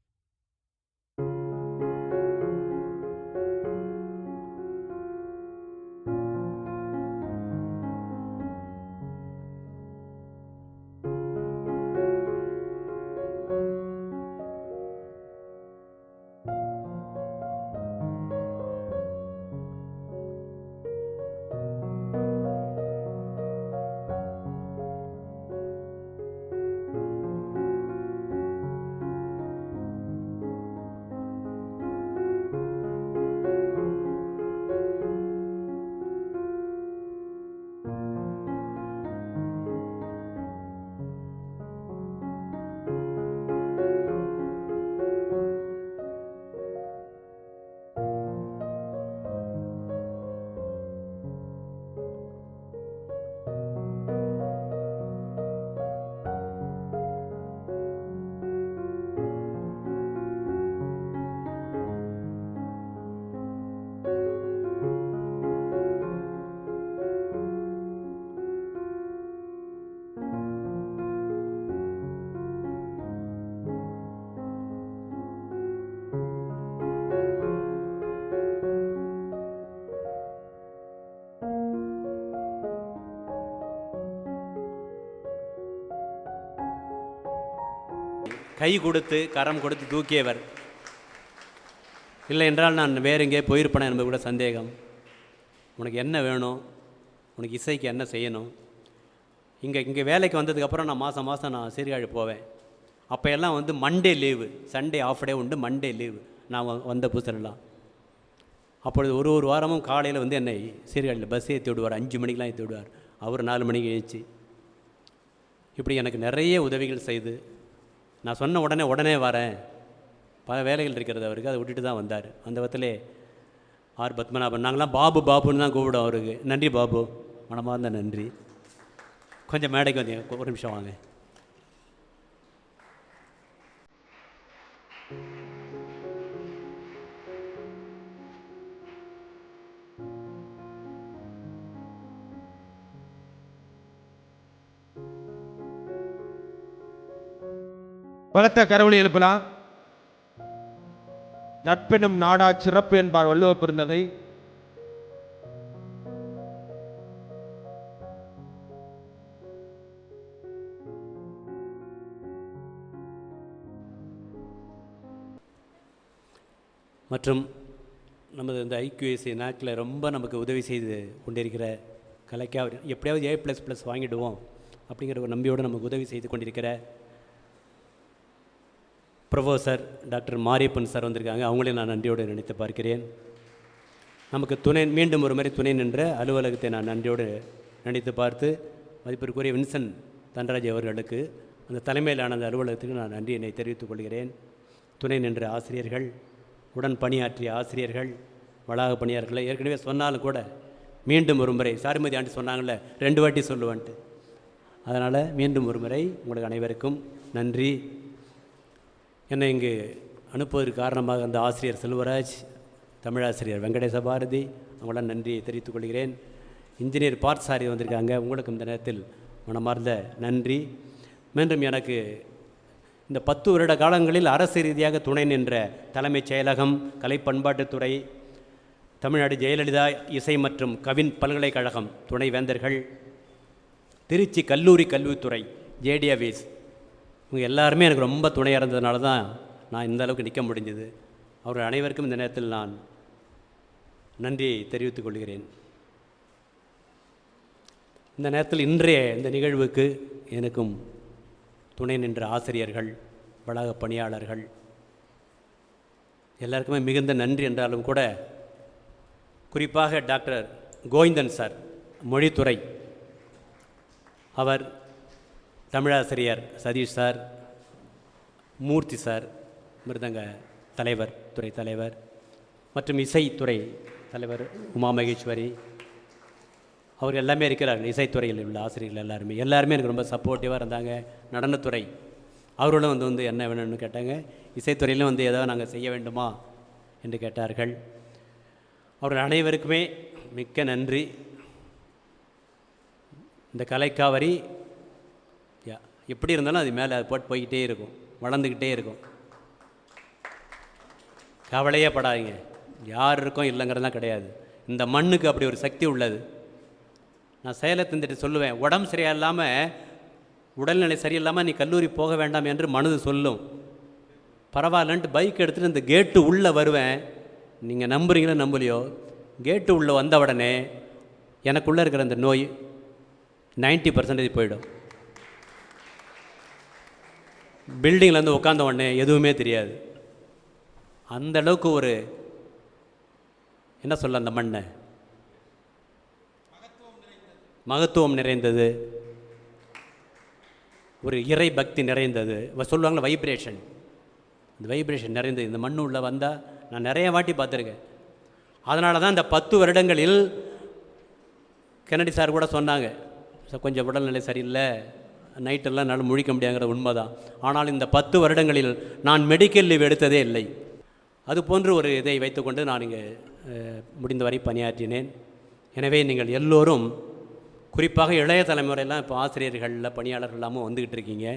[SPEAKER 8] கை கொடுத்து கரம் கொடுத்து தூக்கியவர். இல்லை என்றால் நான் வேறு எங்கேயே போயிருப்பேன் என்பது கூட சந்தேகம். உனக்கு என்ன வேணும், உனக்கு இசைக்கு என்ன செய்யணும். இங்கே வேலைக்கு வந்ததுக்கப்புறம் நான் மாதம் நான் சீர்காழி போவேன். அப்போ எல்லாம் வந்து மண்டே லீவு, சண்டே ஆஃப் டே உண்டு, மண்டே லீவு. நான் வந்த புதுசுலாம் அப்பொழுது ஒரு வாரமும் காலையில் வந்து என்னை சீர்காழியில் பஸ் ஏற்றி விடுவார், 5 மணிக்கெலாம் ஏற்றி விடுவார். அவர் 4 மணிக்கு எழுச்சி இப்படி எனக்கு நிறைய உதவிகள் செய்து, நான் சொன்ன உடனே வரேன், பல வேலைகள் இருக்கிறது அவருக்கு, அதை விட்டுட்டு தான் வந்தார். அந்த விதத்திலே ஆர் பத்மநாபன், நாங்களாம் பாபுன்னு தான் கூப்பிடும் அவருக்கு. நன்றி பாபு, மனமார்ந்த நன்றி. கொஞ்சம் மேடைக்கு வந்து ஒரு நிமிஷம் வாங்க.
[SPEAKER 1] பலத்த கரவொலி எழுப்பலாம். நட்பெனும் நாடா சிறப்பு என்பார் வள்ளுவர் பிறந்ததை.
[SPEAKER 8] மற்றும் நமது இந்த ஐக்யூஎஸ்சி நாக்கில் ரொம்ப நமக்கு உதவி செய்து கொண்டிருக்கிற கலைக்காக எப்படியாவது A++ வாங்கிடுவோம் அப்படிங்கிற ஒரு நம்பியோடு நமக்கு உதவி செய்து கொண்டிருக்கிற ப்ரொஃபஸர் டாக்டர் மாரியப்பன் சார் வந்திருக்காங்க. அவங்களையும் நான் நன்றியோடு நினைத்து பார்க்கிறேன். நமக்கு மீண்டும் ஒரு முறை துணை நின்ற அலுவலகத்தை நான் நன்றியோடு நினைத்து பார்த்து, மதிப்பிற்குரிய வின்சென்ட் தன்ராஜ் அவர்களுக்கு அந்த தலைமையிலான அந்த அலுவலகத்துக்கு நான் நன்றியினை தெரிவித்துக் கொள்கிறேன். துணை நின்ற ஆசிரியர்கள், உடன் பணியாற்றிய ஆசிரியர்கள், வளாக பணியாளர்களை ஏற்கனவே சொன்னாலும் கூட மீண்டும் ஒரு முறை சாரிமதி ஆண்டி சொன்னாங்கள்ல 2 வாட்டி சொல்லுவேன்ட்டு, அதனால் மீண்டும் ஒரு முறை உங்களுக்கு அனைவருக்கும் நன்றி. என்னை இங்கு அனுப்புவதற்கு காரணமாக அந்த ஆசிரியர் செல்வராஜ், தமிழாசிரியர் வெங்கடேச பாரதி, அவங்களாம் நன்றியை தெரிவித்துக் கொள்கிறேன். இன்ஜினியர் பார்த்தசாரி வந்திருக்காங்க, உங்களுக்கு இந்த நேரத்தில் மனமார்ந்த நன்றி. மீண்டும் எனக்கு இந்த 10 வருட காலங்களில் அரசு ரீதியாக துணை நின்ற தலைமைச் செயலகம், கலை பண்பாட்டுத்துறை, தமிழ்நாடு ஜெயலலிதா இசை மற்றும் கவின் பல்கலைக்கழகம் துணைவேந்தர்கள், திருச்சி கல்வித்துறை ஜேடிஏவிஸ், இவங்க எல்லாருமே எனக்கு ரொம்ப துணையாக இருந்ததுனால தான் நான் இந்த அளவுக்கு நிற்க முடிஞ்சது. அவர்கள் அனைவருக்கும் இந்த நேரத்தில் நான் நன்றியை தெரிவித்துக் கொள்கிறேன். இந்த நேரத்தில் இன்றைய இந்த நிகழ்வுக்கு எனக்கும் துணை நின்ற ஆசிரியர்கள், வளாக பணியாளர்கள் எல்லாருக்குமே மிகுந்த நன்றி என்றாலும் கூட குறிப்பாக டாக்டர் கோவிந்தன் சார் மொழித்துறை, அவர் தமிழாசிரியர் சதீஷ் சார், மூர்த்தி சார் மிருதங்க தலைவர், துறை தலைவர், மற்றும் இசைத்துறை தலைவர் உமா மகேஸ்வரி, அவர் எல்லாமே இருக்கிறார்கள். இசைத்துறையில் உள்ள ஆசிரியர்கள் எல்லாருமே எனக்கு ரொம்ப சப்போர்ட்டிவாக இருந்தாங்க. நடனத்துறை அவர்களும் வந்து என்ன வேணும்னு கேட்டாங்க. இசைத்துறையிலும் வந்து ஏதாவது நாங்கள் செய்ய வேண்டுமா என்று கேட்டார்கள். அவர்கள் அனைவருக்குமே மிக்க நன்றி. இந்த கலைக்காவரி எப்படி இருந்தாலும் அது மேலே அது போட்டு போய்கிட்டே இருக்கும், வளர்ந்துக்கிட்டே இருக்கும். கவலையே படாதீங்க, யார் இருக்கும் இல்லைங்கிறதுலாம் கிடையாது. இந்த மண்ணுக்கு அப்படி ஒரு சக்தி உள்ளது. நான் சேலத்துந்துட்டு சொல்லுவேன், உடம்பு சரியில்லாமல், உடல்நிலை சரியில்லாமல் நீ கல்லூரி போக வேண்டாம் என்று மனது சொல்லும். பரவாயில்லன்ட்டு பைக் எடுத்துகிட்டு இந்த கேட்டு உள்ளே வருவேன். நீங்கள் நம்புறீங்களோ நம்பலையோ, கேட்டு உள்ளே வந்த உடனே எனக்குள்ளே இருக்கிற அந்த நோய் 90% போயிடும். பில்டிங்கில் உட்காந்த உடனே எதுவுமே தெரியாது. அந்த அளவுக்கு ஒரு என்ன சொல்ல, அந்த மண்ணை மகத்துவம் நிறைந்தது, ஒரு இறை பக்தி நிறைந்தது. சொல்லுவாங்களா வைப்ரேஷன், இந்த வைப்ரேஷன் நிறைந்தது இந்த மண்ணு உள்ளே வந்தால் நான் நிறைய வாட்டி பார்த்துருக்கேன். அதனால தான் இந்த 10 வருடங்களில் கென்னடி சார் கூட சொன்னாங்க, கொஞ்சம் உடல்நிலை சரியில்லை, நைட்டெல்லாம் என்னால் முழிக்க முடியாங்கிற உண்மைதான். ஆனால் இந்த 10 வருடங்களில் நான் மெடிக்கல் லீவ் எடுத்ததே இல்லை. அது போன்று ஒரு இதை வைத்துக்கொண்டு நான் இங்கே முடிந்தவரை பணியாற்றினேன். எனவே நீங்கள் எல்லோரும், குறிப்பாக இளைய தலைமுறையெல்லாம் இப்போ ஆசிரியர்களில் பணியாளர்கள் எல்லாமும் வந்துக்கிட்டு இருக்கீங்க.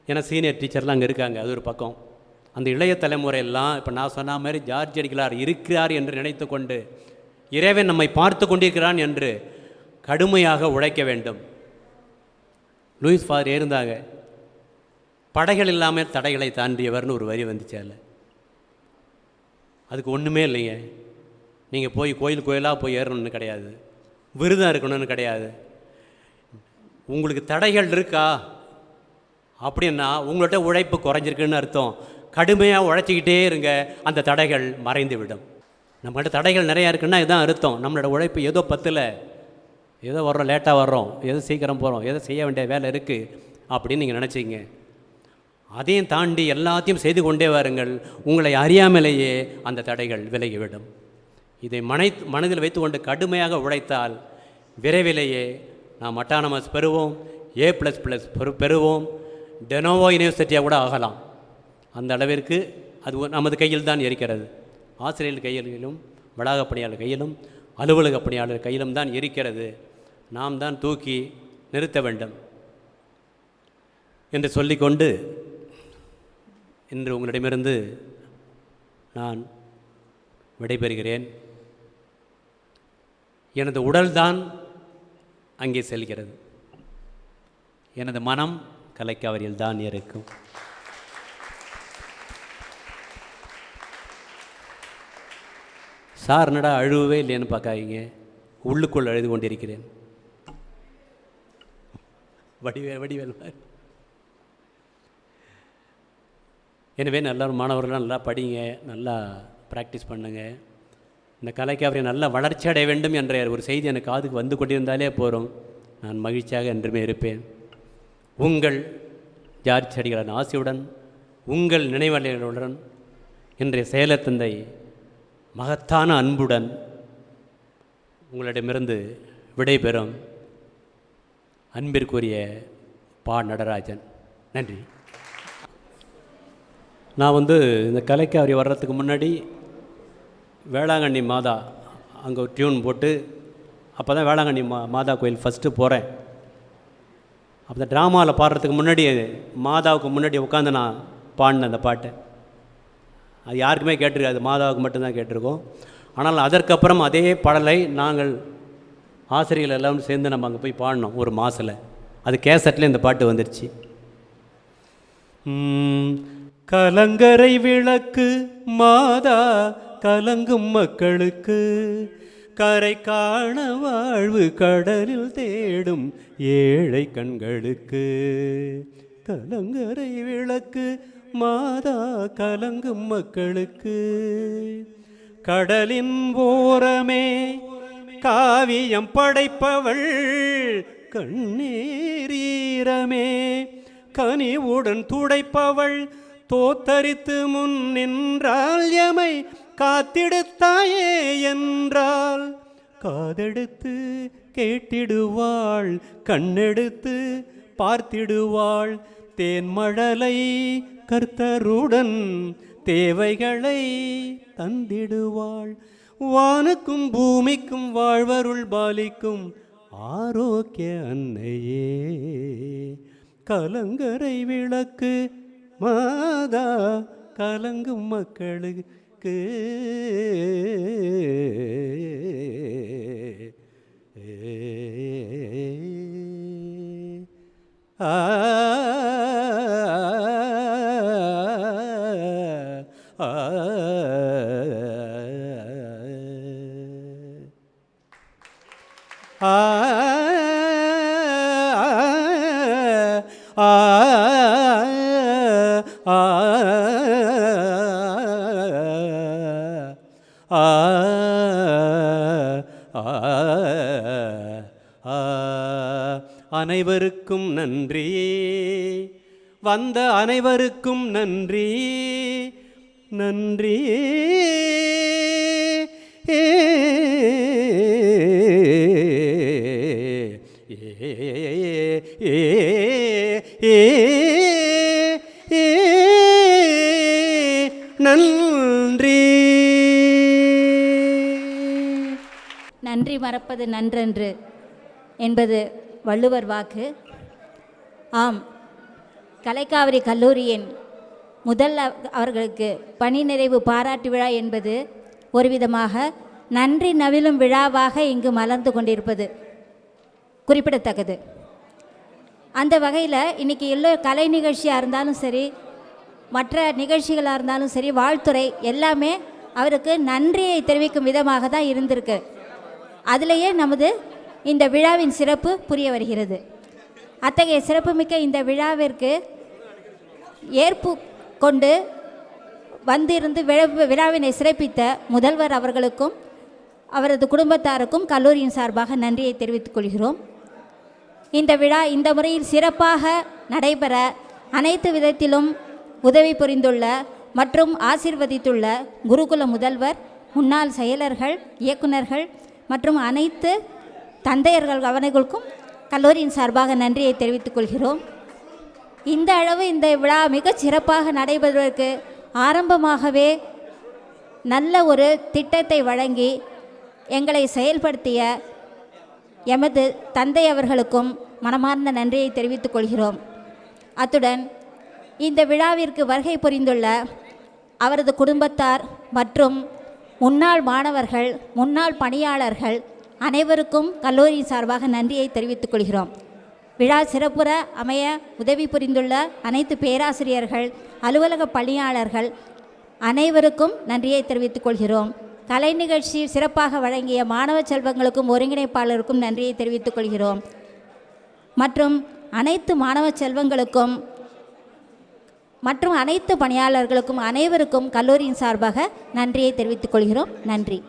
[SPEAKER 8] ஏன்னா சீனியர் டீச்சர்லாம் அங்கே இருக்காங்க, அது ஒரு பக்கம். அந்த இளைய தலைமுறையெல்லாம் இப்போ நான் சொன்ன மாதிரி ஜார்ஜ் அடிகளார் இருக்கிறார் என்று நினைத்து கொண்டு, இறைவன் நம்மை பார்த்து கொண்டிருக்கிறான் என்று கடுமையாக உழைக்க வேண்டும். லூயிஸ் ஃபாதர் இருந்தாங்க, படைகள் இல்லாமல் தடைகளை தாண்டியவர்னு ஒரு வரி வந்துச்சு. அதில் அதுக்கு ஒன்றுமே இல்லைங்க. நீங்கள் போய் கோயிலாக போய் ஏறணும்னு கிடையாது, விரதம் இருக்கணும்னு கிடையாது. உங்களுக்கு தடைகள் இருக்கா, அப்படின்னா உங்கள்கிட்ட உழைப்பு குறைஞ்சிருக்குன்னு அர்த்தம். கடுமையாக உழைச்சிக்கிட்டே இருங்க, அந்த தடைகள் மறைந்து விடும். நம்மகிட்ட தடைகள் நிறையா இருக்குன்னா இதுதான் அர்த்தம். நம்மளோட உழைப்பு ஏதோ பத்தில், ஏதோ வர்றோம், லேட்டாக வர்றோம், ஏதோ சீக்கிரம் போகிறோம், ஏதோ செய்ய வேண்டிய வேலை இருக்குது அப்படின்னு நீங்கள் நினச்சிங்க. அதையும் தாண்டி எல்லாத்தையும் செய்து கொண்டே வாருங்கள். உங்களை அறியாமலேயே அந்த தடைகள் விலகிவிடும். இதை மனதில் வைத்துக்கொண்டு கடுமையாக உழைத்தால் விரைவிலேயே நாம் அட்டானமஸ் பெறுவோம், A++ பெறுவோம், டெனோவோ யூனிவர்சிட்டியாக கூட ஆகலாம். அந்த அளவிற்கு அது நமது கையில் தான் இருக்கிறது. ஆசிரியர்கள் கையிலும், வளாக பணியாளர் கையிலும், அலுவலக பணியாளர் கையிலும் தான் இருக்கிறது. நாம் தான் தூக்கி நிறுத்த வேண்டும் என்று சொல்லிக்கொண்டு இன்று உங்களிடமிருந்து நான் விடைபெறுகிறேன். எனது உடல்தான் அங்கே செல்கிறது, எனது மனம் கலைக்காவிரியில் தான் இருக்கும். சார் என்னடா அழுவே இல்லைன்னு பார்க்காதீங்க, உள்ளுக்குள் அழுது கொண்டிருக்கிறேன். வடிவேல் எனவே நல்லா மாணவர்கள்லாம் நல்லா படிங்க, நல்லா ப்ராக்டிஸ் பண்ணுங்கள். இந்த கலைக்காவிரி நல்லா வளர்ச்சி அடைய வேண்டும் என்ற ஒரு செய்தி எனக்கு காதுக்கு வந்து கொண்டிருந்தாலே போகிறோம், நான் மகிழ்ச்சியாக என்றுமே இருப்பேன். உங்கள் ஜார்ஜ் அடிகளின் ஆசையுடன், உங்கள் நினைவாளர்களுடன், இன்றைய செயலர் தந்தை மகத்தான அன்புடன் உங்களிடமிருந்து விடைபெறும் அன்பிற்குரிய பா. நடராஜன். நன்றி. நான் இந்த கலைக்காவிரி வர்றதுக்கு முன்னாடி வேளாங்கண்ணி மாதா அங்கே ஒரு டியூன் போட்டு, அப்போ தான் வேளாங்கண்ணி மாதா கோயில் ஃபஸ்ட்டு போகிறேன். அப்போ ட்ராமாவில் பாடுறதுக்கு முன்னாடி மாதாவுக்கு முன்னாடி உட்காந்து நான் பாடினேன் அந்த பாட்டை. அது யாருக்குமே கேட்டிருக்காது, மாதாவுக்கு மட்டும்தான் கேட்டிருக்கோம். ஆனால் அதற்கப்புறம் அதே பாடலை நாங்கள் ஆசிரியர்கள் எல்லாம் சேர்ந்து நம்ம அங்கே போய் பாடினோம் ஒரு மாதத்தில். அது கேசட்டில் இந்த பாட்டு வந்துடுச்சு. கலங்கரை விளக்கு மாதா கலங்கும் மக்களுக்கு, கரை காண வாழ்வு கடலில் தேடும் ஏழை கண்களுக்கு. கலங்கரை விளக்கு மாதா கலங்கும் மக்களுக்கு, கடலின் ஓரமே காவியம் படைப்பவள், கண்ணீரீரமே கனிவுடன் துடைப்பவள், தோத்தரித்து முன் நின்றால் எமை காத்திடுத்தாயே என்றால், காதெடுத்து கேட்டிடுவாள், கண்ணெடுத்து பார்த்திடுவாள், தேன்மழலை கர்த்தருடன் தேவைகளை தந்திடுவாள், வானுக்கும் பூமிக்கும் வாழ்வருள் பாலிக்கும் ஆரோக்கிய அன்னையே. கலங்கரை விளக்கு மாதா கலங்கும் மக்களுக்கு. ஆ அனைவருக்கும் நன்றி, வந்த அனைவருக்கும் நன்றி, நன்றி. நன்றி.
[SPEAKER 9] நன்றி மறப்பது நன்றன்று என்பது வள்ளுவர் வாக்கு. ஆம், கலைக்காவிரி கல்லூரியின் முதல் அவர்களுக்கு பணி நிறைவு பாராட்டு விழா என்பது ஒரு விதமாக நன்றி நவிலும் விழாவாக இங்கு மலர்ந்து கொண்டிருப்பது குறிப்பிடத்தக்கது. அந்த வகையில் இன்றைக்கி எல்லோ கலை நிகழ்ச்சியாக இருந்தாலும் சரி, மற்ற நிகழ்ச்சிகளாக இருந்தாலும் சரி, வாழ்த்துறை எல்லாமே அவருக்கு நன்றியை தெரிவிக்கும் விதமாக தான் இருந்திருக்கு. அதிலேயே நமது இந்த விழாவின் சிறப்பு புரிய வருகிறது. அத்தகைய சிறப்புமிக்க இந்த விழாவிற்கு ஏற்பு கொண்டு வந்திருந்து விழாவினை சிறப்பித்த முதல்வர் அவர்களுக்கும் அவரது குடும்பத்தாருக்கும் கல்லூரியின் சார்பாக நன்றியை தெரிவித்துக் கொள்கிறோம். இந்த விழா இந்த முறையில் சிறப்பாக நடைபெற அனைத்து விதத்திலும் உதவி புரிந்துள்ள மற்றும் ஆசீர்வதித்துள்ள குருகுல முதல்வர், முன்னாள் செயலர்கள், இயக்குநர்கள் மற்றும் அனைத்து தந்தையர்கள் அவர்களுக்கும் கல்லூரியின் சார்பாக நன்றியை தெரிவித்துக் கொள்கிறோம். இந்த அளவு இந்த விழா மிகச் சிறப்பாக நடைபெறுவதற்கு ஆரம்பமாகவே நல்ல ஒரு திட்டத்தை வழங்கி எங்களை செயல்படுத்திய எமது தந்தை அவர்களுக்கும் மனமார்ந்த நன்றியை தெரிவித்துக் கொள்கிறோம். அத்துடன் இந்த விழாவிற்கு வருகை புரிந்துள்ள அவரது குடும்பத்தார் மற்றும் முன்னாள் மாணவர்கள், முன்னாள் பணியாளர்கள் அனைவருக்கும் கல்லூரியின் சார்பாக நன்றியை தெரிவித்துக் கொள்கிறோம். விழா சிறப்புற அமைய உதவி புரிந்துள்ள அனைத்து பேராசிரியர்கள், அலுவலக பணியாளர்கள் அனைவருக்கும் நன்றியை தெரிவித்துக் கொள்கிறோம். கலை நிகழ்ச்சி சிறப்பாக வழங்கிய மாணவ செல்வங்களுக்கும் ஒருங்கிணைப்பாளருக்கும் நன்றியை தெரிவித்துக் கொள்கிறோம். மற்றும் அனைத்து மாணவ செல்வங்களுக்கும் மற்றும் அனைத்து பணியாளர்களுக்கும் அனைவருக்கும் கல்லூரியின் சார்பாக நன்றியை தெரிவித்துக் கொள்கிறோம். நன்றி.